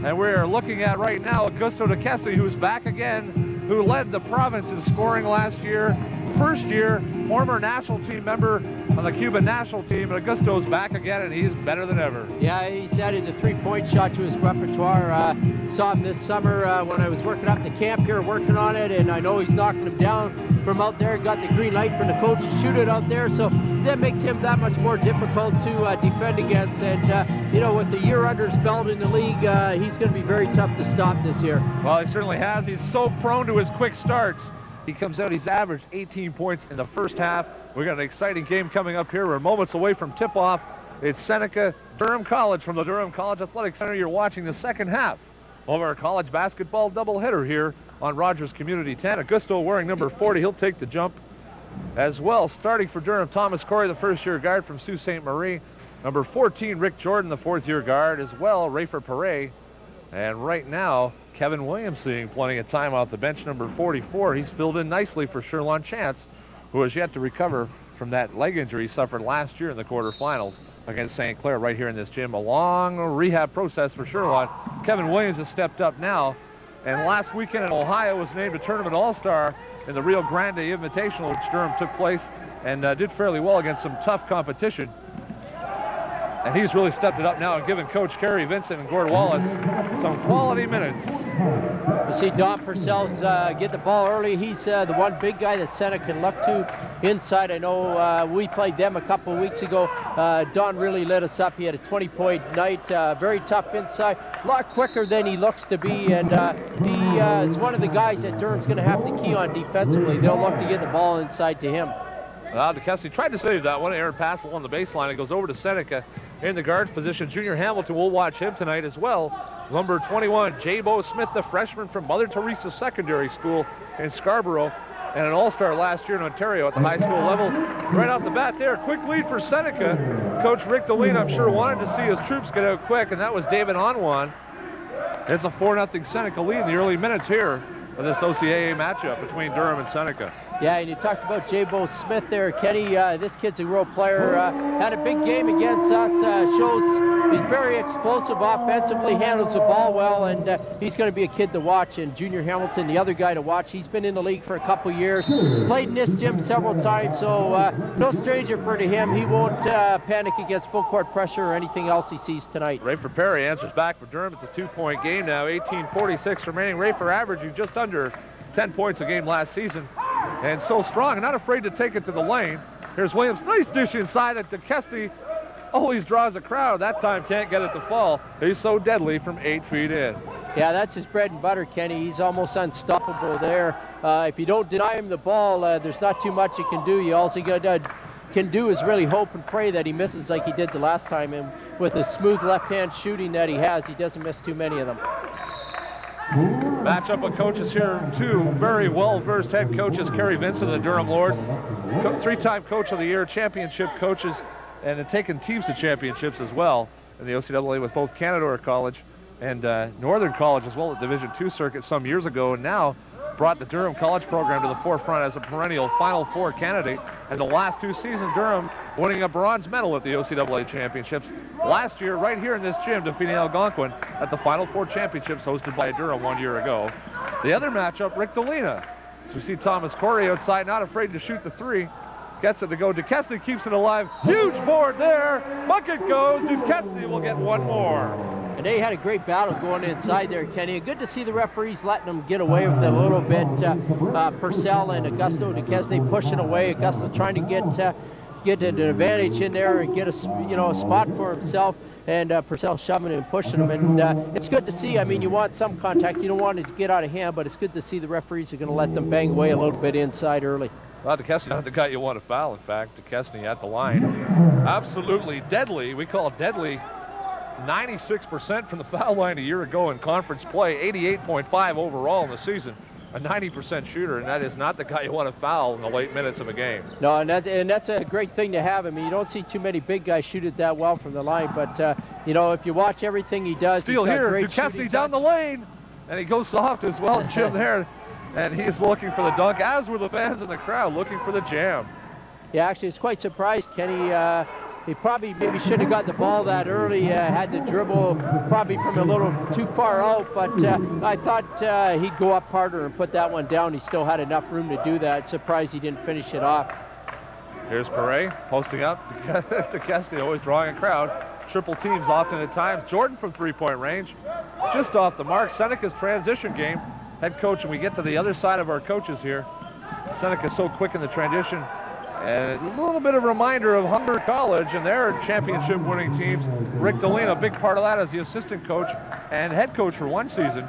And we're looking at right now Augusto de Kesti, who's back again, who led the province in scoring last year. First year, former national team member on the Cuban national team. Augusto's back again, and he's better than ever. Yeah, he's added the three-point shot to his repertoire. Saw him this summer when I was working up the camp here, working on it, and I know he's knocking him down from out there. Got the green light from the coach to shoot it out there, so that makes him that much more difficult to defend against. And, you know, with the year under his belt in the league, he's going to be very tough to stop this year. Well, he certainly has. He's so prone to his quick starts. He comes out, he's averaged 18 points in the first half. We got an exciting game coming up here. We're moments away from tip-off. It's Seneca, Durham College from the Durham College Athletic Center. You're watching the second half of our college basketball doubleheader here on Rogers Community 10. Augusto wearing number 40. He'll take the jump as well. Starting for Durham, Thomas Corey, the first-year guard from Sault Ste. Marie. Number 14, Rick Jordan, the fourth-year guard as well, Rafer Perret. And right now, Kevin Williams seeing plenty of time off the bench, number 44. He's filled in nicely for Sherlon Chance, who has yet to recover from that leg injury he suffered last year in the quarterfinals against St. Clair right here in this gym. A long rehab process for Sherlon. Kevin Williams has stepped up now, and last weekend in Ohio was named a tournament all-star in the Rio Grande Invitational, which Durham took place, and did fairly well against some tough competition. And he's really stepped it up now and given Coach Kerry Vincent and Gord Wallace some quality minutes. You see Don Purcell's get the ball early. He's the one big guy that Seneca can look to inside. I know we played them a couple of weeks ago. Don really lit us up. He had a 20-point night, very tough inside, a lot quicker than he looks to be, and he is one of the guys that Durham's going to have to key on defensively. They'll look to get the ball inside to him. DeKesney tried to save that one. Aaron pass along the baseline. It goes over to Seneca in the guard position. Junior Hamilton will watch him tonight as well. Number 21, J-Bo Smith, the freshman from Mother Teresa Secondary School in Scarborough, and an all-star last year in Ontario at the high school level. Right off the bat there, quick lead for Seneca. Coach Rick Deline, I'm sure, wanted to see his troops get out quick, and that was David Onwan. It's a 4-0 Seneca lead in the early minutes here of this OCAA matchup between Durham and Seneca. Yeah, and you talked about J-Bo Smith there, Kenny. This kid's a real player. Had a big game against us. Shows he's very explosive offensively, handles the ball well, and he's going to be a kid to watch. And Junior Hamilton, the other guy to watch. He's been in the league for a couple years, played in this gym several times, so no stranger for to him. He won't panic against full court pressure or anything else he sees tonight. Rafer Perry answers back for Durham. It's a 2-point game now, 18:46 remaining. Rafer averaging just under 10 points a game last season. And so strong and not afraid to take it to the lane. Here's Williams, nice dish inside at DeKesney. Always draws a crowd. That time can't get it to fall. He's so deadly from 8 feet in. Yeah, that's his bread and butter, Kenny. He's almost unstoppable there. If you don't deny him the ball, there's not too much you can do. All you can do is really hope and pray that he misses like he did the last time. And with the smooth left-hand shooting that he has, he doesn't miss too many of them. Matchup of coaches here, two very well-versed head coaches, Kerry Vincent of the Durham Lords, three-time Coach of the Year, championship coaches, and have taken teams to championships as well in the OCAA with both Canadore College and Northern College as well at Division II circuit some years ago, and now brought the Durham College program to the forefront as a perennial Final Four candidate. And the last 2 seasons, Durham winning a bronze medal at the OCAA championships. Last year, right here in this gym, defeating Algonquin at the Final Four championships hosted by Durham 1 year ago. The other matchup, Rick Delina. So we see Thomas Corey outside, not afraid to shoot the three. Gets it to go. DeKesney keeps it alive. Huge board there. Bucket goes. DeKesney will get one more. And they had a great battle going inside there, Kenny. Good to see the referees letting them get away with it a little bit. Purcell and Augusto DeKesney pushing away. Augusto trying to get an advantage in there and get a spot for himself. And Purcell shoving and pushing him. And it's good to see. I mean, you want some contact. You don't want it to get out of hand, but it's good to see the referees are going to let them bang away a little bit inside early. Well, DeKesney not the guy you want to foul. In fact, DeKesney at the line. Absolutely deadly. We call it deadly. 96% from the foul line a year ago in conference play. 88.5 overall in the season. A 90% shooter, and that is not the guy you want to foul in the late minutes of a game. No, and that's a great thing to have. I mean, you don't see too many big guys shoot it that well from the line, but if you watch everything he does, Steal he's got here, great DeKesney down the lane, and he goes soft as well, Jim there, and he's looking for the dunk, as were the fans in the crowd looking for the jam. Yeah, actually, it's quite surprised, Kenny. He probably maybe should have got the ball that early, had the dribble probably from a little too far out, but I thought he'd go up harder and put that one down. He still had enough room to do that. Surprised he didn't finish it off. Here's Perret posting up. DeKesney always drawing a crowd. Triple teams often at times. Jordan from three-point range, just off the mark. Seneca's transition game. Head coach, and we get to the other side of our coaches here. Seneca's so quick in the transition. And a little bit of a reminder of Humber College and their championship winning teams. Rick Delina, a big part of that as the assistant coach and head coach for one season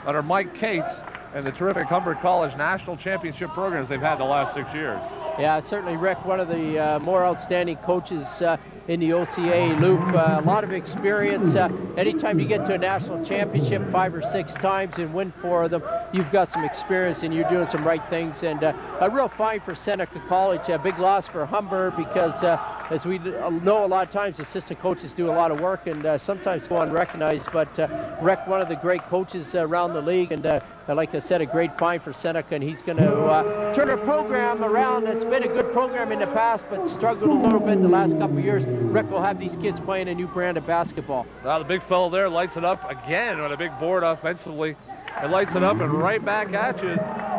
under Mike Cates and the terrific Humber College national championship programs they've had the last 6 years. Yeah, certainly, Rick, one of the more outstanding coaches in the OCAA loop. A lot of experience. Anytime you get to a national championship 5 or 6 times and win 4 of them, you've got some experience and you're doing some right things. And a real find for Seneca College. A big loss for Humber because, as we know, a lot of times assistant coaches do a lot of work and sometimes go unrecognized. But Rick, one of the great coaches around the league, and like I said, a great find for Seneca, and he's going to turn a program around. It's been a good program in the past, but struggled a little bit the last couple of years. Rick will have these kids playing a new brand of basketball. Now the big fellow there lights it up again on a big board offensively. It lights it up and right back at you.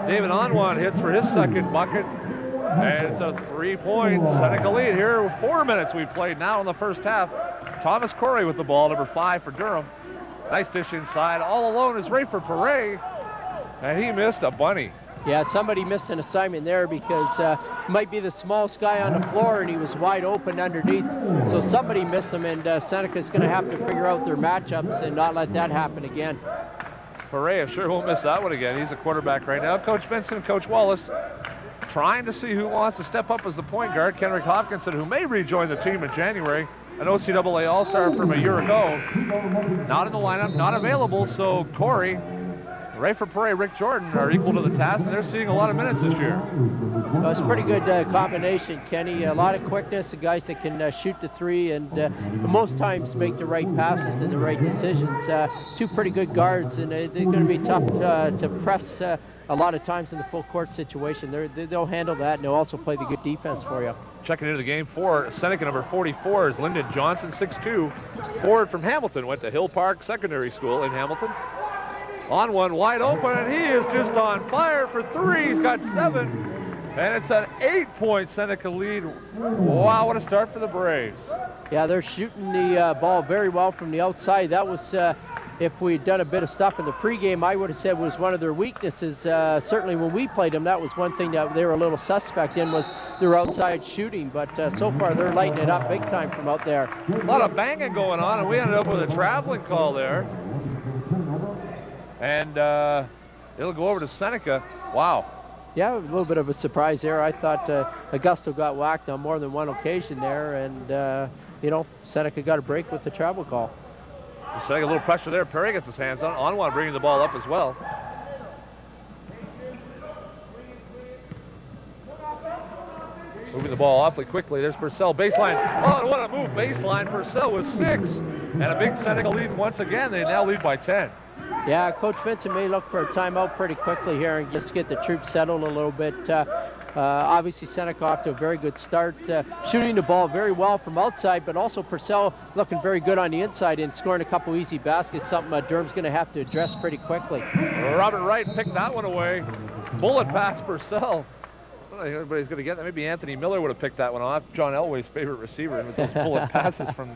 David Onwan hits for his second bucket. And it's a 3-point Seneca lead here. 4 minutes we've played now in the first half. Thomas Corey with the ball, number 5 for Durham. Nice dish inside. All alone is Rayford Perret. And he missed a bunny. Yeah, somebody missed an assignment there because might be the smallest guy on the floor and he was wide open underneath. So somebody missed him, and Seneca's going to have to figure out their matchups and not let that happen again. Perret sure won't miss that one again. He's a quarterback right now. Coach Benson and Coach Wallace trying to see who wants to step up as the point guard. Kenrick Hopkinson, who may rejoin the team in January, an OCAA All-Star from a year ago. Not in the lineup, not available, so Corey, Rayford Perret, Rick Jordan are equal to the task, and they're seeing a lot of minutes this year. Well, it's a pretty good combination, Kenny. A lot of quickness, the guys that can shoot the 3 and most times make the right passes and the right decisions. 2 pretty good guards, and they're going to be tough to press a lot of times in the full court situation. They'll handle that, and they'll also play the good defense for you. Checking into the game for Seneca, number 44 is Lyndon Johnson, 6'2", forward from Hamilton, went to Hill Park Secondary School in Hamilton. On one, wide open, and he is just on fire for 3. He's got 7, and it's an 8-point Seneca lead. Wow, what a start for the Braves. Yeah, they're shooting the ball very well from the outside. That was, if we had done a bit of stuff in the pregame, I would have said was one of their weaknesses. Certainly when we played them, that was one thing that they were a little suspect in, was their outside shooting. But so far, they're lighting it up big time from out there. A lot of banging going on, and we ended up with a traveling call there. And it'll go over to Seneca. Wow. Yeah, a little bit of a surprise there. I thought Augusto got whacked on more than one occasion there, and Seneca got a break with the travel call. Seneca, a little pressure there. Perry gets his hands on. Onwan bringing the ball up as well. Moving the ball awfully quickly. There's Purcell, baseline. Oh, what a move, baseline. Purcell with 6. And a big Seneca lead once again. They now lead by 10. Yeah, Coach Vincent may look for a timeout pretty quickly here and just get the troops settled a little bit. Obviously, Seneca off to a very good start, shooting the ball very well from outside, but also Purcell looking very good on the inside and scoring a couple easy baskets, something Durham's going to have to address pretty quickly. Robert Wright picked that one away. Bullet pass Purcell. I don't think everybody's going to get that. Maybe Anthony Miller would have picked that one off. John Elway's favorite receiver, and with those bullet passes from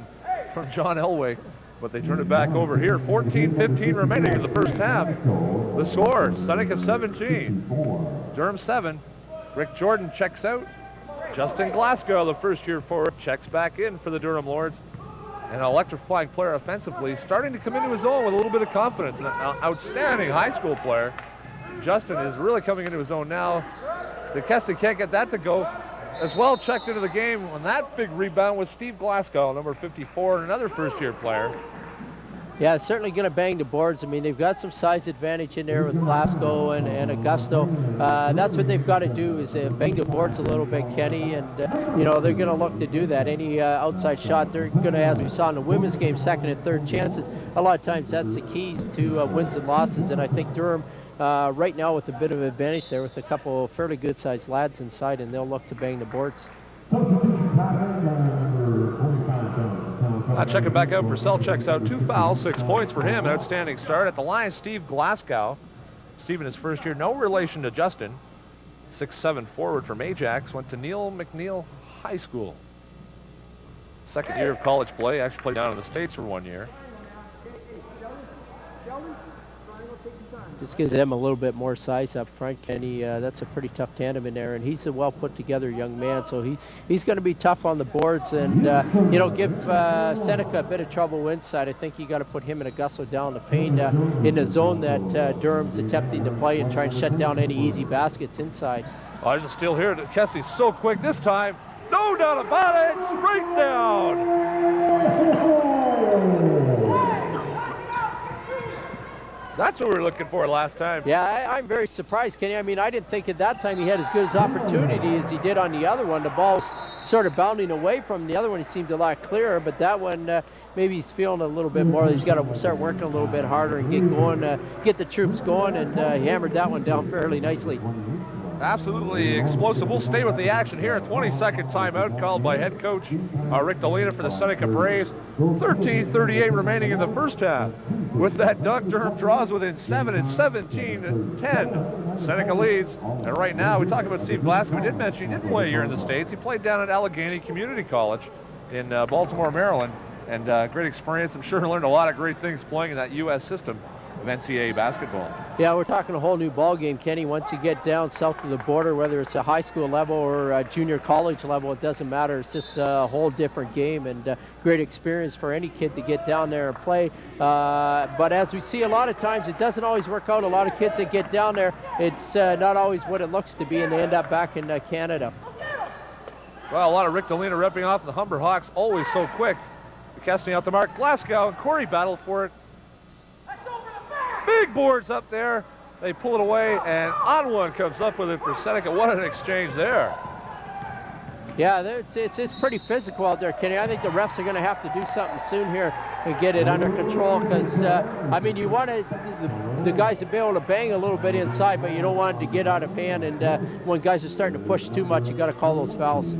John Elway. But they turn it back over here. 14-15 remaining in the first half. The score, Seneca 17, Durham 7. Rick Jordan checks out. Justin Glasgow, the first-year forward, checks back in for the Durham Lords. An electrifying player offensively, starting to come into his own with a little bit of confidence. An outstanding high school player. Justin is really coming into his own now. DeKeston can't get that to go. As well checked into the game on that big rebound was Steve Glasgow, number 54, and another first-year player. Yeah, certainly going to bang the boards. I mean, they've got some size advantage in there with Glasgow and Augusto. That's what they've got to do, is bang the boards a little bit, Kenny, and they're going to look to do that. Any outside shot, they're going to, as we saw in the women's game, second and third chances. A lot of times that's the keys to wins and losses, and I think Durham right now with a bit of advantage there with a couple of fairly good-sized lads inside, and they'll look to bang the boards. Checking back out, Purcell checks out. 2 fouls, 6 points for him. Outstanding start. At the line, Steve Glasgow. Steve in his first year, no relation to Justin. 6'7" forward from Ajax. Went to Neil McNeil High School. Second year of college play. Actually played down in the States for 1 year. Just gives them a little bit more size up front, Kenny. That's a pretty tough tandem in there, and he's a well put together young man, so he's going to be tough on the boards and give Seneca a bit of trouble inside. I think you got to put him and Augusto down the paint in the zone that Durham's attempting to play and try and shut down any easy baskets inside. Oh, there's a steal here. Kesney's so quick this time. No doubt about it. Straight down. That's what we were looking for last time. Yeah, I'm very surprised, Kenny. I mean, I didn't think at that time he had as good as opportunity as he did on the other one. The ball's sort of bounding away from the other one. He seemed a lot clearer, but that one, maybe he's feeling a little bit more. He's got to start working a little bit harder and get going, get the troops going, and he hammered that one down fairly nicely. Absolutely explosive. We'll stay with the action here. A 20-second timeout called by head coach Rick Delina for the Seneca Braves. 13:38 remaining in the first half. With that dunk, Durham draws within 7. It's 17-10. Seneca leads. And right now, we talk about Steve Glasgow. We did mention he did play a year in the States. He played down at Allegheny Community College in Baltimore, Maryland. And great experience. I'm sure he learned a lot of great things playing in that U.S. system of NCAA basketball. Yeah, we're talking a whole new ball game, Kenny. Once you get down south of the border, whether it's a high school level or a junior college level, it doesn't matter. It's just a whole different game, and great experience for any kid to get down there and play. But as we see a lot of times, it doesn't always work out. A lot of kids that get down there, it's not always what it looks to be, and they end up back in Canada. Well, a lot of Rick Delina repping off the Humber Hawks, always so quick. Casting out the mark. Glasgow and Corey battled for it. Big boards up there. They pull it away, and on one comes up with it for Seneca. What an exchange there. Yeah, it's pretty physical out there, Kenny. I think the refs are going to have to do something soon here and get it under control because, I mean, you want the guys to be able to bang a little bit inside, but you don't want it to get out of hand. And when guys are starting to push too much, you got to call those fouls.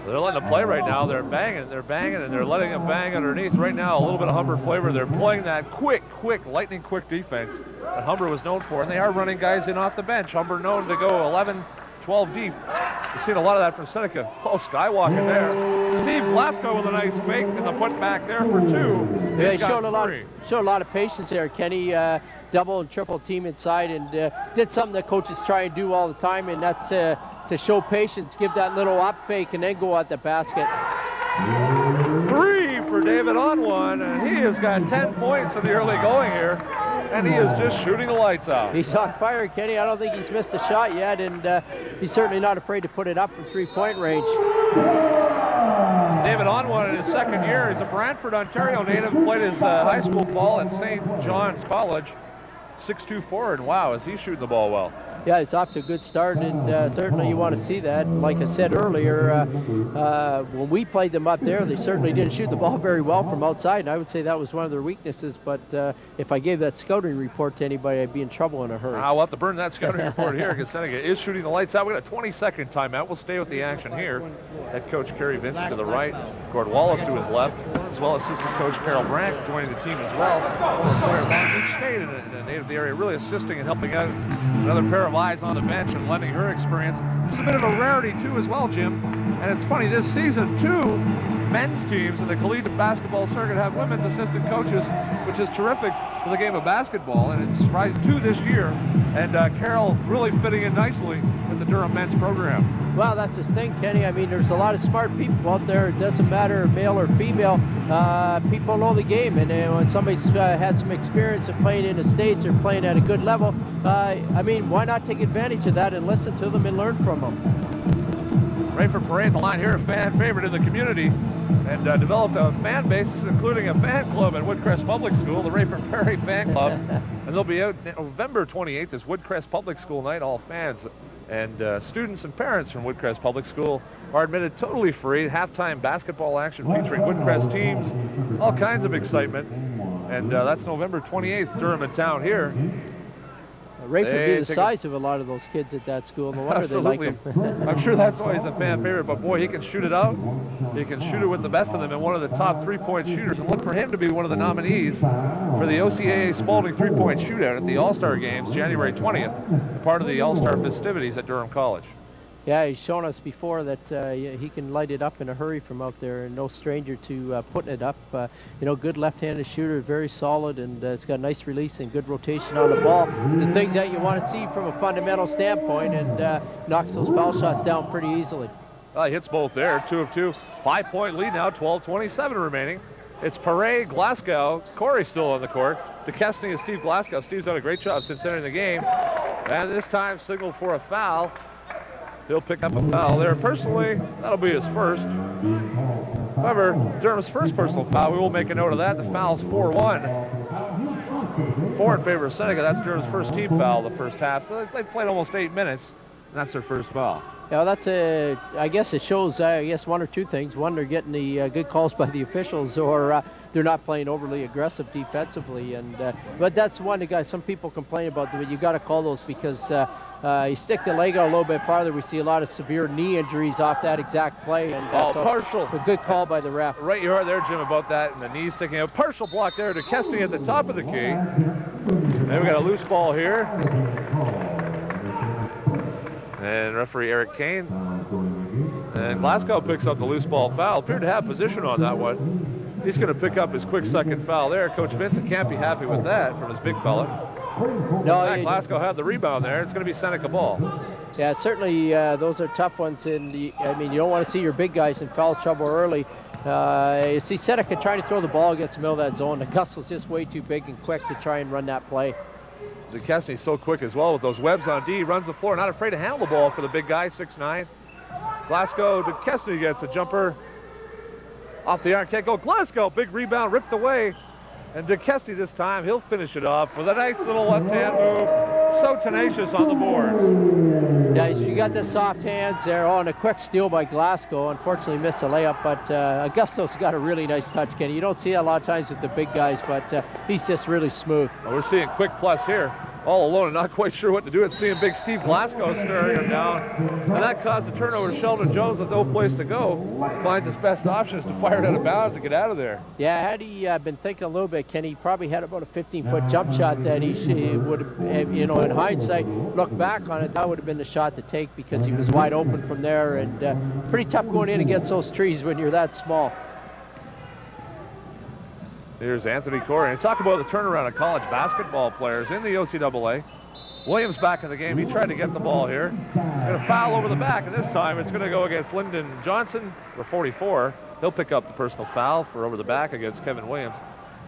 They're letting them play right now. They're banging, and they're letting them bang underneath. Right now, a little bit of Humber flavor. They're playing that quick, lightning quick defense that Humber was known for, and they are running guys in off the bench. Humber known to go 11, 12 deep. We've seen a lot of that from Seneca. Oh, skywalking there. Steve Glasgow with a nice fake and the put back there for 2. Yeah, he showed a lot of patience there, Kenny. Double and triple team inside, and did something that coaches try and do all the time, and that's to show patience, give that little up fake, and then go at the basket. 3 for David on one, and he has got 10 points in the early going here, and he is just shooting the lights out. He's on fire, Kenny. I don't think he's missed a shot yet, and he's certainly not afraid to put it up from three-point range. David Onwan in his second year. He's a Brantford, Ontario native, played his high school ball at St. John's College. 6'2" forward. Wow, is he shooting the ball well? Yeah, he's off to a good start, and certainly you want to see that. Like I said earlier, when we played them up there, they certainly didn't shoot the ball very well from outside, and I would say that was one of their weaknesses. But if I gave that scouting report to anybody, I'd be in trouble in a hurry. We'll have to burn that scouting report here because Seneca is shooting the lights out. We got a 20-second timeout. We'll stay with the action here. Head coach Kerry Vincent to the right, Gord Wallace to his left, as well as assistant coach Carol Brandt joining the team as well. Former player of Long Beach State and a native of the area, really assisting and helping out. Another pair of eyes on the bench and lending her experience. It's a bit of a rarity too as well, Jim. And it's funny, this season 2 men's teams in the collegiate basketball circuit have women's assistant coaches, which is terrific for the game of basketball, and it's rising 2 this year. And Carol really fitting in nicely with the Durham men's program. Well, that's the thing, Kenny. I mean, there's a lot of smart people out there. It doesn't matter male or female. People know the game, and when somebody's had some experience of playing in the States or playing at a good level, I mean, why not take advantage of that and listen to them and learn from them? Rayford Parade, the line here, a fan favorite in the community, and developed a fan base, including a fan club at Woodcrest Public School, the Rayford Parade Fan Club. And they'll be out November 28th is Woodcrest Public School night. All fans and students and parents from Woodcrest Public School are admitted totally free. Halftime basketball action featuring Woodcrest teams, all kinds of excitement. And that's November 28th, Durham in town here. Rayford would be the size of a lot of those kids at that school. No wonder they like him. I'm sure that's why he's a fan favorite, but boy, he can shoot it out. He can shoot it with the best of them, and one of the top three-point shooters. And look for him to be one of the nominees for the OCAA Spalding three-point shootout at the All-Star Games, January 20th, part of the All-Star festivities at Durham College. Yeah, he's shown us before that he can light it up in a hurry from out there, and no stranger to putting it up. You know, good left-handed shooter, very solid, and it's got a nice release and good rotation on the ball. The things that you want to see from a fundamental standpoint, and knocks those foul shots down pretty easily. He hits both there, 2 of 2. 5-point lead now, 12:27 remaining. It's Paré, Glasgow, Corey still on the court. DeKesney and Steve Glasgow. Steve's done a great job since entering the game. And this time signaled for a foul. He'll pick up a foul there. Personally, that'll be his first. However, Durham's first personal foul, we will make a note of that. The foul's 4-1. 4 in favor of Seneca. That's Durham's first team foul the first half. So they played almost 8 minutes, and that's their first foul. Yeah, that's I guess it shows, one or two things. One, they're getting the good calls by the officials, or they're not playing overly aggressive defensively. And but that's one the guys, some people complain about, but you got to call those because you stick the leg out a little bit farther. We see a lot of severe knee injuries off that exact play. And partial. A good call by the ref. Right, you are there, Jim, about that, and the knee sticking out. Partial block there to Kesty at the top of the key. And we got a loose ball here. And referee Eric Kane. And Glasgow picks up the loose ball foul. Appeared to have position on that one. He's going to pick up his quick second foul there. Coach Vincent can't be happy with that from his big fella. No, Glasgow had the rebound there. It's going to be Seneca ball. Yeah, certainly those are tough ones. I mean, you don't want to see your big guys in foul trouble early. You see Seneca trying to throw the ball against the middle of that zone. Augusta's just way too big and quick to try and run that play. DeKesney's so quick as well with those webs on D. Runs the floor, not afraid to handle the ball for the big guy, 6'9". Glasgow, DeKesney gets a jumper off the arm. Can't go. Glasgow, big rebound, ripped away. And DeKesney this time, he'll finish it off with a nice little left-hand move. So tenacious on the boards. Yeah, you got the soft hands there. Oh, and a quick steal by Glasgow. Unfortunately missed the layup, but Augusto's got a really nice touch, Kenny. You don't see that a lot of times with the big guys, but he's just really smooth. Well, we're seeing quick plus here. All alone and not quite sure what to do. It's seeing big Steve Glasgow staring him down. And that caused a turnover to Sheldon Jones with no place to go. Finds his best option is to fire it out of bounds and get out of there. Yeah, had he been thinking a little bit, Kenny, he probably had about a 15-foot jump shot that he would have, in hindsight, look back on it, that would have been the shot to take because he was wide open from there. And pretty tough going in against those trees when you're that small. Here's Anthony Corey. And talk about the turnaround of college basketball players in the OCAA. Williams back in the game. He tried to get the ball here. Going to foul over the back, and this time it's going to go against Lyndon Johnson for 44. He'll pick up the personal foul for over the back against Kevin Williams.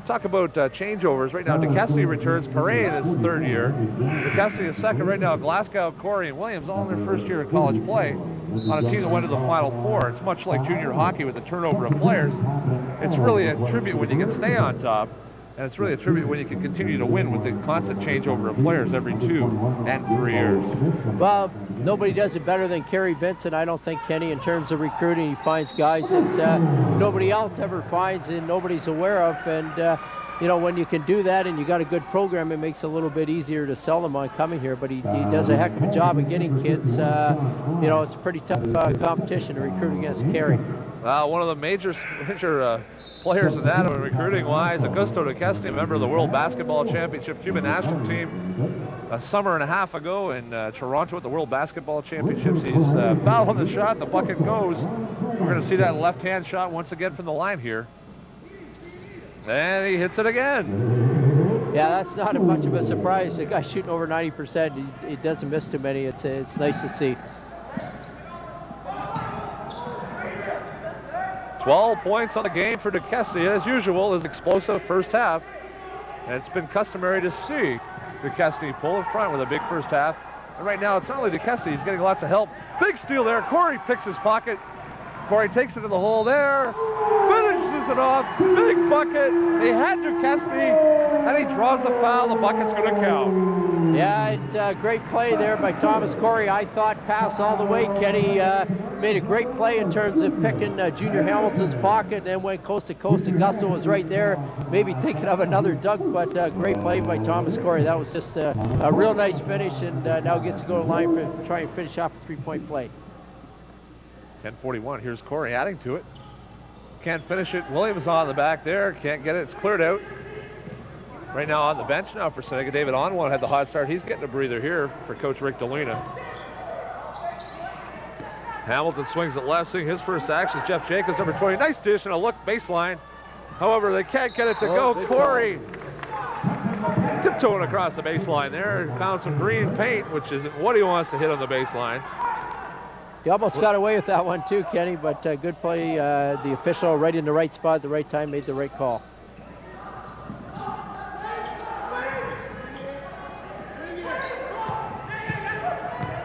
Talk about changeovers. Right now, DeKesty returns. Perret in his third year. DeKesty is second. Right now, Glasgow, Corey, and Williams all in their first year of college play on a team that went to the Final Four. It's much like junior hockey with the turnover of players. It's really a tribute when you can stay on top, and it's really a tribute when you can continue to win with the constant changeover of players every 2 and 3 years. Well, nobody does it better than Kerry Vincent, I don't think, Kenny, in terms of recruiting. He finds guys that nobody else ever finds and nobody's aware of. And, when you can do that and you got a good program, it makes it a little bit easier to sell them on coming here. But he does a heck of a job of getting kids. It's a pretty tough competition to recruit against Kerry. One of the major players in that, recruiting-wise, Augusto DeKesty, a member of the World Basketball Championship Cuban national team a summer and a half ago in Toronto at the World Basketball Championships. He's fouled on the shot. The bucket goes. We're going to see that left-hand shot once again from the line here. And he hits it again. Yeah, that's not much of a surprise. The guy's shooting over 90%. He doesn't miss too many. It's nice to see. 12 points on the game for DeKesty. As usual, his explosive first half. And it's been customary to see DeKesty pull in front with a big first half. And right now, it's not only DeKesty, he's getting lots of help. Big steal there. Corey picks his pocket. Corey takes it to the hole there. Finishes it off. Big bucket. He had DeKesty, and he draws the foul. The bucket's going to count. Yeah, it's a great play there by Thomas Corey. I thought pass all the way. Kenny made a great play in terms of picking Junior Hamilton's pocket and then went coast to coast. Augusto was right there, maybe thinking of another dunk, but great play by Thomas Corey. That was just a real nice finish, and now gets to go to the line for try and finish off a three-point play. 10:41. Here's Corey adding to it. Can't finish it. Williams on the back there. Can't get it. It's cleared out. Right now on the bench now for Seneca. David Onwon had the hot start. He's getting a breather here for Coach Rick DeLuna. Hamilton swings it left, seeing his first action. Jeff Jacobs, number 20. Nice dish and a look baseline. However, they can't get it to go. Corey tiptoeing across the baseline there. Found some green paint, which isn't what he wants to hit on the baseline. He almost got away with that one too, Kenny, but good play. The official right in the right spot at the right time, made the right call.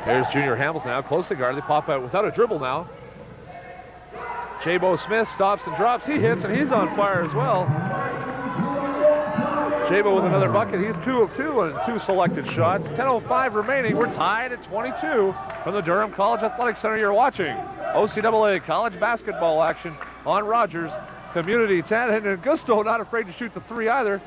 Here's Junior Hamilton now, closely guarded. They pop out without a dribble now. Jabo Smith stops and drops. He hits, and he's on fire as well. Jabo with another bucket. He's 2 of 2 on 2 selected shots. 10:05 remaining. We're tied at 22 from the Durham College Athletic Center. You're watching OCAA college basketball action on Rogers Community 10. And Gusto not afraid to shoot the 3 either.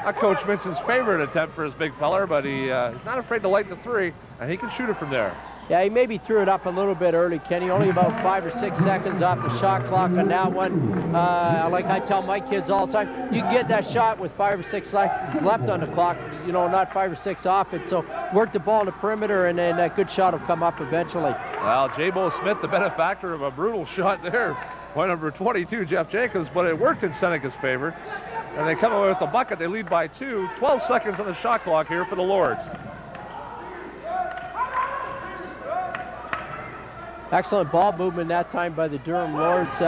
Not Coach Vincent's favorite attempt for his big feller, but he's not afraid to light the 3, and he can shoot it from there. Yeah, he maybe threw it up a little bit early, Kenny. Only about 5 or 6 seconds off the shot clock on that one. Like I tell my kids all the time, you can get that shot with 5 or 6 seconds left on the clock, you know, not 5 or 6 off it. So work the ball in the perimeter, and then that good shot will come up eventually. Well, Jabo Smith, the benefactor of a brutal shot there. Point number 22, Jeff Jacobs, but it worked in Seneca's favor. And they come away with the bucket. They lead by 2. 12 seconds on the shot clock here for the Lords. Excellent ball movement that time by the Durham Lords.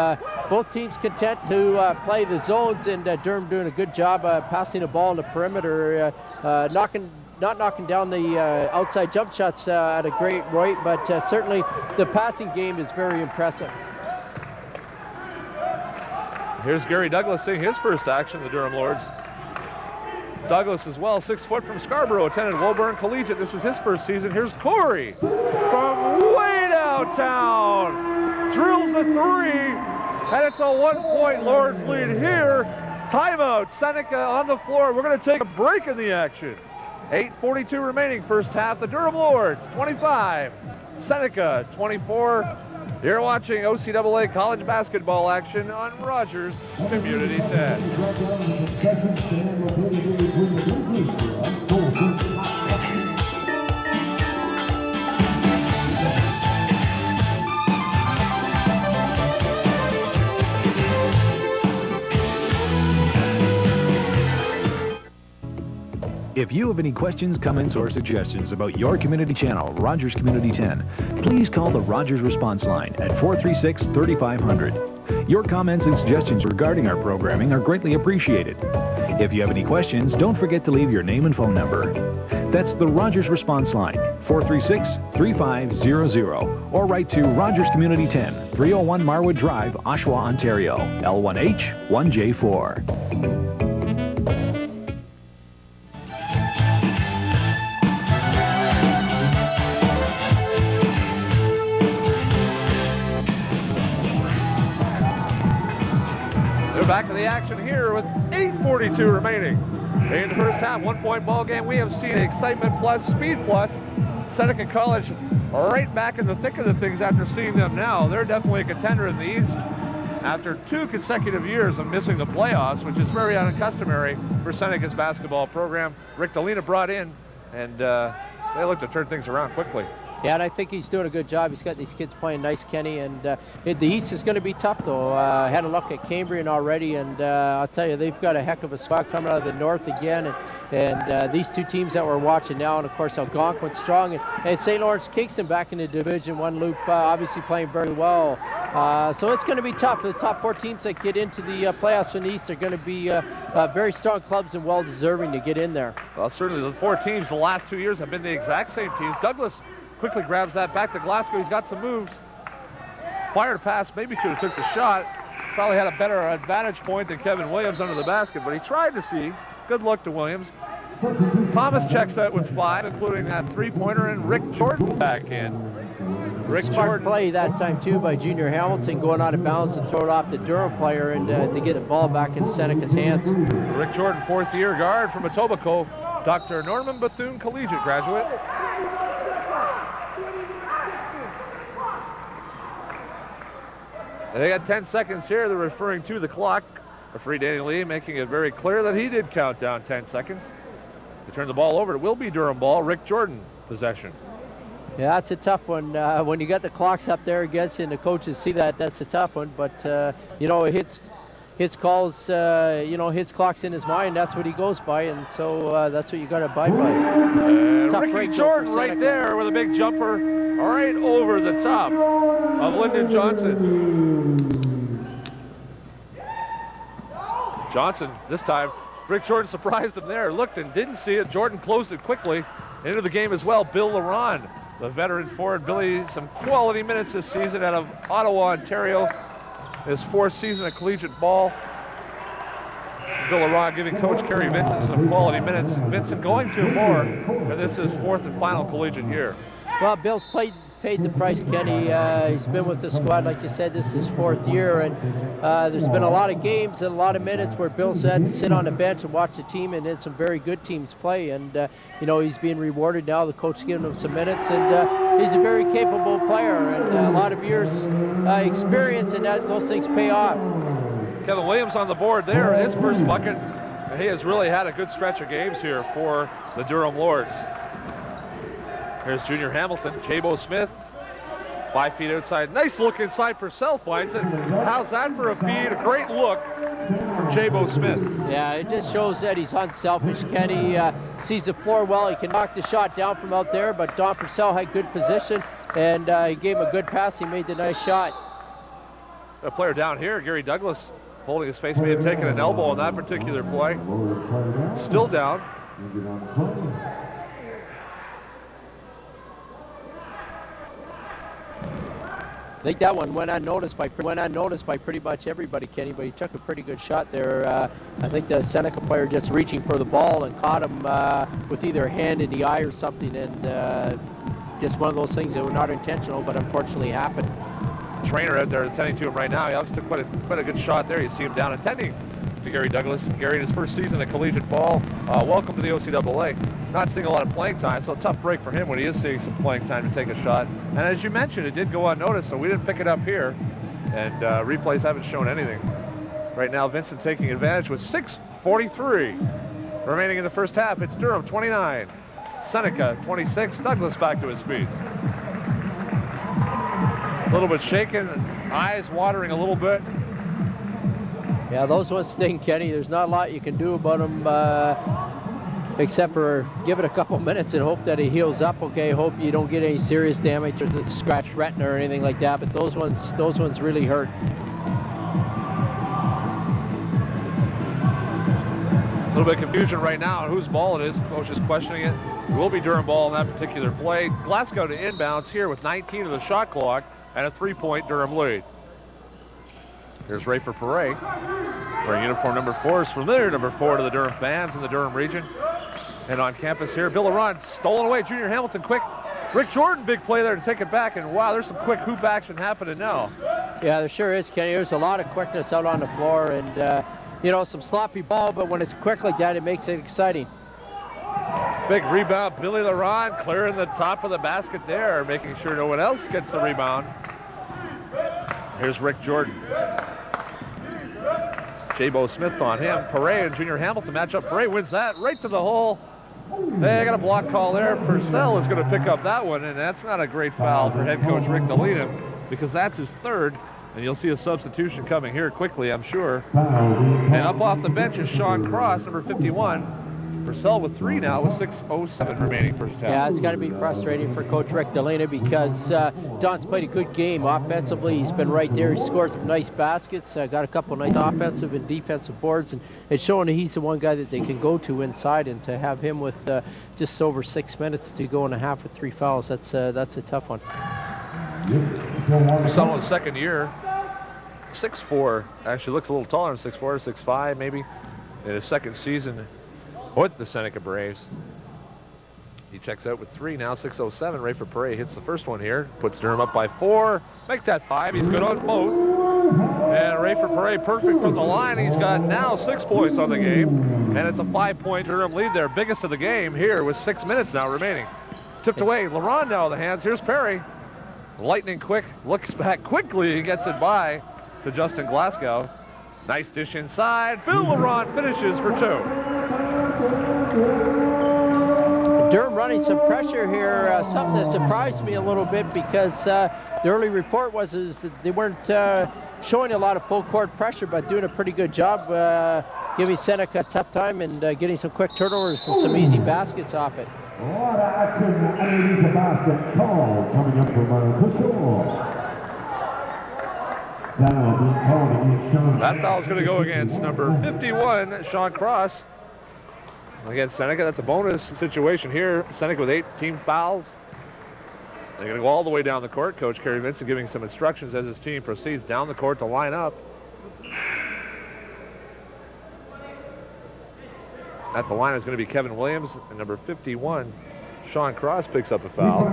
Both teams content to play the zones, and Durham doing a good job passing the ball in the perimeter, not knocking down the outside jump shots at a great rate, but certainly the passing game is very impressive. Here's Gary Douglas seeing his first action, the Durham Lords. Douglas as well, 6 foot from Scarborough, attended Woburn Collegiate. This is his first season. Here's Corey from way downtown. Drills a 3, and it's a 1-point Lords lead here. Timeout, Seneca on the floor. We're going to take a break in the action. 8:42 remaining, first half. The Durham Lords, 25. Seneca, 24. You're watching OCAA college basketball action on Rogers Community 10. If you have any questions, comments, or suggestions about your community channel, Rogers Community 10, please call the Rogers response line at 436-3500. Your comments and suggestions regarding our programming are greatly appreciated. If you have any questions, don't forget to leave your name and phone number. That's the Rogers response line, 436-3500, or write to Rogers Community 10, 301 Marwood Drive, Oshawa, Ontario, L1H 1J4. Back to the action here with 8:42 remaining. In the first half, 1-point ball game. We have seen excitement plus, speed plus. Seneca College right back in the thick of the things after seeing them now. They're definitely a contender in the East after 2 consecutive years of missing the playoffs, which is very uncustomary for Seneca's basketball program. Rick Delina brought in, and they look to turn things around quickly. Yeah, and I think he's doing a good job. He's got these kids playing nice, Kenny, and the East is going to be tough, though. I had a look at Cambrian already, and I'll tell you, they've got a heck of a squad coming out of the North again, and these 2 teams that we're watching now, and of course Algonquin's strong, and St. Lawrence Kingston back in the Division 1 loop, obviously playing very well. So it's going to be tough. The top 4 teams that get into the playoffs in the East are going to be very strong clubs and well-deserving to get in there. Well, certainly the 4 teams the last 2 years have been the exact same teams. Douglas quickly grabs that back to Glasgow. He's got some moves. Fired pass, maybe should have took the shot. Probably had a better advantage point than Kevin Williams under the basket, but he tried to see. Good luck to Williams. Thomas checks out with 5, including that 3-pointer, and Rick Jordan back in. Rick Smart Jordan. play that time, too, by Junior Hamilton, going out of bounds to throw it off the Durham player and to get the ball back in Seneca's hands. Rick Jordan, 4th-year guard from Etobicoke. Dr. Norman Bethune Collegiate graduate. And they got 10 seconds here. They're referring to the clock. Referee Danny Lee making it very clear that he did count down 10 seconds. They turn the ball over. It will be Durham ball. Rick Jordan possession. Yeah, that's a tough one. When you got the clocks up there, I guess, and the coaches see that, that's a tough one. But, you know, hits calls, you know, his clock's in his mind. That's what he goes by, and so that's what you got to abide by. Ricky Jordan right there with a big jumper right over the top of Lyndon Johnson. Johnson, this time, Rick Jordan surprised him there, looked and didn't see it. Jordan closed it quickly. Into the game as well, Bill Laron the veteran forward. Billy, some quality minutes this season out of Ottawa, Ontario. His 4th season of collegiate ball. Bill Laurent giving Coach Kerry Vincent some quality minutes. Vincent going to more, and this is 4th and final collegiate year. Well, Bill's paid the price, Kenny. He's been with the squad, like you said, this is his 4th year, and there's been a lot of games and a lot of minutes where Bill's had to sit on the bench and watch the team, and then some very good teams play, and you know, he's being rewarded now. The coach is giving him some minutes, and he's a very capable player, and a lot of years experience, and those things pay off. Kevin Williams on the board there, his first bucket. He has really had a good stretch of games here for the Durham Lords. Here's Junior Hamilton, Jabo Smith, 5 feet outside. Nice look inside. Purcell finds it. How's that for a feed? A great look from Jabo Smith. Yeah, it just shows that he's unselfish. Kenny sees the floor well. He can knock the shot down from out there, but Don Purcell had good position, and he gave him a good pass. He made the nice shot. A player down here, Gary Douglas, holding his face, may have taken an elbow on that particular play. Still down. I think that one went unnoticed by pretty much everybody, Kenny, but he took a pretty good shot there. I think the Seneca player just reaching for the ball and caught him with either a hand in the eye or something, and just one of those things that were not intentional, but unfortunately happened. Trainer out there attending to him right now. He obviously took quite a good shot there. You see him down attending to Gary Douglas. Gary in his 1st season of collegiate ball. Welcome to the OCAA. Not seeing a lot of playing time, so a tough break for him when he is seeing some playing time to take a shot. And as you mentioned, it did go unnoticed, so we didn't pick it up here. And replays haven't shown anything. Right now, Vincent taking advantage with 6:43 remaining in the first half. It's Durham 29, Seneca 26. Douglas back to his feet. A little bit shaken, eyes watering a little bit. Yeah, those ones sting, Kenny. There's not a lot you can do about them except for give it a couple minutes and hope that he heals up. Okay, hope you don't get any serious damage or scratched retina or anything like that. But those ones really hurt. A little bit of confusion right now on whose ball it is. Coach is questioning it. It will be Durham ball in that particular play. Glasgow to inbounds here with 19 of the shot clock and a 3-point Durham lead. Here's Rayford Perret wearing uniform number 4. Is familiar number 4 to the Durham fans in the Durham region. And on campus here, Bill Laurent stolen away. Junior Hamilton quick. Rick Jordan, big play there to take it back. And wow, there's some quick hoop action happening now. Yeah, there sure is, Kenny. There's a lot of quickness out on the floor, and you know, some sloppy ball, but when it's quick like that, it makes it exciting. Big rebound, Billy Laurent clearing the top of the basket there, making sure no one else gets the rebound. Here's Rick Jordan. Jabo Smith on him. Perret and Junior Hamilton match up. Perret wins that right to the hole. They got a block call there. Purcell is going to pick up that one, and that's not a great foul for head coach Rick Delina, because that's his 3rd, and you'll see a substitution coming here quickly, I'm sure. And up off the bench is Sean Cross, number 51. Purcell with 3 now with 6:07 remaining first half. Yeah, it's got to be frustrating for Coach Rick Delina, because Don's played a good game offensively. He's been right there. He scored some nice baskets, got a couple nice offensive and defensive boards, and it's showing that he's the one guy that they can go to inside, and to have him with just over 6 minutes to go in a half with 3 fouls, that's a tough one. Purcell in his 2nd year, 6'4", actually looks a little taller than 6'4", 6'5" maybe, in his 2nd season with the Seneca Braves. He checks out with 3 now, 6:07. Rayford Perret hits the first one here, puts Durham up by 4, makes that 5. He's good on both. And Rayford Perret perfect from the line. He's got now 6 points on the game, and it's a 5-point Durham lead there, biggest of the game here with 6 minutes now remaining. Tipped away, Laurent now in the hands. Here's Perry, lightning quick, looks back quickly, he gets it by to Justin Glasgow. Nice dish inside. Bill Laurent finishes for 2. Durham running some pressure here, something that surprised me a little bit, because the early report was that they weren't showing a lot of full court pressure, but doing a pretty good job giving Seneca a tough time and getting some quick turnovers and some easy baskets off it. That foul is going to go against number 51, Sean Cross. Against Seneca, that's a bonus situation here. Seneca with 8 team fouls. They're going to go all the way down the court. Coach Kerry Vincent giving some instructions as his team proceeds down the court to line up. At the line is going to be Kevin Williams, and number 51, Sean Cross, picks up a foul.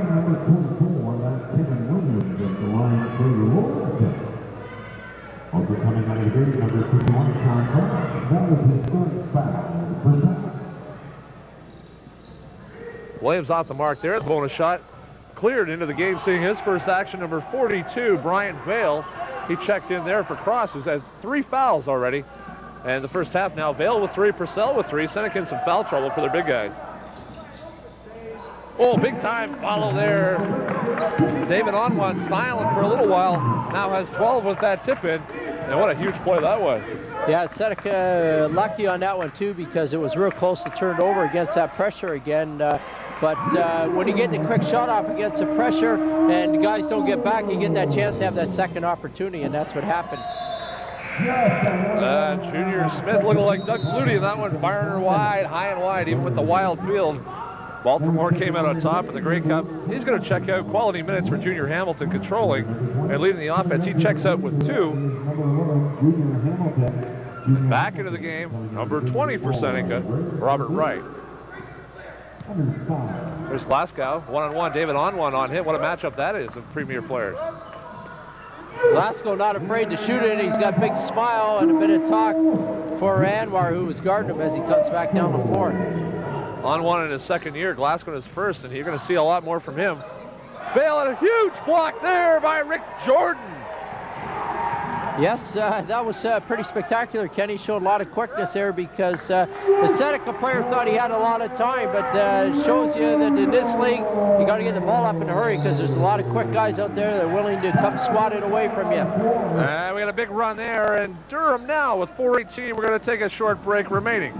Also coming out of the game, number 51, Sean Cross. That was his third foul. Williams off the mark there. The bonus shot cleared into the game, seeing his first action. Number 42, Brian Vale. He checked in there for Cross, who's had 3 fouls already. And the first half now, Vale with 3, Purcell with 3. Seneca in some foul trouble for their big guys. Oh, big time follow there. David Onwan silent for a little while. Now has 12 with that tip in. And what a huge play that was. Yeah, Seneca lucky on that one too, because it was real close to turn over against that pressure again. But when you get the quick shot off against the pressure and the guys don't get back, you get that chance to have that second opportunity, and that's what happened. Junior Smith looking like Doug Flutie in that one, firing her wide, high and wide, even with the wild field. Baltimore came out on top in the Grey Cup. He's going to check out. Quality minutes for Junior Hamilton controlling and leading the offense. He checks out with 2. Back into the game, number 20 for Seneca, Robert Wright. There's Glasgow, one-on-one. David Onwan on hit. What a matchup that is of premier players. Glasgow not afraid to shoot it. He's got a big smile and a bit of talk for Anwar, who was guarding him as he comes back down the floor. Onwan in his second year, Glasgow in his first, and you're going to see a lot more from him. Vale and a huge block there by Rick Jordan. Yes, that was pretty spectacular. Kenny showed a lot of quickness there, because the Seneca player thought he had a lot of time, but it shows you that in this league, you got to get the ball up in a hurry, because there's a lot of quick guys out there that are willing to come swat it away from you. We got a big run there, and Durham now with 4:18. We're going to take a short break remaining.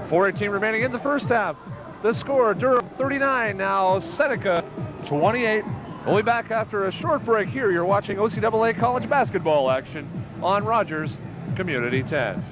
4:18 remaining in the first half. The score, Durham 39 now, Seneca 28. We'll be back after a short break here. You're watching OCAA college basketball action on Rogers Community 10.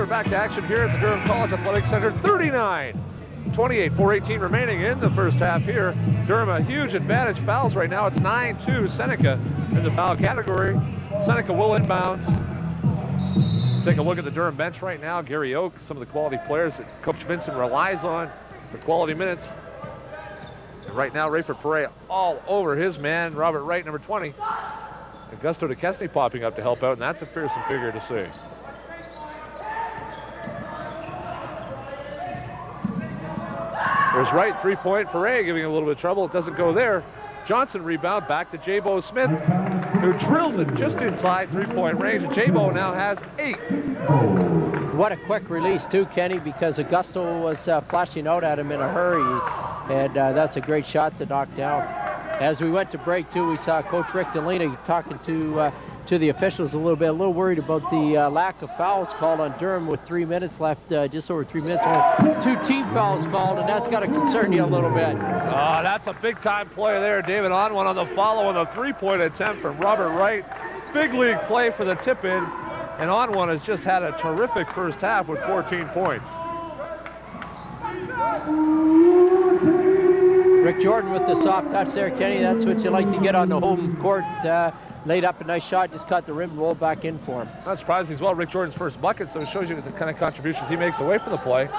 Back to action here at the Durham College Athletic Center. 39-28, 4:18 remaining in the first half here. Durham a huge advantage. Fouls right now. It's 9-2 Seneca in the foul category. Seneca will inbounds. Take a look at the Durham bench right now. Gary Oak, some of the quality players that Coach Vincent relies on for quality minutes. And right now, Rayford Perea all over his man, Robert Wright, number 20. Augusto DeKesney popping up to help out, and that's a fearsome figure to see. There's Wright, 3-point. Perea giving a little bit of trouble. It doesn't go there. Johnson rebound back to J-Bo Smith, who drills it just inside 3-point range. And J-Bo now has 8. What a quick release too, Kenny, because Augusto was flashing out at him in a hurry, and that's a great shot to knock down. As we went to break too, we saw Coach Rick Delaney talking to the officials a little worried about the lack of fouls called on Durham with 3 minutes left, just over 3 minutes. Only 2 team fouls called, and that's got to concern you a little bit. Oh, that's a big-time play there. David Onwan on the follow on the 3-point attempt from Robert Wright. Big league play for the tip-in, and Onwan has just had a terrific first half with 14 points. Rick Jordan with the soft touch there, Kenny. That's what you like to get on the home court. Laid up a nice shot, just caught the rim, rolled back in for him. Not surprising as well, Rick Jordan's first bucket, so it shows you the kind of contributions he makes away from the play.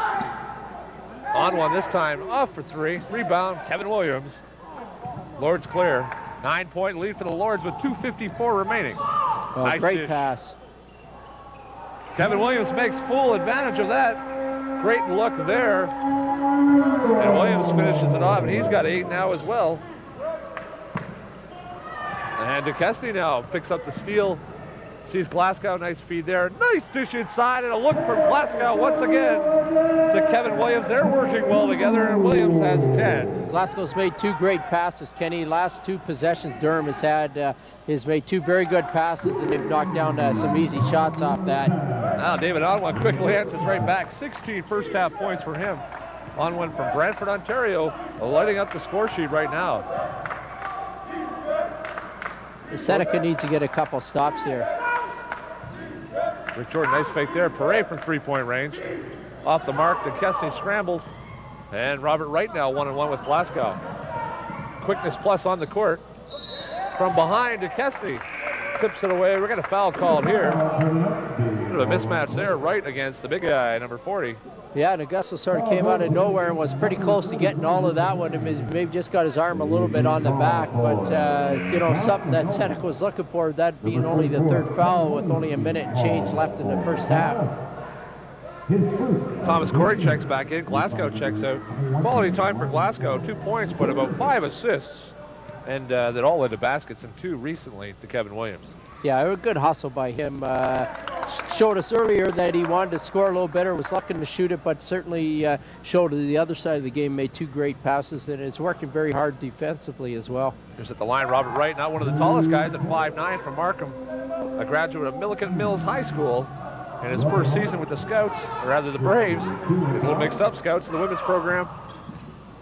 Onwan this time off for 3. Rebound, Kevin Williams. Lords clear. 9-point lead for the Lords with 2:54 remaining. Oh, nice great dish. pass. Kevin Williams makes full advantage of that. Great look there. And Williams finishes it off, and he's got 8 now as well. And Duquesne now picks up the steal. Sees Glasgow, nice feed there. Nice dish inside, and a look from Glasgow once again to Kevin Williams. They're working well together, and Williams has 10. Glasgow's made 2 great passes, Kenny. Last 2 possessions Durham has made 2 very good passes, and they've knocked down some easy shots off that. Now David Onwin quickly answers right back. 16 first half points for him. Onwin from Brantford, Ontario, lighting up the score sheet right now. Seneca needs to get a couple stops here. Rick Jordan, nice fake there. Perret from 3-point range. Off the mark, Duquesne scrambles. And Robert Wright now 1-on-1 with Glasgow. Quickness plus on the court. From behind, Duquesne tips it away. We're going to foul called here. Bit of a mismatch there, Wright against the big guy, number 40. Yeah, and Augusto sort of came out of nowhere and was pretty close to getting all of that one. And maybe just got his arm a little bit on the back, but you know, something that Seneca was looking for, that being only the 3rd foul with only a minute and change left in the first half. Thomas Corey checks back in. Glasgow checks out. Quality time for Glasgow. 2 points, but about 5 assists. And that all led to baskets, and 2 recently to Kevin Williams. Yeah, a good hustle by him. Showed us earlier that he wanted to score a little better, was looking to shoot it, but certainly showed the other side of the game, made 2 great passes, and is working very hard defensively as well. Here's at the line, Robert Wright, not one of the tallest guys at 5'9" from Markham, a graduate of Milliken Mills High School. In his first season with the Scouts, or rather the Braves, he's a little mixed up, Scouts in the women's program.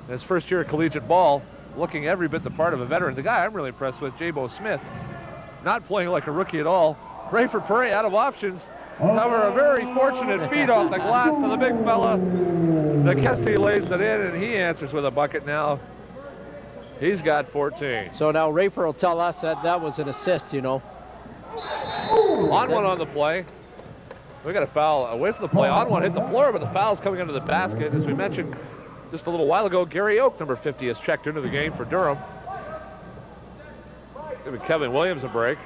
In his first year of collegiate ball, looking every bit the part of a veteran. The guy I'm really impressed with, Jabo Smith, not playing like a rookie at all. Rayford Perret out of options. However, a very fortunate feed off the glass to the big fella. Duquesne lays it in, and he answers with a bucket now. He's got 14. So now Rayford will tell us that that was an assist, you know. Onwin on the play. We got a foul away from the play. Onwin hit the floor, but the foul's coming under the basket. As we mentioned just a little while ago, Gary Oak, number 50, has checked into the game for Durham. Giving Kevin Williams a break.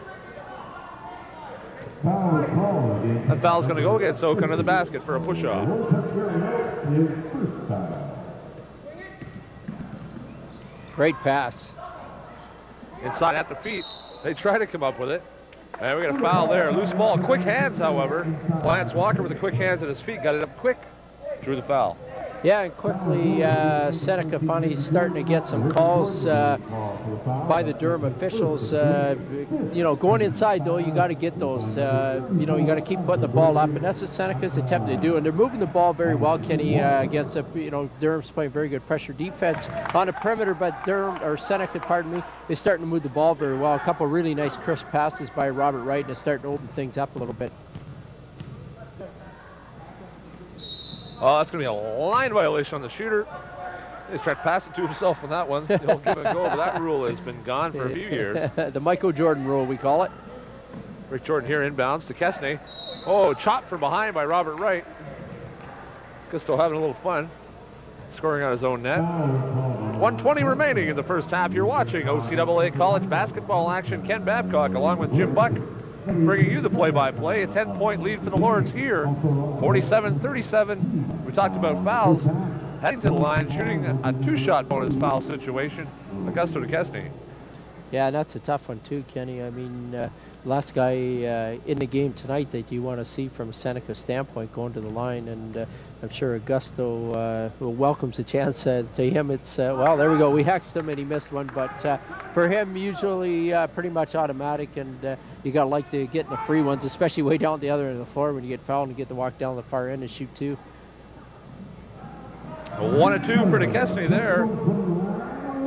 That foul's going to go against Oak under the basket for a push-off. Great pass. Inside at the feet. They try to come up with it. And we got a foul there. Loose ball. Quick hands, however. Lance Walker with the quick hands at his feet. Got it up quick. Drew the foul. Yeah, and quickly Seneca finally starting to get some calls by the Durham officials. You know, going inside though, you got to get those. You know, you got to keep putting the ball up, and that's what Seneca's attempting to do. And they're moving the ball very well, Kenny, against you know, Durham's playing very good pressure defense on the perimeter, but Durham, or Seneca, pardon me, is starting to move the ball very well. A couple of really nice crisp passes by Robert Wright, and it's starting to open things up a little bit. Oh, that's going to be a line violation on the shooter. He's trying to pass it to himself on that one. He'll give it a go, but that rule has been gone for a few years. The Michael Jordan rule, we call it. Rick Jordan here inbounds to Duquesne. Oh, chopped from behind by Robert Wright. Still having a little fun. Scoring on his own net. 1:20 remaining in the first half. You're watching OCAA college basketball action. Ken Babcock along with Jim Buck bringing you the play-by-play. A 10-point lead for the Lords here. 47-37. We talked about fouls. Heading to the line, shooting a 2-shot bonus foul situation. Augusto Duquesne. Yeah, and that's a tough one too, Kenny. I mean, last guy in the game tonight that you want to see from Seneca's standpoint going to the line, and I'm sure Augusto welcomes the chance. To him, it's, well, there we go. We hexed him and he missed one, but for him, usually pretty much automatic, and you got to like to get in the free ones, especially way down the other end of the floor when you get fouled and get to walk down the far end and shoot two. 1-2 for Duquesne there.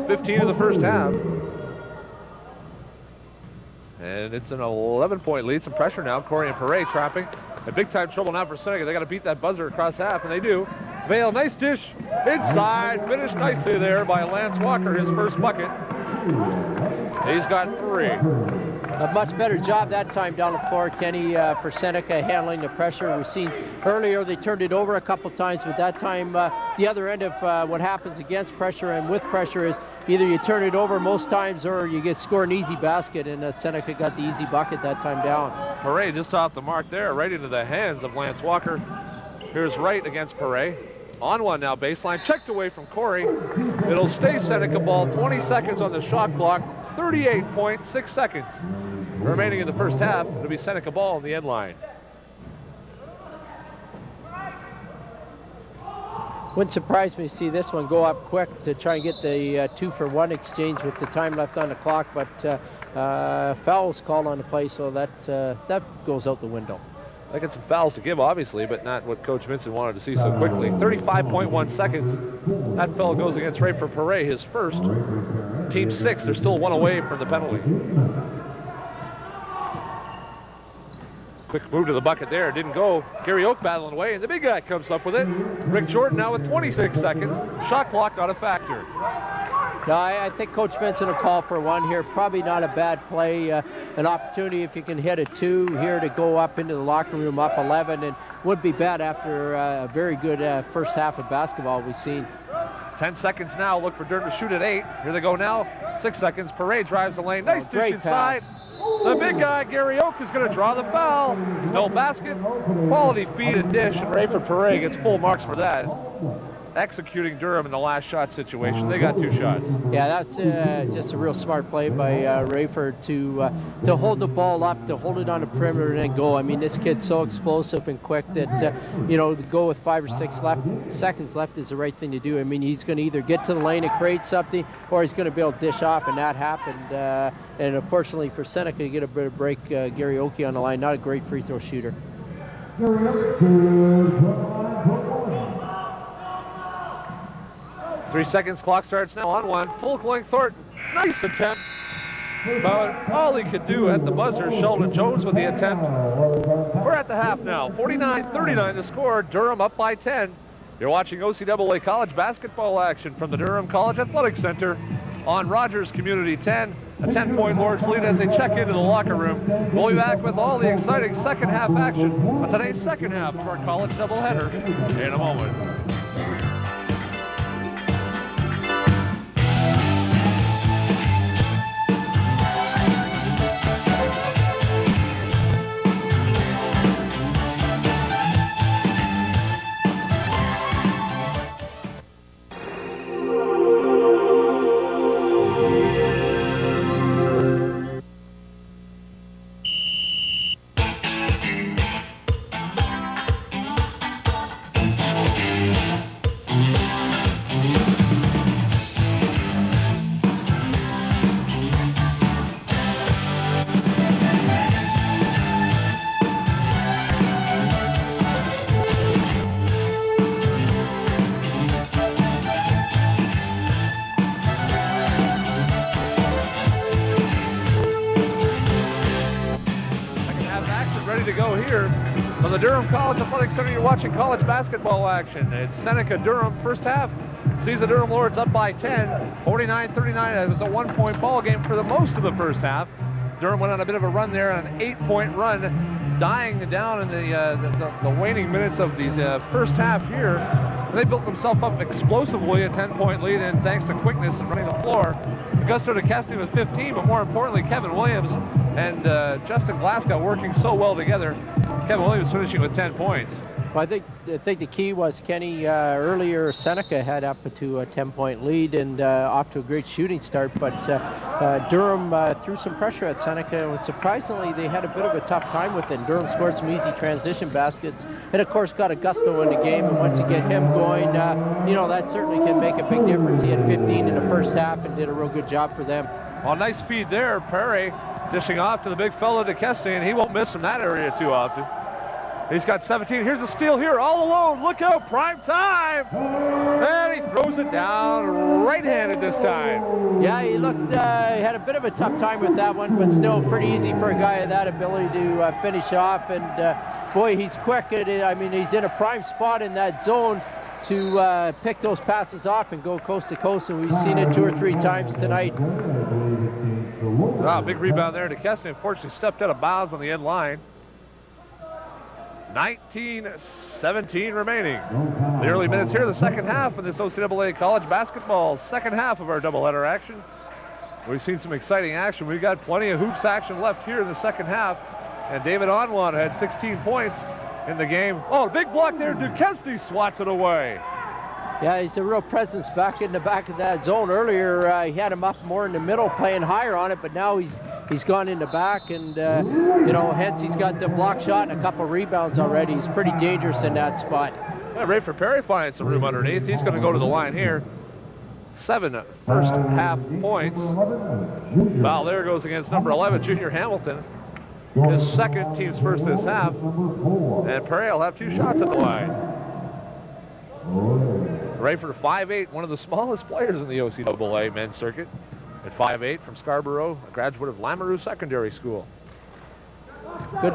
15 of the first half. And it's an 11-point lead. Some pressure now. Corey and Perret trapping. And big-time trouble now for Seneca. They got to beat that buzzer across half, and they do. Vale, nice dish. Inside. Finished nicely there by Lance Walker, his first bucket. He's got 3. A much better job that time down the floor, Kenny, for Seneca handling the pressure. We've seen earlier they turned it over a couple times, but that time the other end of what happens against pressure and with pressure is either you turn it over most times or you get score an easy basket, and Seneca got the easy bucket that time down. Perret just off the mark there, right into the hands of Lance Walker. Here's Wright against Perret. On one now, baseline, checked away from Corey. It'll stay Seneca ball, 20 seconds on the shot clock. 38.6 seconds remaining in the first half. It'll be Seneca ball on the end line. Wouldn't surprise me to see this one go up quick to try and get the 2-for-1 exchange with the time left on the clock, but fouls called on the play, so that goes out the window. They got some fouls to give, obviously, but not what Coach Vincent wanted to see so quickly. 35.1 seconds. That foul goes against Rayford Perret, his first. Team 6, they're still 1 away from the penalty. Quick move to the bucket there, didn't go. Gary Oak battling away, and the big guy comes up with it. Rick Jordan now with 26 seconds. Shot clock not a factor. No, I think Coach Vincent will call for one here. Probably not a bad play. An opportunity if you can hit a 2 here to go up into the locker room up 11, and would be bad after a very good first half of basketball we've seen. 10 seconds now. Look for Durham to shoot at 8. Here they go now. 6 seconds. Perret drives the lane. Nice dish inside. The big guy, Gary Oak, is going to draw the foul. No basket. Quality feed and dish, and Rayford Perret gets full marks for that. Executing Durham in the last shot situation. They got 2 shots. Yeah, that's just a real smart play by Rayford to hold the ball up, to hold it on the perimeter and then go. I mean, this kid's so explosive and quick that, to go with 5 or 6 seconds left is the right thing to do. I mean, he's going to either get to the lane and create something, or he's going to be able to dish off, and that happened. And unfortunately for Seneca to get a bit of break, Gary Oakey on the line, not a great free throw shooter. 3 seconds, clock starts now on 1. Full-length Thornton, nice attempt. But all he could do at the buzzer, Sheldon Jones with the attempt. We're at the half now, 49-39 the score, Durham up by 10. You're watching OCAA college basketball action from the Durham College Athletic Center on Rogers Community 10. A 10-point Lord's lead as they check into the locker room. We'll be back with all the exciting second half action on today's second half of our college doubleheader in a moment. Durham College Athletic Center, you're watching college basketball action. It's Seneca Durham first half. Sees the Durham Lords up by 10, 49-39. It was a 1-point ball game for the most of the first half. Durham went on a bit of a run there, an 8-point run, dying down in the waning minutes of these first half here. And they built themselves up explosively, a 10-point lead, and thanks to quickness and running the floor. Augusto DeCasti with 15, but more importantly, Kevin Williams and Justin Glasgow working so well together. Kevin Williams finishing with 10 points. Well, I think the key was, Kenny, earlier Seneca had up to a 10-point lead and off to a great shooting start, but Durham threw some pressure at Seneca, and surprisingly they had a bit of a tough time with it. Durham scored some easy transition baskets, and of course got Augusto in the game, and once you get him going, that certainly can make a big difference. He had 15 in the first half and did a real good job for them. Well, nice feed there. Perret dishing off to the big fellow DeCasti, and he won't miss from that area too often. He's got 17. Here's a steal here, all alone. Look out, prime time. And he throws it down, right-handed this time. Yeah, he looked, he had a bit of a tough time with that one, but still pretty easy for a guy of that ability to finish off. And boy, he's quick. I mean, he's in a prime spot in that zone to pick those passes off and go coast to coast, and we've seen it 2 or 3 times tonight. Big rebound there. DeCasti unfortunately stepped out of bounds on the end line. 19-17 remaining. The early minutes here, the second half of this OCAA college basketball second half of our doubleheader action. We've seen some exciting action. We've got plenty of hoops action left here in the second half. And David Onwan had 16 points in the game. Oh, big block there. DeCasti swats it away. Yeah, he's a real presence back in the back of that zone. Earlier, he had him up more in the middle, playing higher on it, but now he's gone in the back, and hence he's got the block shot and a couple rebounds already. He's pretty dangerous in that spot. Yeah, Rayford Perry finds some room underneath. He's going to go to the line here. 7 first half points. Foul there goes against number 11, Junior Hamilton. His second, team's first this half. And Perry will have 2 shots at the line. Rayford 5'8", one of the smallest players in the OCAA men's circuit. At 5'8", from Scarborough, a graduate of Lamoureux Secondary School. Good,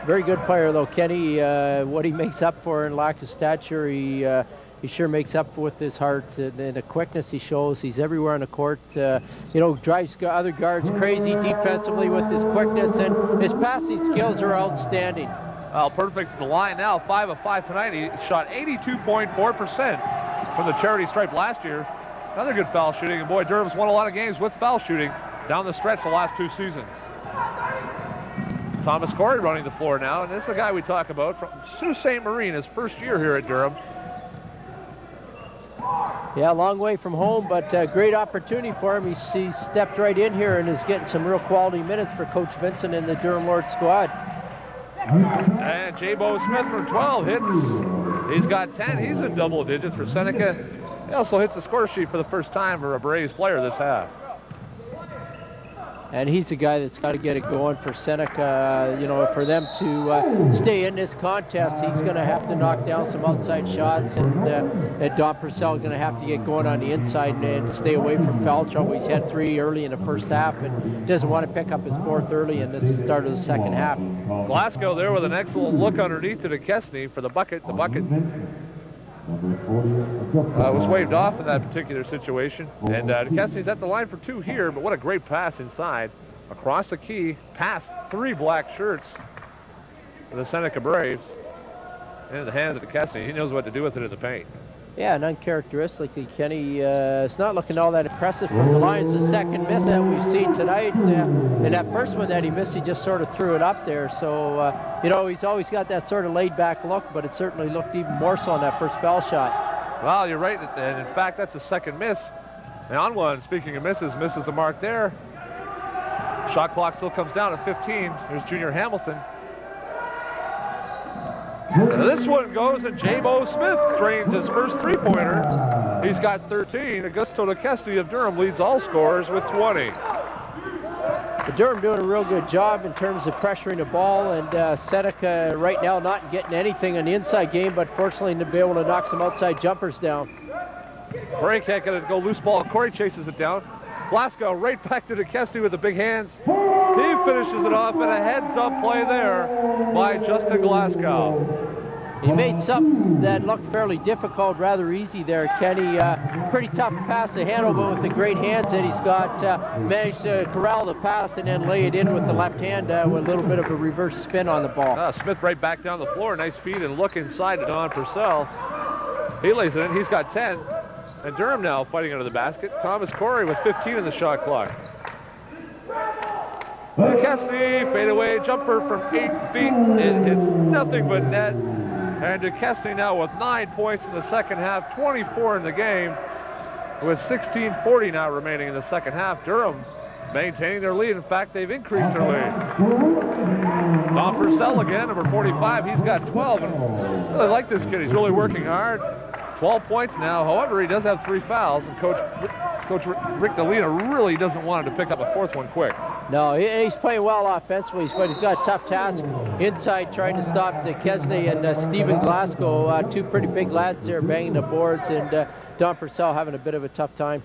very good player though, Kenny. What he makes up for in lack of stature, he sure makes up for with his heart and the quickness he shows. He's everywhere on the court. Drives other guards crazy defensively with his quickness, and his passing skills are outstanding. Well, perfect from the line now, 5 of 5 tonight. He shot 82.4% from the charity stripe last year. Another good foul shooting, and boy, Durham's won a lot of games with foul shooting down the stretch the last 2 seasons. Thomas Corey running the floor now, and this is a guy we talk about from Sault Ste. Marie, his first year here at Durham. Yeah, a long way from home, but great opportunity for him. He's stepped right in here and is getting some real quality minutes for Coach Vincent and the Durham Lord squad. And J-Bo Smith from 12 hits. He's got 10. He's in double digits for Seneca. He also hits the score sheet for the first time for a Braves player this half. And he's the guy that's got to get it going for Seneca. For them to stay in this contest, he's going to have to knock down some outside shots, and Don Purcell is going to have to get going on the inside and stay away from foul trouble. He's had 3 early in the first half and doesn't want to pick up his 4th early in this start of the second half. Glasgow there with an excellent look underneath to DeKesney for the bucket. The bucket was waved off in that particular situation. And DeKesney's at the line for 2 here, but what a great pass inside. Across the key, past 3 black shirts for the Seneca Braves. In the hands of DeKesney. He knows what to do with it in the paint. Yeah, and uncharacteristically, Kenny, it's not looking all that impressive from the line. It's the second miss that we've seen tonight. And that first one that he missed, he just sort of threw it up there. So, he's always got that sort of laid-back look, but it certainly looked even more so on that first foul shot. Well, you're right. And in fact, that's a second miss. And on one, speaking of misses the mark there. Shot clock still comes down at 15. Here's Junior Hamilton. And this one goes, and J-Bo Smith drains his first 3-pointer. He's got 13. Augusto DeKesty of Durham leads all scorers with 20. But Durham doing a real good job in terms of pressuring the ball, and Seneca right now not getting anything on the inside game, but fortunately to be able to knock some outside jumpers down. Corey can't get it to go loose ball. Corey chases it down. Glasgow right back to DeKesty with the big hands. He finishes it off, and a heads-up play there by Justin Glasgow. He made something that looked fairly difficult, rather easy there, Kenny. Pretty tough pass to handle, but with the great hands that he's got, managed to corral the pass and then lay it in with the left hand with a little bit of a reverse spin on the ball. Smith right back down the floor. Nice feed and look inside to Don Purcell. He lays it in. He's got 10. And Durham now fighting under the basket. Thomas Corey with 15 in the shot clock. DeKesty, fadeaway jumper from 8 feet. It hits nothing but net. And DeKesty now with 9 points in the second half, 24 in the game, with 16:40 now remaining in the second half. Durham maintaining their lead. In fact, they've increased their lead. Don Purcell again, number 45. He's got 12. And I really like this kid. He's really working hard. 12 points now. However, he does have 3 fouls, and Coach Rick DeLina really doesn't want him to pick up a 4th one quick. No, he's playing well offensively, but he's got a tough task inside trying to stop DeKesney and Stephen Glasgow. 2 pretty big lads there banging the boards, and Don Purcell having a bit of a tough time.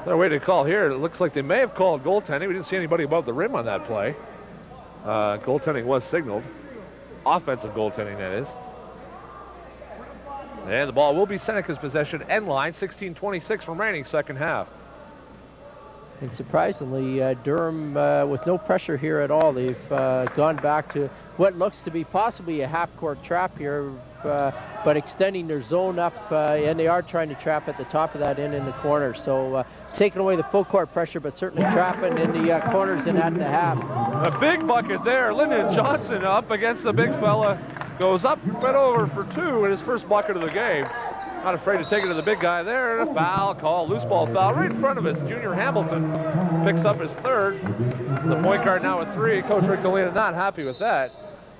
Another way to call here. It looks like they may have called goaltending. We didn't see anybody above the rim on that play. Goaltending was signaled. Offensive goaltending, that is. And the ball will be Seneca's possession. End line, 16:26 remaining second half. And surprisingly, Durham, with no pressure here at all, they've gone back to what looks to be possibly a half-court trap here, but extending their zone up, and they are trying to trap at the top of that end in the corner. So taking away the full-court pressure, but certainly trapping in the corners and at the half. A big bucket there. Lyndon Johnson up against the big fella goes up and over for 2 in his first bucket of the game. Not afraid to take it to the big guy there. And a foul call, loose ball foul right in front of us. Junior Hamilton picks up his 3rd. The point guard now with 3. Coach Rick Dolina not happy with that.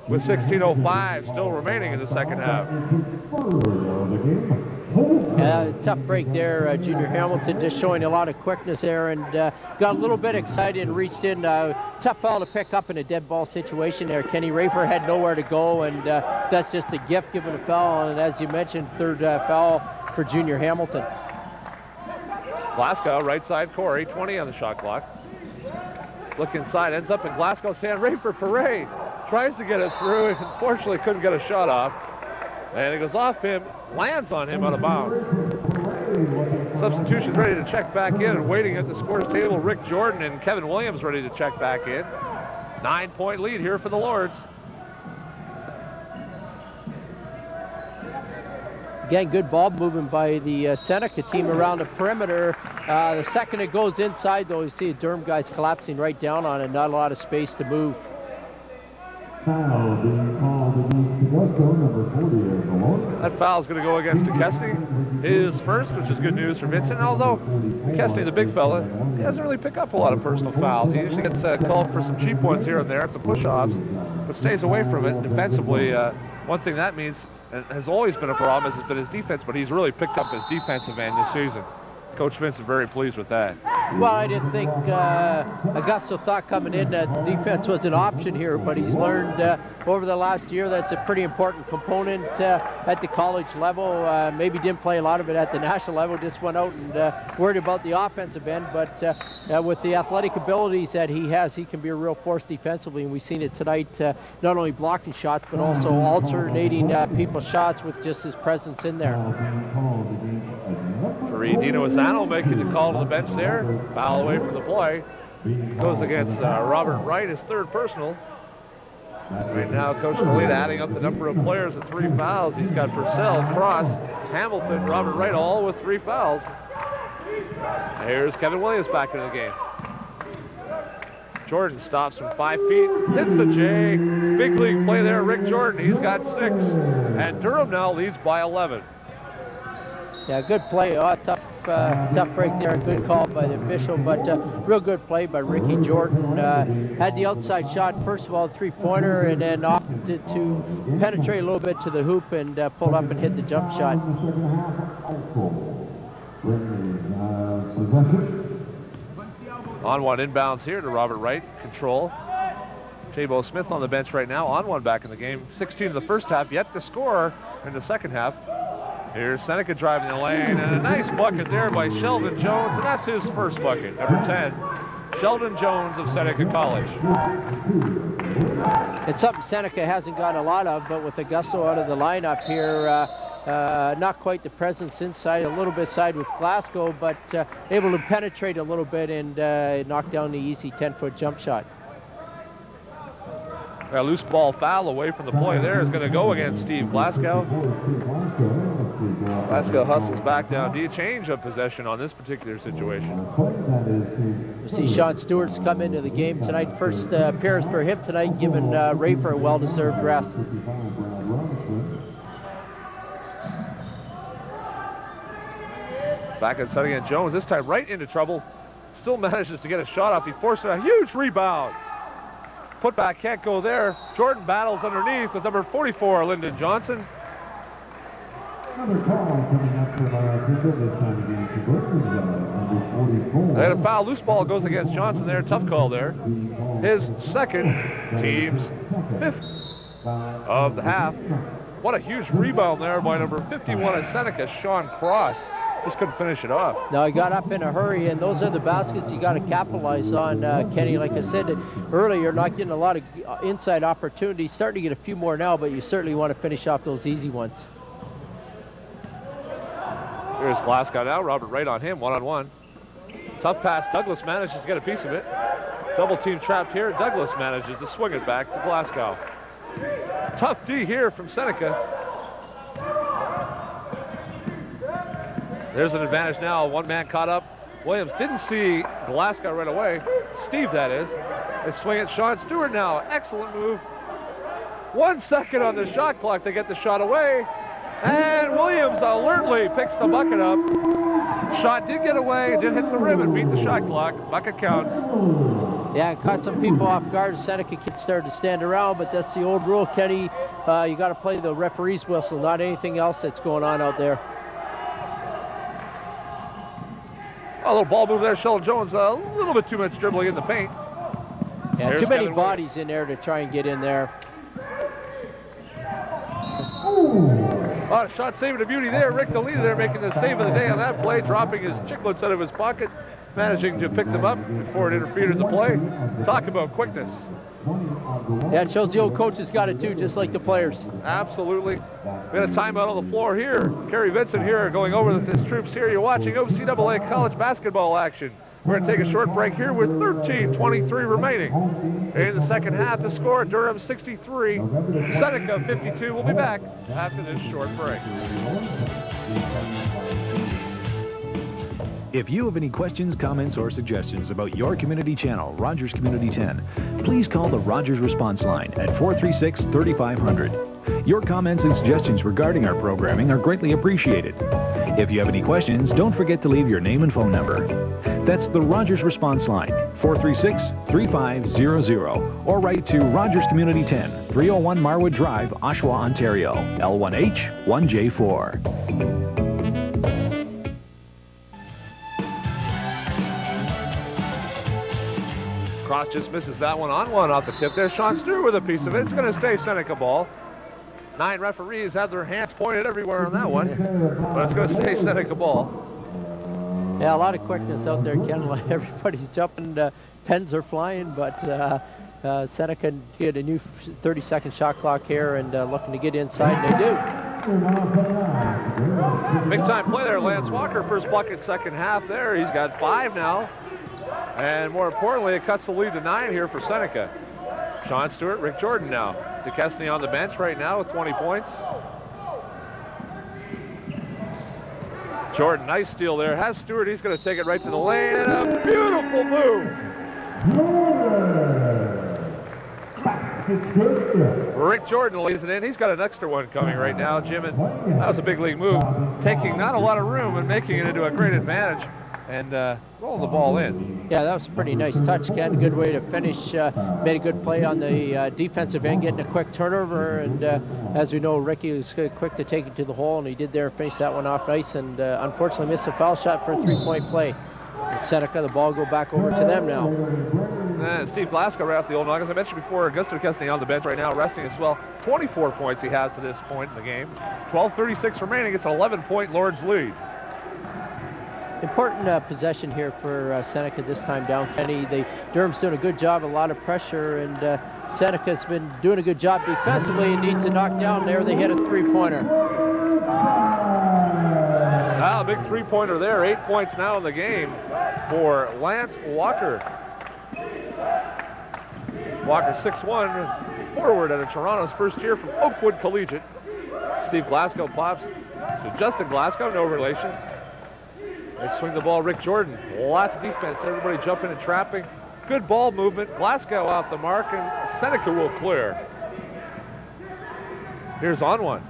With 16:05 still remaining in the second half. Tough break there. Junior Hamilton just showing a lot of quickness there and got a little bit excited and reached in. Tough foul to pick up in a dead ball situation there. Kenny Rafer had nowhere to go, and that's just a gift given a foul. And as you mentioned, 3rd foul for Junior Hamilton. Glasgow, right side, Corey, 20 on the shot clock. Look inside, ends up in Glasgow's hand. Rafer Parade tries to get it through, and unfortunately couldn't get a shot off. And it goes off him, lands on him out of bounds. Substitutions ready to check back in, and waiting at the scores table, Rick Jordan and Kevin Williams ready to check back in. 9-point lead here for the Lords. Again, good ball movement by the Seneca team around the perimeter. The second it goes inside, though, you see the Durham guys collapsing right down on it. Not a lot of space to move. Foul being called against Augusto, number 40 of the Lords. That foul is going to go against DeKesney. His first, which is good news for Vincent. Although DeKesney, the big fella, he doesn't really pick up a lot of personal fouls. He usually gets called for some cheap ones here and there, some push-offs, but stays away from it. Defensively, one thing that means, and has always been a problem, has been his defense, but he's really picked up his defensive end this season. Coach Vincent very pleased with that. Well, I didn't think Augusto thought coming in that defense was an option here, but he's learned over the last year that's a pretty important component at the college level. Maybe didn't play a lot of it at the national level, just went out and worried about the offensive end, but with the athletic abilities that he has, he can be a real force defensively, and we've seen it tonight, not only blocking shots, but also alternating people's shots with just his presence in there. Dino Asano making the call to the bench there. Foul away from the play. Goes against Robert Wright, his 3rd personal. Right now, Coach Dolina adding up the number of players at 3 fouls. He's got Purcell, Cross, Hamilton, Robert Wright, all with 3 fouls. Here's Kevin Williams back into the game. Jordan stops from 5 feet, hits the J. Big league play there, Rick Jordan. He's got 6. And Durham now leads by 11. Yeah, good play. Tough break there. Good call by the official, but real good play by Ricky Jordan. Had the outside shot, first of all, 3-pointer, and then opted to penetrate a little bit to the hoop and pull up and hit the jump shot. On one inbounds here to Robert Wright. Control. Jabo Smith on the bench right now. On one back in the game. 16 in the first half. Yet to score in the second half. Here's Seneca driving the lane, and a nice bucket there by Sheldon Jones, and that's his first bucket, number 10, Sheldon Jones of Seneca College. It's something Seneca hasn't got a lot of, but with Augusto out of the lineup here, not quite the presence inside, a little bit side with Glasgow, but able to penetrate a little bit and knock down the easy 10-foot jump shot. A loose ball foul away from the play there is going to go against Steve Glasgow. Glasgow hustles back down. Do you change of possession on this particular situation? We see Sean Stewart's come into the game tonight. First appearance for him tonight, giving Rafer a well-deserved rest. Back at setting in Jones, this time right into trouble. Still manages to get a shot off. He forced a huge rebound. Putback can't go there. Jordan battles underneath with number 44, Lyndon Johnson. Another call coming up from this time again to number 44. They had a foul. Loose ball goes against Johnson there. Tough call there. His second, team's 5th of the half. What a huge rebound there by number 51 at Seneca, Sean Cross. Just couldn't finish it off. No, he got up in a hurry, and those are the baskets you got to capitalize on, Kenny. Like I said earlier, not getting a lot of inside opportunities. Starting to get a few more now, but you certainly want to finish off those easy ones. Here's Glasgow now. Robert Wright on him, one-on-one. Tough pass. Douglas manages to get a piece of it. Double team trapped here. Douglas manages to swing it back to Glasgow. Tough D here from Seneca. There's an advantage now. One man caught up. Williams didn't see Glasgow right away. Steve, that is. They swing it. Sean Stewart now. Excellent move. 1 second on the shot clock to get the shot away. And Williams alertly picks the bucket up. Shot did get away, did hit the rim and beat the shot clock. Bucket counts. Yeah, it caught some people off guard. Seneca kids started to stand around, but that's the old rule, Kenny. You got to play the referee's whistle, not anything else that's going on out there. A little ball move there. Sheldon Jones, a little bit too much dribbling in the paint. Yeah, There's too many Kevin bodies in there to try and get in there. Shot saving a beauty there. Rick DeLita there making the save of the day on that play, dropping his chiclets out of his pocket, managing to pick them up before it interfered in the play. Talk about quickness. Yeah, it shows the old coaches got it too, just like the players. Absolutely. We had a timeout on the floor here. Kerry Vincent here going over with his troops here. You're watching OCAA college basketball action. We're going to take a short break here with 13:23 remaining. In the second half, the score, Durham 63, Seneca 52. We'll be back after this short break. If you have any questions, comments, or suggestions about your community channel, Rogers Community 10, please call the Rogers response line at 436-3500. Your comments and suggestions regarding our programming are greatly appreciated. If you have any questions, don't forget to leave your name and phone number. That's the Rogers response line, 436-3500, or write to Rogers Community 10, 301 Marwood Drive, Oshawa, Ontario, L1H 1J4. Cross just misses that one on one off the tip there. Sean Stewart with a piece of it. It's going to stay Seneca ball. 9 referees have their hands pointed everywhere on that one, but it's going to stay Seneca ball. Yeah, a lot of quickness out there, Ken. Everybody's jumping, pens are flying, but Seneca get a new 30-second shot clock here and looking to get inside, and they do. Big time play there, Lance Walker. First bucket, second half there. He's got 5 now. And more importantly, it cuts the lead to 9 here for Seneca. Sean Stewart, Rick Jordan now. DeKesney on the bench right now with 20 points. Jordan, nice steal there. Has Stewart, he's going to take it right to the lane, and a beautiful move. Rick Jordan lays it in. He's got an extra one coming right now, Jim, and that was a big league move. Taking not a lot of room and making it into a great advantage and rolling the ball in. Yeah, that was a pretty nice touch, Ken. Good way to finish. Made a good play on the defensive end, getting a quick turnover. And as we know, Ricky was quick to take it to the hole, and he did there, finish that one off nice. And unfortunately missed a foul shot for a 3-point play. And Seneca, the ball go back over to them now. And Steve Glasgow right off the old knock. As I mentioned before, Augusto DeKesney on the bench right now, resting as well. 24 points he has to this point in the game. 12:36 remaining. It's an 11-point Lords lead. Important possession here for Seneca this time down, Kenny. Durham's doing a good job, a lot of pressure, and Seneca's been doing a good job defensively and need to knock down there. They hit a 3-pointer. Ah, big 3-pointer there. 8 points now in the game for Lance Walker. Walker 6'1", forward out of Toronto's first year from Oakwood Collegiate. Steve Glasgow pops to Justin Glasgow, no relation. They swing the ball, Rick Jordan. Lots of defense, everybody jumping and trapping. Good ball movement. Glasgow off the mark, and Seneca will clear. Here's on one.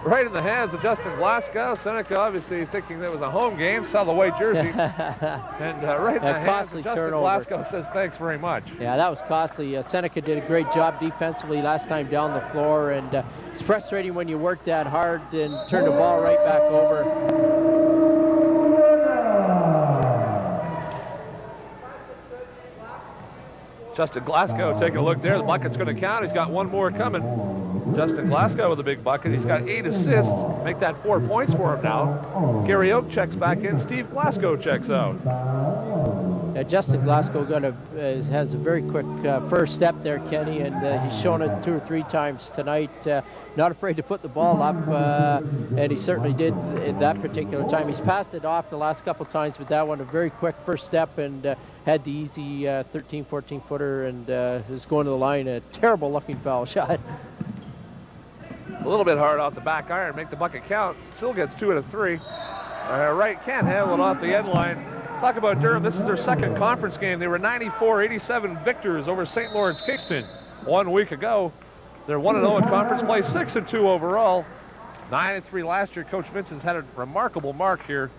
Right in the hands of Justin Glasgow. Seneca obviously thinking that was a home game, saw the white jersey. And right in the hands of Justin turnover. Glasgow says thanks very much. Yeah, that was costly. Seneca did a great job defensively last time down the floor, and it's frustrating when you work that hard and turn the ball right back over. Justin Glasgow taking a look there. The bucket's going to count. He's got one more coming. Justin Glasgow with a big bucket. He's got 8 assists. Make that 4 points for him now. Gary Oak checks back in. Steve Glasgow checks out. Justin Glasgow has a very quick first step there, Kenny, and he's shown it 2 or 3 times tonight. Not afraid to put the ball up, and he certainly did in that particular time. He's passed it off the last couple times, but that one a very quick first step and had the easy 13, 14-footer and is going to the line. A terrible-looking foul shot. A little bit hard off the back iron. Make the bucket count. Still gets 2 out of 3. Right, can't handle it off the end line. Talk about Durham. This is their second conference game. They were 94-87 victors over St. Lawrence Kingston. 1 week ago. They're 1-0 in conference play, 6-2 overall. 9-3 last year. Coach Vincent's had a remarkable mark here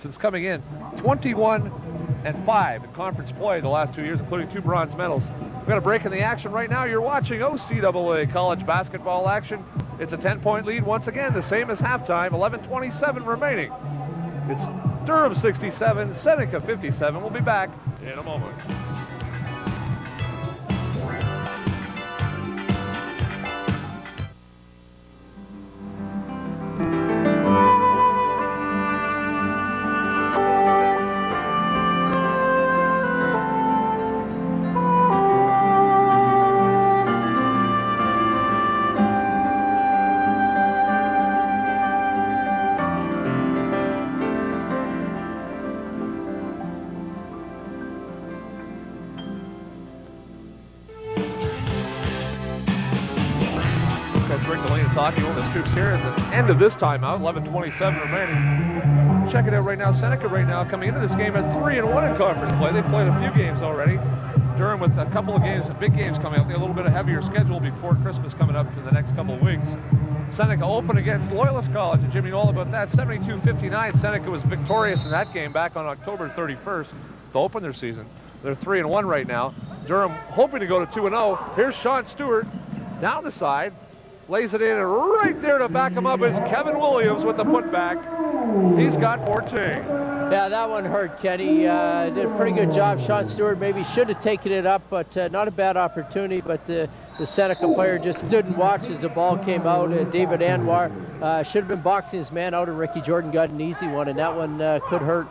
since coming in. 21-5 in conference play the last 2 years, including 2 bronze medals. We've got a break in the action right now. You're watching OCAA college basketball action. It's a 10-point lead once again, the same as halftime, 11:27 remaining. It's Durham 67, Seneca 57. We'll be back in a moment. Talking on the Scoops here at the end of this timeout, 11:27 remaining. Check it out right now. Seneca right now coming into this game at 3-1 in conference play. They've played a few games already. Durham with a couple of games, big games coming up. They have a little bit of heavier schedule before Christmas coming up for the next couple of weeks. Seneca open against Loyalist College, and Jimmy all about that. 72-59. Seneca was victorious in that game back on October 31st to open their season. They're 3-1 right now. Durham hoping to go to 2-0. Here's Sean Stewart down the side. Lays it in, and right there to back him up is Kevin Williams with the putback. He's got 14. Yeah, that one hurt, Kenny. Did a pretty good job. Sean Stewart maybe should have taken it up, but not a bad opportunity. But the Seneca player just didn't watch as the ball came out. David Anwar should have been boxing his man out, and Ricky Jordan got an easy one, and that one could hurt.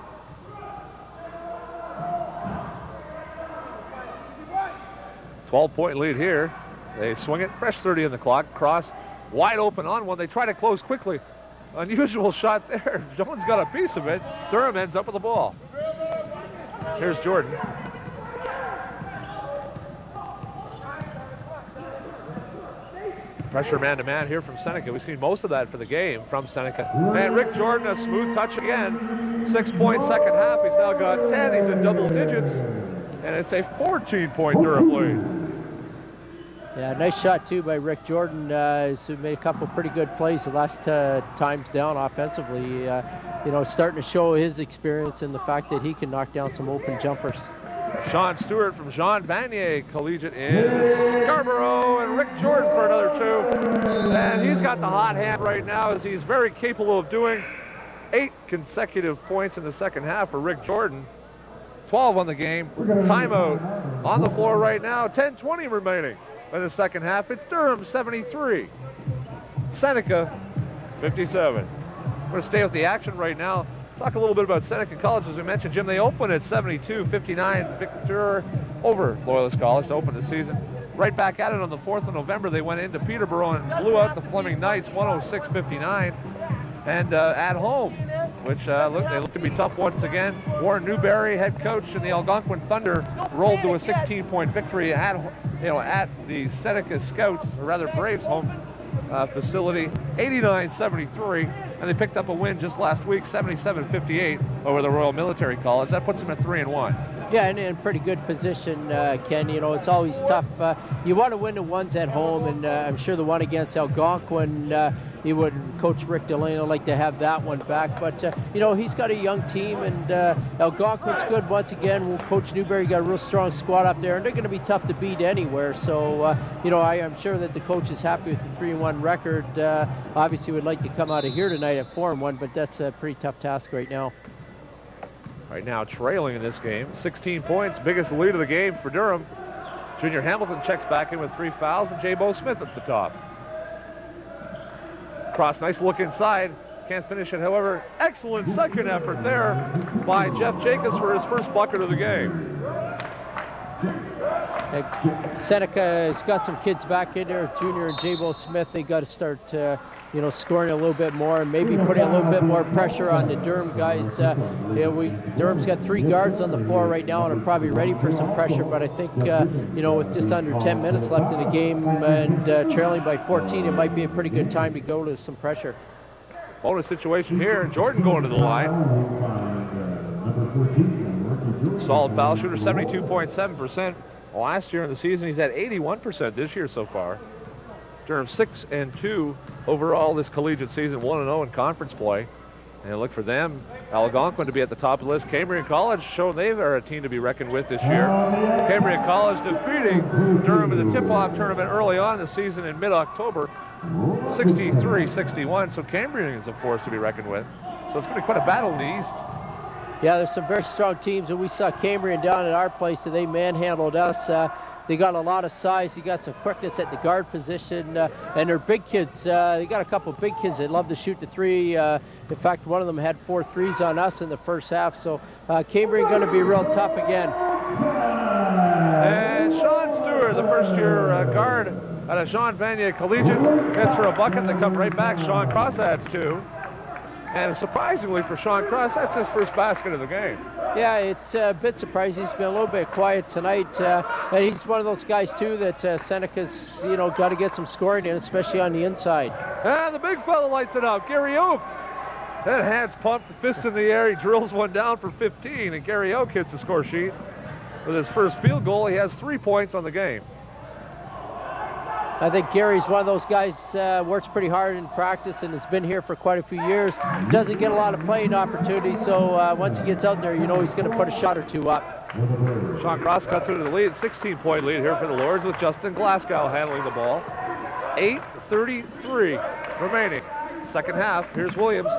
.12 lead here. They swing it, fresh 30 on the clock, cross, wide open on one. They try to close quickly. Unusual shot there. Jones got a piece of it. Durham ends up with the ball. Here's Jordan. Pressure man-to-man here from Seneca. We've seen most of that for the game from Seneca. And Rick Jordan, a smooth touch again. 6-point second half. He's now got 10. He's in double digits. And it's a 14-point Durham lead. Yeah, nice shot too by Rick Jordan. He's made a couple pretty good plays the last times down offensively. You know, starting to show his experience and the fact that he can knock down some open jumpers. Sean Stewart from Jean Vanier Collegiate in Scarborough, and Rick Jordan for another 2. And he's got the hot hand right now, as he's very capable of doing. 8 consecutive points in the second half for Rick Jordan. 12 on the game. Timeout on the floor right now. 10:20 remaining. In the second half, it's Durham 73, Seneca 57. We're going to stay with the action right now. Talk a little bit about Seneca College. As we mentioned, Jim, they opened at 72-59 victor over Loyalist College to open the season. Right back at it on the 4th of November, they went into Peterborough and blew out the Fleming Knights 106-59. And at home, which they look to be tough once again. Warren Newberry, head coach, and the Algonquin Thunder rolled to a 16-point victory at the Seneca Scouts, or rather Braves home facility, 89-73, and they picked up a win just last week, 77-58 over the Royal Military College. That puts them at 3-1. Yeah, and in pretty good position, Ken. You know, it's always tough. You want to win the ones at home, and I'm sure the one against Algonquin, he would, Coach Rick Delano, like to have that one back. But, you know, he's got a young team, and Algonquin's good once again. Coach Newberry got a real strong squad up there, and they're going to be tough to beat anywhere. So, you know, I am sure that the coach is happy with the 3-1 record. Obviously would like to come out of here tonight at 4-1, but that's a pretty tough task right now. Right now trailing in this game, 16 points, biggest lead of the game for Durham. Junior Hamilton checks back in with 3 fouls, and J. Bo Smith at the top. Cross, nice look inside. Can't finish it, however. Excellent second effort there by Jeff Jacobs for his first bucket of the game. Seneca has got some kids back in there, Junior and J. Bo Smith. They got to start, you know, scoring a little bit more and maybe putting a little bit more pressure on the Durham guys. You know, Durham's got 3 guards on the floor right now and are probably ready for some pressure. But I think, you know, with just under 10 minutes left in the game and trailing by 14, it might be a pretty good time to go to some pressure. Bonus situation here. Jordan going to the line. Solid foul shooter, 72.7%. Last year in the season, he's at 81% this year so far. Durham 6-2 overall this collegiate season, 1-0 in conference play. And look for them, Algonquin, to be at the top of the list. Cambrian College showing they are a team to be reckoned with this year. Cambrian College defeating Durham in the tip-off tournament early on in the season in mid-October, 63-61. So Cambrian is a force to be reckoned with. So it's going to be quite a battle in the East. Yeah, there's some very strong teams, and we saw Cambrian down at our place, and they manhandled us. They got a lot of size. They got some quickness at the guard position, and they're big kids. They got a couple of big kids that love to shoot the three. In fact, one of them had 4 threes on us in the first half. So Cambrian going to be real tough again. And Sean Stewart, the first-year guard out of Jean Vanier Collegiate, hits for a bucket. They come right back. Sean Cross adds 2. And surprisingly for Sean Cross, that's his first basket of the game. Yeah, it's a bit surprising. He's been a little bit quiet tonight. And he's one of those guys, too, that Seneca's, got to get some scoring in, especially on the inside. And the big fella lights it up, Gary Oak. That hand's pumped, the fist in the air. He drills one down for 15, and Gary Oak hits the score sheet. With his first field goal, he has 3 points on the game. I think Gary's one of those guys works pretty hard in practice and has been here for quite a few years. Doesn't get a lot of playing opportunities, so once he gets out there, he's going to put a shot or 2 up. Sean Cross cuts into the lead, 16-point lead here for the Lords with Justin Glasgow handling the ball. 8:33 remaining. Second half, here's Williams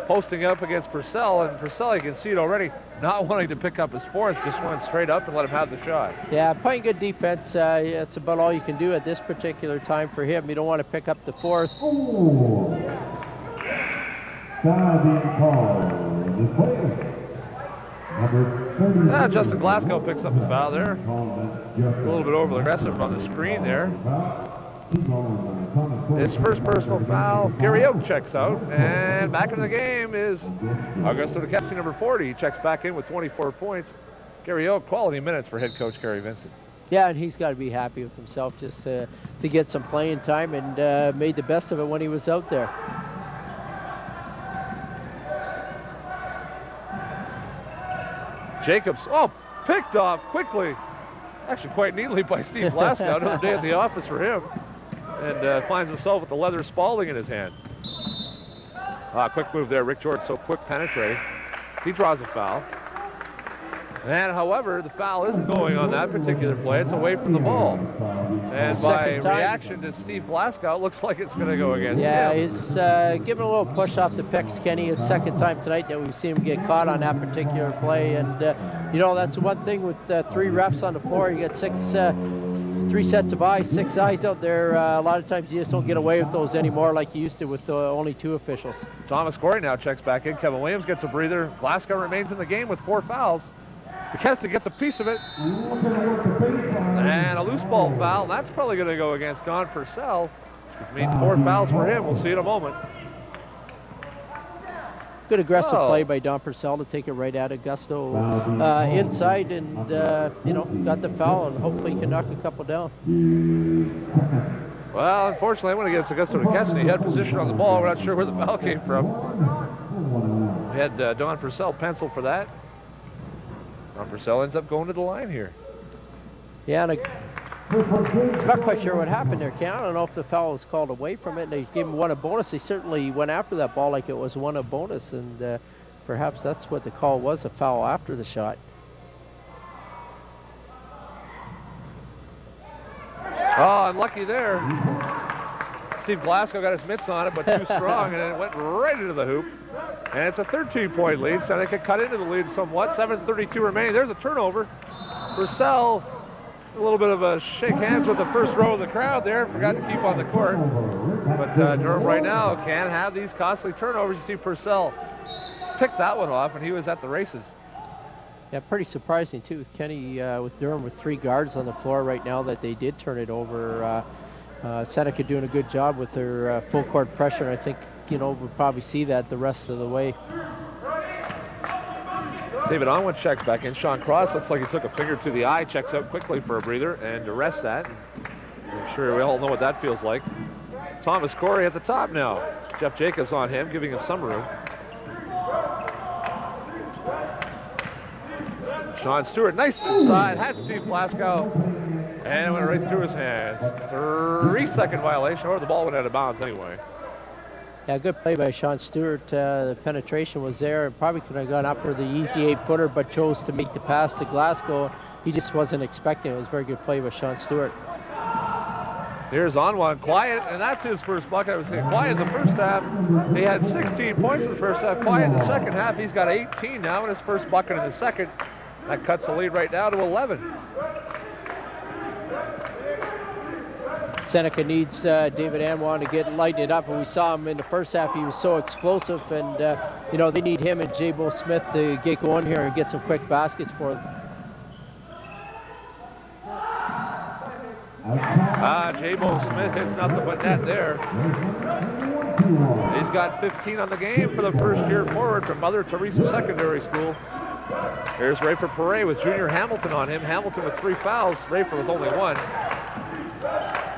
posting up against Purcell, and Purcell, you can see it already, not wanting to pick up his fourth, just went straight up and let him have the shot. Yeah, playing good defense, that's about all you can do at this particular time for him. You don't want to pick up the fourth. Foul being called. The player, number 30. Justin Glasgow picks up the foul there. A little bit over aggressive on the screen there. His first personal foul. Gary Oak checks out, and back in the game is Augusto DeCassi, number 40. He checks back in with 24 points. Gary Oak, quality minutes for head coach Gary Vincent. Yeah, and he's got to be happy with himself just to get some playing time, and made the best of it when he was out there. Jacobs, picked off quickly. Actually quite neatly by Steve Glasgow. Another day at the office for him. And finds himself with the leather Spalding in his hand. Quick move there. Rick George, so quick penetrate. He draws a foul. And however, the foul isn't going on that particular play. It's away from the ball. And by reaction to Steve Glasgow, it looks like it's going to go against him. Yeah, he's giving a little push off the picks, Kenny. His second time tonight that we've seen him get caught on that particular play. And, that's one thing with 3 refs on the floor. You get 3 sets of eyes, 6 eyes out there. A lot of times you just don't get away with those anymore like you used to with only 2 officials. Thomas Corey now checks back in. Kevin Williams gets a breather. Glasgow remains in the game with 4 fouls. McKeston gets a piece of it. And a loose ball foul. That's probably going to go against Don Purcell. Which means 4 fouls for him. We'll see in a moment. Good aggressive play by Don Purcell to take it right at Augusto inside, and got the foul, and hopefully he can knock a couple down. Well, unfortunately, when it gets Augusto DeCassi, he had position on the ball. We're not sure where the foul came from. We had Don Purcell penciled for that. Don Purcell ends up going to the line here. Yeah, and I'm not quite sure what happened there, Ken. I don't know if the foul was called away from it, and they gave him 1 a bonus. They certainly went after that ball like it was 1 a bonus, and perhaps that's what the call was, a foul after the shot. Oh, unlucky there. Steve Glasgow got his mitts on it, but too strong, and it went right into the hoop. And it's a 13-point lead. Seneca cut into the lead somewhat. 7:32 remaining. There's a turnover. Purcell, a little bit of a shake hands with the first row of the crowd there. Forgot to keep on the court. But Durham right now can have these costly turnovers. You see Purcell pick that one off, and he was at the races. Yeah, pretty surprising, too, Kenny, with Durham with 3 guards on the floor right now, that they did turn it over. Seneca doing a good job with their full court pressure. I think, we'll probably see that the rest of the way. David Onwin checks back in. Sean Cross looks like he took a finger to the eye, checks out quickly for a breather and arrests that. I'm sure we all know what that feels like. Thomas Corey at the top now. Jeff Jacobs on him, giving him some room. Sean Stewart, nice inside, had Steve Plaskow, and it went right through his hands. 3-second violation, or the ball went out of bounds anyway. Yeah, good play by Sean Stewart. The penetration was there, and probably could have gone up for the easy 8-footer, but chose to make the pass to Glasgow. He just wasn't expecting it. It was a very good play by Sean Stewart. Here's on one, Quiet, and that's his first bucket. I was saying Quiet in the first half. He had 16 points in the first half. Quiet in the second half. He's got 18 now, and his first bucket in the second. That cuts the lead right now to 11. Seneca needs David Anwan to get lighted up, and we saw him in the first half. He was so explosive, and you know, they need him and J-Bo Smith to get going here and get some quick baskets for them. J-Bo Smith hits nothing but net there. He's got 15 on the game for the first-year forward from Mother Teresa Secondary School. Here's Rayford Perret with Junior Hamilton on him. Hamilton with 3 fouls, Rayford with only 1.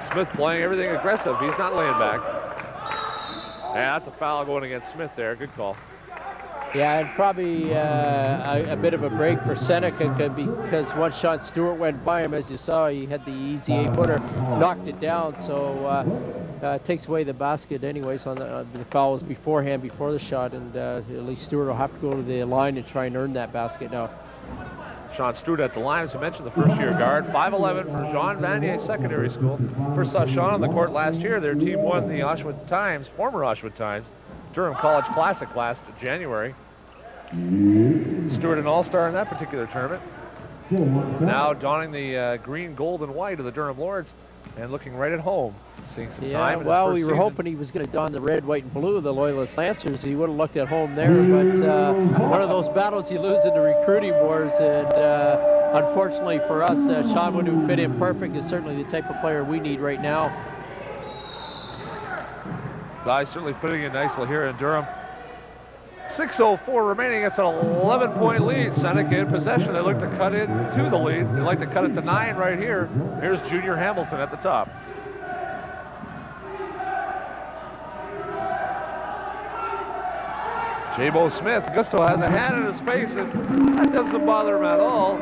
Smith playing everything aggressive. He's not laying back. Yeah, that's a foul going against Smith there. Good call. Yeah, and probably a bit of a break for Seneca because once Sean Stewart went by him, as you saw, he had the easy 8-footer, knocked it down, so it takes away the basket anyways on the fouls beforehand, before the shot, and at least Stewart will have to go to the line and try and earn that basket now. Sean Stewart at the line, as I mentioned, the first-year guard. 5'11" for Jean Vanier Secondary School. First saw Sean on the court last year. Their team won the Oshawa Times, former Oshawa Times, Durham College Classic last January. Stewart an all-star in that particular tournament. Now donning the green, gold, and white of the Durham Lords and looking right at home. Seeing some time. Well, we were hoping he was going to don the red, white, and blue of the Loyalist Lancers. He would have looked at home there, but one of those battles you lose in the recruiting wars, and unfortunately for us, Sean would have fit in perfect. Is certainly the type of player we need right now. Guys certainly putting it nicely here in Durham. 6:04 remaining. It's an 11-point lead. Seneca in possession. They look to cut it to the lead. They like to cut it to 9 right here. Here's Junior Hamilton at the top. J-Bo Smith. Gusto has a hand in his face, and that doesn't bother him at all.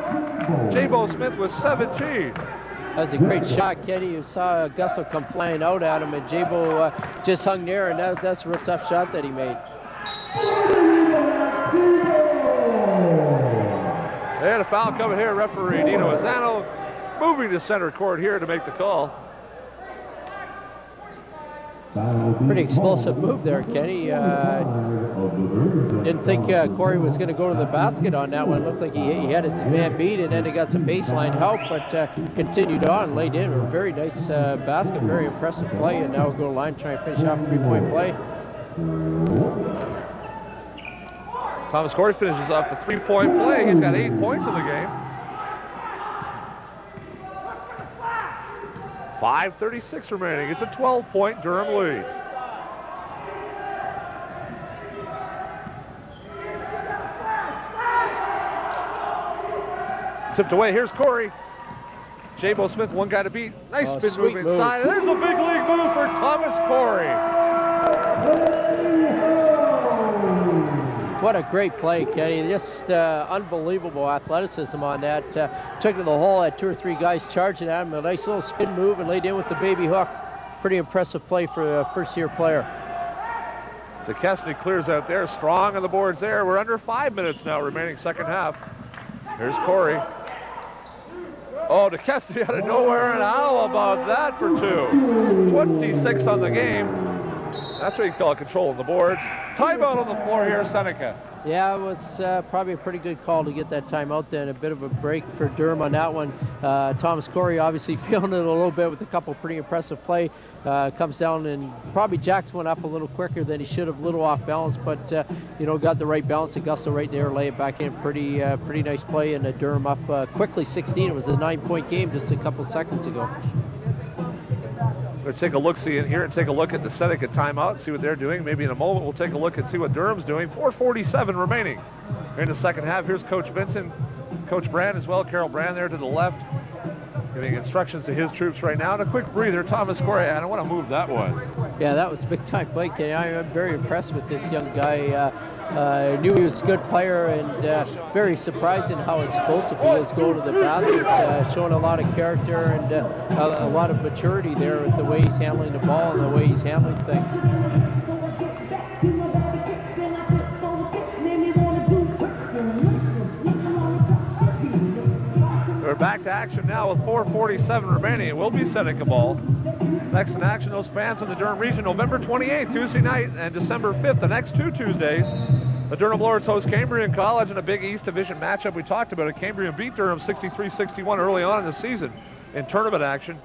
J-Bo Smith with 17. That was a great shot, Kenny. You saw Gusto come flying out at him, and J-Bo just hung there, and that's a real tough shot that he made. They had a foul coming here. Referee Dino Azzano moving to center court here to make the call. Pretty explosive move there, Kenny. Didn't think Corey was going to go to the basket on that one. Looked like he had his man beat, and then he got some baseline help, but continued on and laid in a very nice basket, very impressive play, and now we'll go to line, try and finish off a 3-point play. Thomas Corey finishes off the 3-point play. He's got 8 points in the game. 5:36 remaining. It's a 12-point Durham lead. Tipped away. Here's Corey. J-Bo Smith, one guy to beat. Nice spin move inside. And there's a big league move for Thomas Corey. What a great play, Kenny. Just unbelievable athleticism on that. Took to the hole, had 2 or 3 guys charging at him. A nice little spin move and laid in with the baby hook. Pretty impressive play for a first-year player. DeCastney clears out there. Strong on the boards there. We're under 5 minutes now remaining second half. Here's Corey. Oh, DeCastney out of nowhere, and how about that for 2? 26 on the game. That's what you call control on the boards. Timeout on the floor here, Seneca. Yeah, it was probably a pretty good call to get that timeout then. A bit of a break for Durham on that one. Thomas Corey obviously feeling it a little bit with a couple pretty impressive play. Comes down and probably jacks one up a little quicker than he should have, a little off balance, but you know, got the right balance. Augusta right there, lay it back in. Pretty nice play, and Durham up quickly 16. It was a 9-point game just a couple seconds ago. We'll take a look-see in here and take a look at the Seneca timeout and see what they're doing. Maybe in a moment we'll take a look and see what Durham's doing. 4:47 remaining here in the second half. Here's Coach Vincent, Coach Brand as well. Carol Brand there to the left, giving instructions to his troops right now. And a quick breather, Thomas Corey. And what a move that was. Yeah, that was a big-time play, Kenny. I'm very impressed with this young guy. knew he was a good player, and very surprising how explosive he is going to the basket, showing a lot of character and a lot of maturity there with the way he's handling the ball and the way he's handling things. We're back to action now with 4:47 remaining. It will be Seneca ball. Next in action, those fans in the Durham region, November 28th, Tuesday night, and December 5th, the next 2 Tuesdays. The Durham Lords host Cambrian College in a big East Division matchup. We talked about it. Cambrian beat Durham 63-61 early on in the season in tournament action.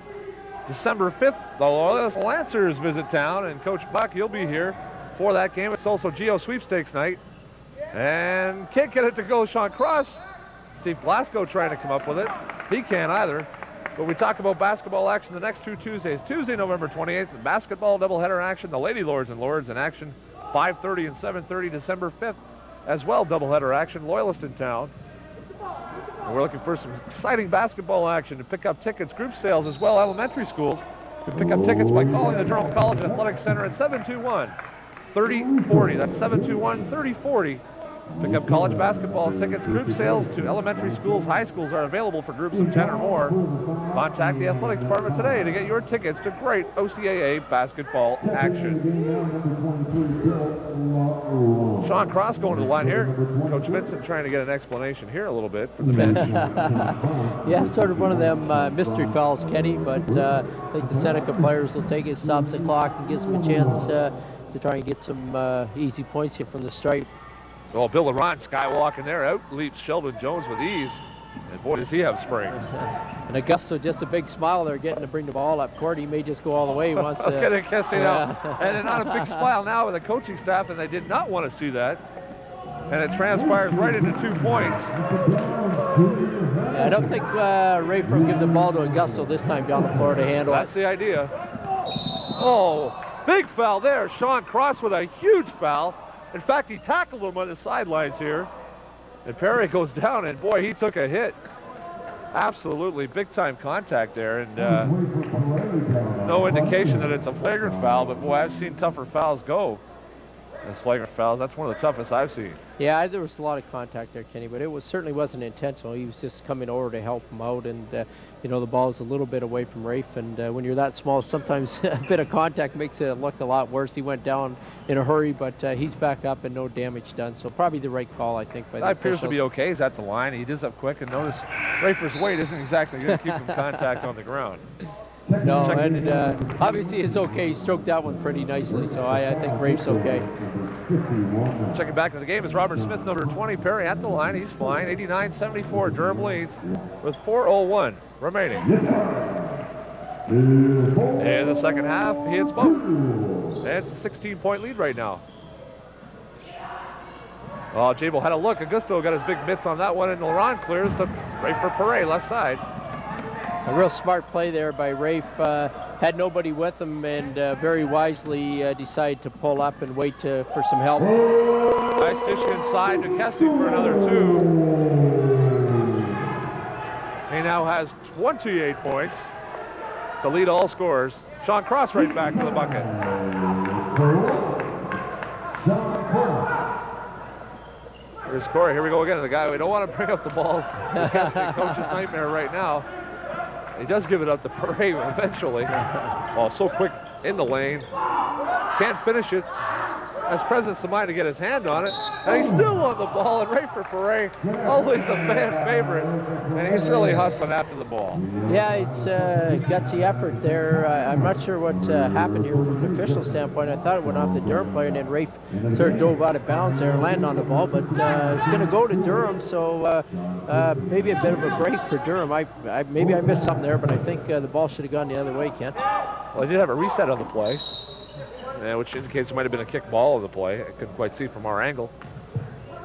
December 5th, the Loyalist Lancers visit town, and Coach Buck, he'll be here for that game. It's also Geo Sweepstakes night. And can't get it to go, Sean Cross. Steve Blasco trying to come up with it. He can't either. But we talk about basketball action the next 2 Tuesdays. Tuesday, November 28th, the basketball doubleheader action. The Lady Lords and Lords in action, 5:30 and 7:30, December 5th. As well, doubleheader action, Loyalist in town. And we're looking for some exciting basketball action to pick up tickets, group sales as well. Elementary schools can pick up tickets by calling the Durham College Athletic Center at 721-3040. That's 721-3040. Pick up college basketball tickets. Group sales to elementary schools, high schools are available for groups of 10 or more. Contact the athletics department today to get your tickets to great OCAA basketball action. Sean Cross going to the line here. Coach Vincent trying to get an explanation here a little bit for the bench. Yeah, sort of one of them mystery fouls, Kenny, but I think the Seneca players will take it, stops the clock, and gives them a chance to try and get some easy points here from the stripe. Well, Bill Laurent skywalking there, out leaps Sheldon Jones with ease. And boy, does he have spring. And Augusto, just a big smile there, getting to bring the ball up court. He may just go all the way. He wants to. And then not a big smile now with the coaching staff, and they did not want to see that. And it transpires right into 2 points. Yeah, I don't think Rafe will give the ball to Augusto this time down the floor to handle. That's the idea. Oh, big foul there. Sean Cross with a huge foul. In fact, he tackled him on the sidelines here. And Perry goes down, and boy, he took a hit. Absolutely big-time contact there, and no indication that it's a flagrant foul, but boy, I've seen tougher fouls go as flagrant fouls. That's one of the toughest I've seen. Yeah, there was a lot of contact there, Kenny, but it certainly wasn't intentional. He was just coming over to help him out, and you know, the ball's a little bit away from Rafe, and when you're that small, sometimes a bit of contact makes it look a lot worse. He went down in a hurry, but he's back up and no damage done, so probably the right call, I think, by the officials. That appears to be okay. He's at the line. He does up quick, and notice Rafer's weight isn't exactly going to keep him contact on the ground. No, and obviously it's okay. He stroked that one pretty nicely, so I think Rafe's okay. Checking back into the game is Robert Smith, number 20. Perry at the line. He's fine. 89-74. Durham leads with 4:01 remaining. In the second half, he hits both. And it's a 16-point lead right now. Oh, Jabel had a look. Augusto got his big mitts on that one, and Laurent clears to Rafe for Perret, left side. A real smart play there by Rafe. Had nobody with him, and very wisely decided to pull up and wait for some help. Nice dish inside to Kesty for another 2. He now has 28 points to lead all scorers. Sean Cross right back to the bucket. Here's Corey. Here we go again. The guy we don't want to bring up the ball. The coach's nightmare right now. He does give it up to Perret eventually. Oh, so quick in the lane. Can't finish it. Has presence of mind to get his hand on it. And he's still on the ball. And Rafe for Perret, always a fan favorite. And he's really hustling after the ball. Yeah, it's a gutsy effort there. I'm not sure what happened here from an official standpoint. I thought it went off the Durham player, and then Rafe sort of dove out of bounds there and landed on the ball. But it's going to go to Durham, so maybe a bit of a break for Durham. Maybe I missed something there, but I think the ball should have gone the other way, Ken. Well, they did have a reset on the play, which indicates it might have been a kick ball of the play. I couldn't quite see from our angle.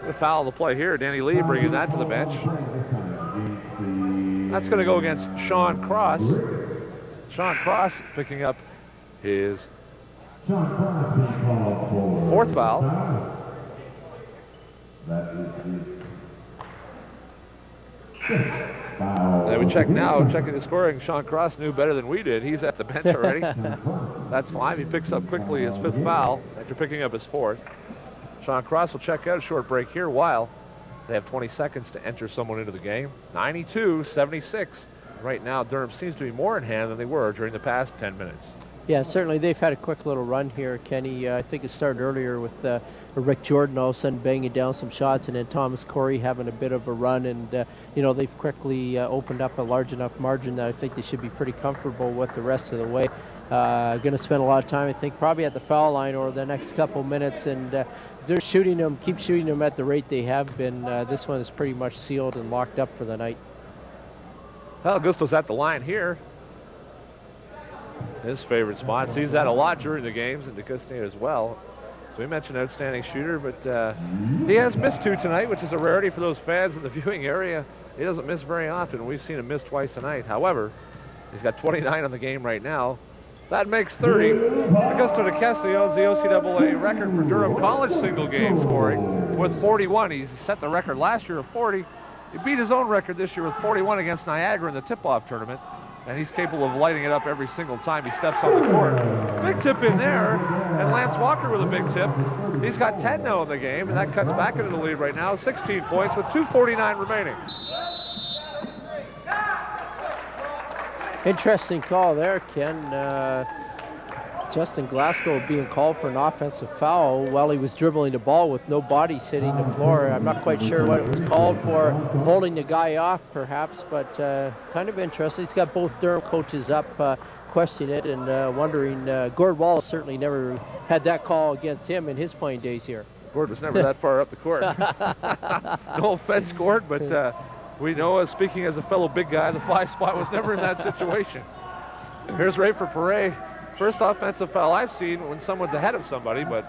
The foul of the play here. Danny Lee bringing that to the bench. That's going to go against Sean Cross. Sean Cross picking up his 4th foul. And we check now, checking the scoring. Sean Cross knew better than we did. He's at the bench already. That's fine. He picks up quickly his 5th foul after picking up his 4th. Sean Cross will check out. A short break here while they have 20 seconds to enter someone into the game. 92-76. Right now, Durham seems to be more in hand than they were during the past 10 minutes. Yeah, certainly they've had a quick little run here, Kenny. I think it started earlier with Rick Jordan all of a sudden banging down some shots, and then Thomas Corey having a bit of a run, and they've quickly opened up a large enough margin that I think they should be pretty comfortable with the rest of the way. Going to spend a lot of time, I think, probably at the foul line over the next couple minutes, and they're shooting them, keep shooting them at the rate they have been. This one is pretty much sealed and locked up for the night. Well, Augusto's at the line here. His favorite spot. Sees that a lot during the games, and DeCusney as well. So we mentioned outstanding shooter, but he has missed 2 tonight, which is a rarity for those fans in the viewing area. He doesn't miss very often. We've seen him miss twice tonight. However, he's got 29 on the game right now. That makes 30. Augusto DeCusney owns the OCAA record for Durham College single game scoring with 41. He's set the record last year of 40. He beat his own record this year with 41 against Niagara in the tip-off tournament. And he's capable of lighting it up every single time he steps on the court. Big tip in there, and Lance Walker with a big tip. He's got 10 now in the game, and that cuts back into the lead right now. 16 points with 2:49 remaining. Interesting call there, Ken. Justin Glasgow being called for an offensive foul while he was dribbling the ball with no bodies hitting the floor. I'm not quite sure what it was called for, holding the guy off perhaps, but kind of interesting. He's got both Durham coaches up questioning it and wondering. Gord Wallace certainly never had that call against him in his playing days here. Gord was never that far up the court. No offense, Gord, but we know, speaking as a fellow big guy, the 5 spot was never in that situation. Here's Ray for Paray. First offensive foul I've seen when someone's ahead of somebody, but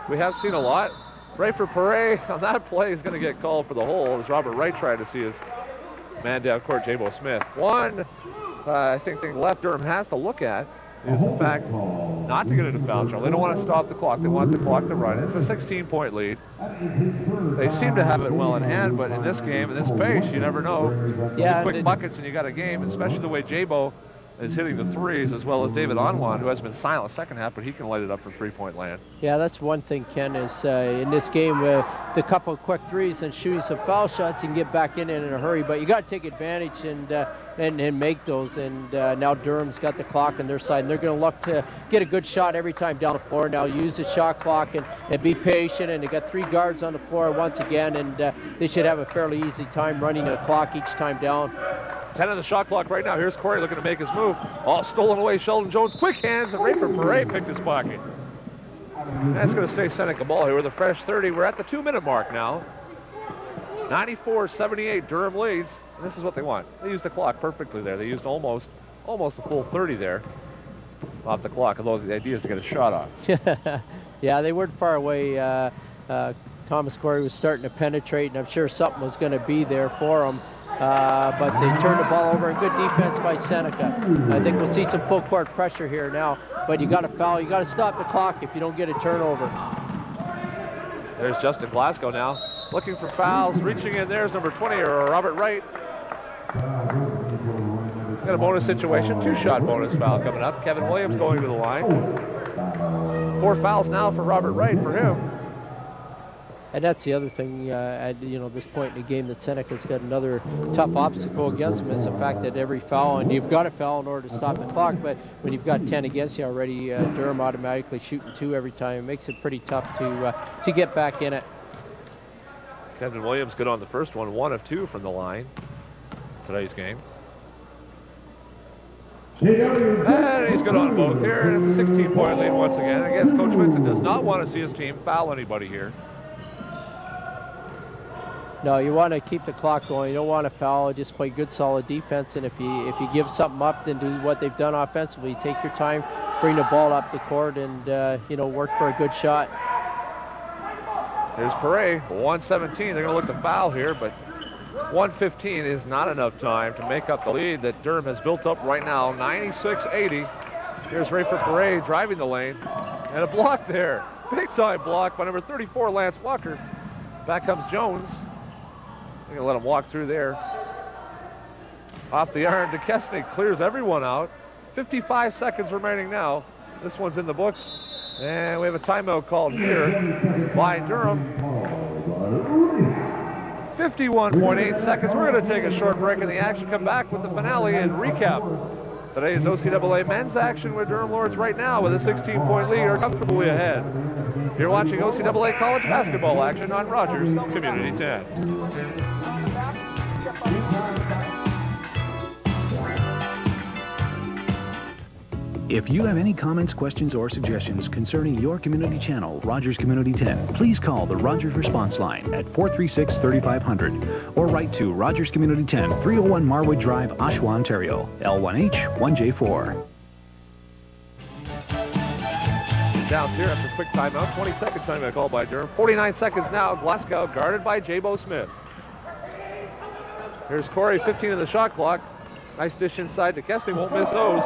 we have seen a lot. Ray for Paray on that play is going to get called for the hole as Robert Wright tried to see his man down court, Jabo Smith. One, I think left Durham has to look at is the fact not to get into foul trouble. They don't want to stop the clock. They want the clock to run. It's a 16-point lead. They seem to have it well in hand, but in this game, in this pace, you never know. Yeah, Quick buckets and you got a game, especially the way Jabo is hitting the threes, as well as David Onwan, who has been silent second half, but he can light it up from three-point land. Yeah, that's one thing, Ken, is in this game, the couple of quick threes and shooting some foul shots, you can get back in it in a hurry, but you got to take advantage and make those. And now Durham's got the clock on their side, and they're going to look to get a good shot every time down the floor. Now use the shot clock and be patient, and they got 3 guards on the floor once again, and they should have a fairly easy time running the clock each time down. 10 on the shot clock right now. Here's Corey looking to make his move. All stolen away. Sheldon Jones, quick hands, and Rayford Paray picked his pocket. That's going to stay Seneca ball here with a fresh 30. We're at the 2-minute mark now. 94-78, Durham leads. And this is what they want. They used the clock perfectly there. They used almost a full 30 there off the clock, although the idea is to get a shot off. Yeah, they weren't far away. Thomas Corey was starting to penetrate, and I'm sure something was going to be there for him. But they turned the ball over, and good defense by Seneca. I think we'll see some full court pressure here now, but you got to foul. You got to stop the clock if you don't get a turnover. There's Justin Glasgow now, looking for fouls, reaching in. There's number 20, or Robert Wright. Got a bonus situation, 2-shot bonus foul coming up. Kevin Williams going to the line. 4 fouls now for Robert Wright for him. And that's the other thing at this point in the game, that Seneca's got another tough obstacle against them, is the fact that every foul, and you've got to foul in order to stop the clock, but when you've got 10 against you already, Durham automatically shooting 2 every time. It makes it pretty tough to get back in it. Kevin Williams good on the first one, 1 of 2 from the line today's game. And he's good on both here, and it's a 16-point lead once again. I guess Coach Vincent does not want to see his team foul anybody here. No, you want to keep the clock going. You don't want to foul. Just play good, solid defense. And if you give something up, then do what they've done offensively. Take your time, bring the ball up the court, and work for a good shot. Here's Paray, 117. They're going to look to foul here, but 115 is not enough time to make up the lead that Durham has built up right now. 96-80. Here's Rayford Paray driving the lane, and a block there. Big time block by number 34, Lance Walker. Back comes Jones. They're going to let him walk through there. Off the iron, DeCesny clears everyone out. 55 seconds remaining now. This one's in the books. And we have a timeout called here by Durham. 51.8 seconds. We're going to take a short break in the action, come back with the finale and recap today's OCAA men's action with Durham Lords right now with a 16-point lead or comfortably ahead. You're watching OCAA college basketball action on Rogers Community 10. If you have any comments, questions, or suggestions concerning your community channel, Rogers Community 10, please call the Rogers Response Line at 436-3500 or write to Rogers Community 10, 301 Marwood Drive, Oshawa, Ontario, L1H 1J4. Downs here after a quick timeout. 20-second timeout called by Durham. 49 seconds now. Glasgow guarded by J-Bo Smith. Here's Corey, 15 of the shot clock. Nice dish inside to Kesty. Won't miss those.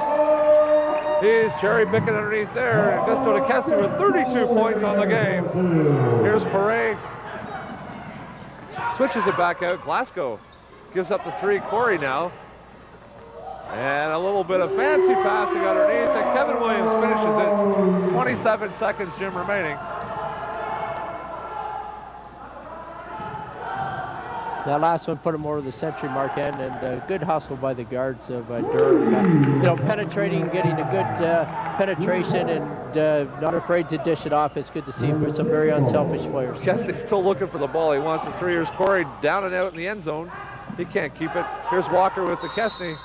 He's cherry picking underneath there. Augusto to Kesty with 32 points on the game. Here's Perret. Switches it back out. Glasgow gives up the three. Corey now. And a little bit of fancy passing underneath, and Kevin Williams finishes it. 27 seconds, Jim, remaining. That last one put him over the century mark end, and good hustle by the guards of Durham. Penetrating, getting a good penetration, and not afraid to dish it off. It's good to see some very unselfish players. Kesty's still looking for the ball. He wants the three. Here's Corey down and out in the end zone. He can't keep it. Here's Walker with the Kesty.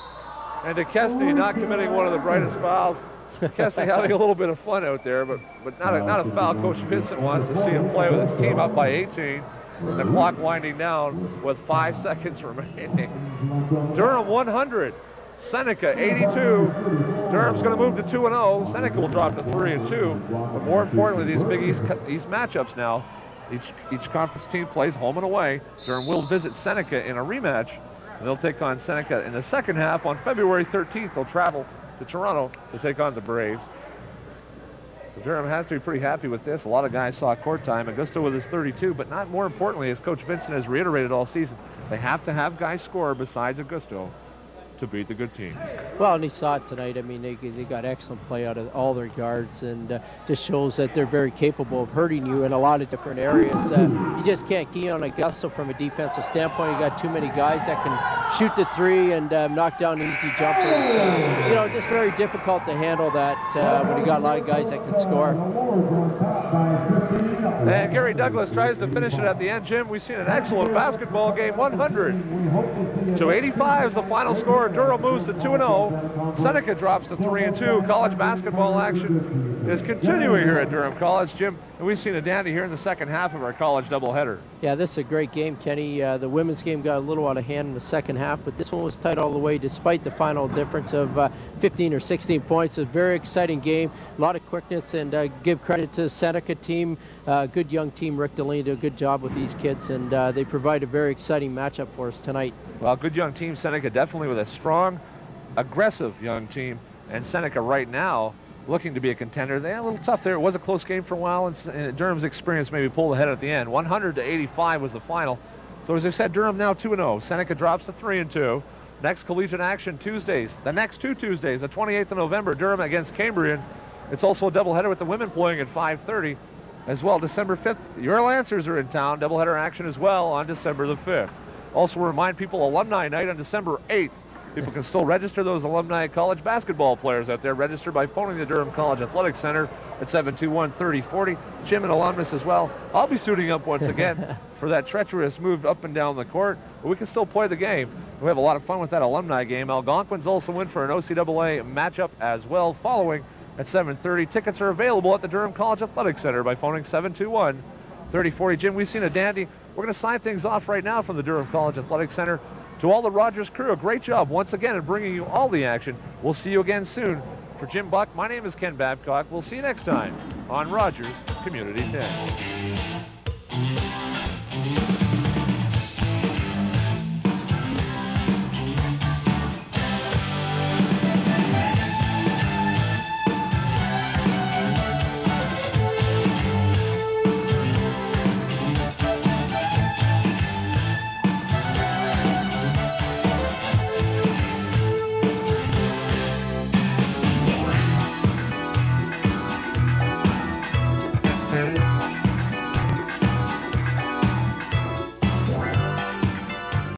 And to Kesty not committing one of the brightest fouls. Kesty having a little bit of fun out there, but not a foul. Coach Vincent wants to see him play with his team up by 18. The clock winding down with 5 seconds remaining. Durham 100, Seneca 82. Durham's going to move to 2-0. Seneca will drop to 3-2. But more importantly, these Big East matchups now, each conference team plays home and away. Durham will visit Seneca in a rematch. And they'll take on Seneca in the second half on February 13th. They'll travel to Toronto to take on the Braves. So Durham has to be pretty happy with this. A lot of guys saw court time. Augusto with his 32, but not more importantly, as Coach Vincent has reiterated all season, they have to have guys score besides Augusto to beat the good team. Well, and he saw it tonight. I mean, they got excellent play out of all their guards, and just shows that they're very capable of hurting you in a lot of different areas. You just can't key on Augusto from a defensive standpoint. You got too many guys that can shoot the three and knock down easy jumpers. Just very difficult to handle that when you got a lot of guys that can score. And Gary Douglas tries to finish it at the end. Jim, we've seen an excellent basketball game. 100 to 85 is the final score. Durham moves to 2-0. Seneca drops to 3-2. College basketball action is continuing here at Durham College. Jim, and we've seen a dandy here in the second half of our college doubleheader. Yeah, this is a great game, Kenny. The women's game got a little out of hand in the second half, but this one was tight all the way despite the final difference of 15 or 16 points. A very exciting game, a lot of quickness, and give credit to the Seneca team. Good young team. Rick Delaney did a good job with these kids, and they provide a very exciting matchup for us tonight. Well, good young team, Seneca, definitely with a strong, aggressive young team, and Seneca right now looking to be a contender. They're a little tough there. It was a close game for a while, and Durham's experience maybe pulled ahead at the end. 100 to 85 was the final. So as I said, Durham now 2-0. Seneca drops to 3-2. Next collegiate action Tuesdays. The next two Tuesdays, the 28th of November, Durham against Cambrian. It's also a doubleheader with the women playing at 5:30 as well. December 5th, your Lancers are in town. Doubleheader action as well on December the 5th. Also remind people, alumni night on December 8th. People can still register, those alumni college basketball players out there. Register by phoning the Durham College Athletic Center at 721-3040. Jim, an alumnus as well. I'll be suiting up once again for that treacherous move up and down the court, but we can still play the game. We have a lot of fun with that alumni game. Algonquin's also in for an OCAA matchup as well, following at 7:30. Tickets are available at the Durham College Athletic Center by phoning 721-3040. Jim, we've seen a dandy. We're going to sign things off right now from the Durham College Athletic Center. To all the Rogers crew, a great job once again in bringing you all the action. We'll see you again soon. For Jim Buck, my name is Ken Babcock. We'll see you next time on Rogers Community 10.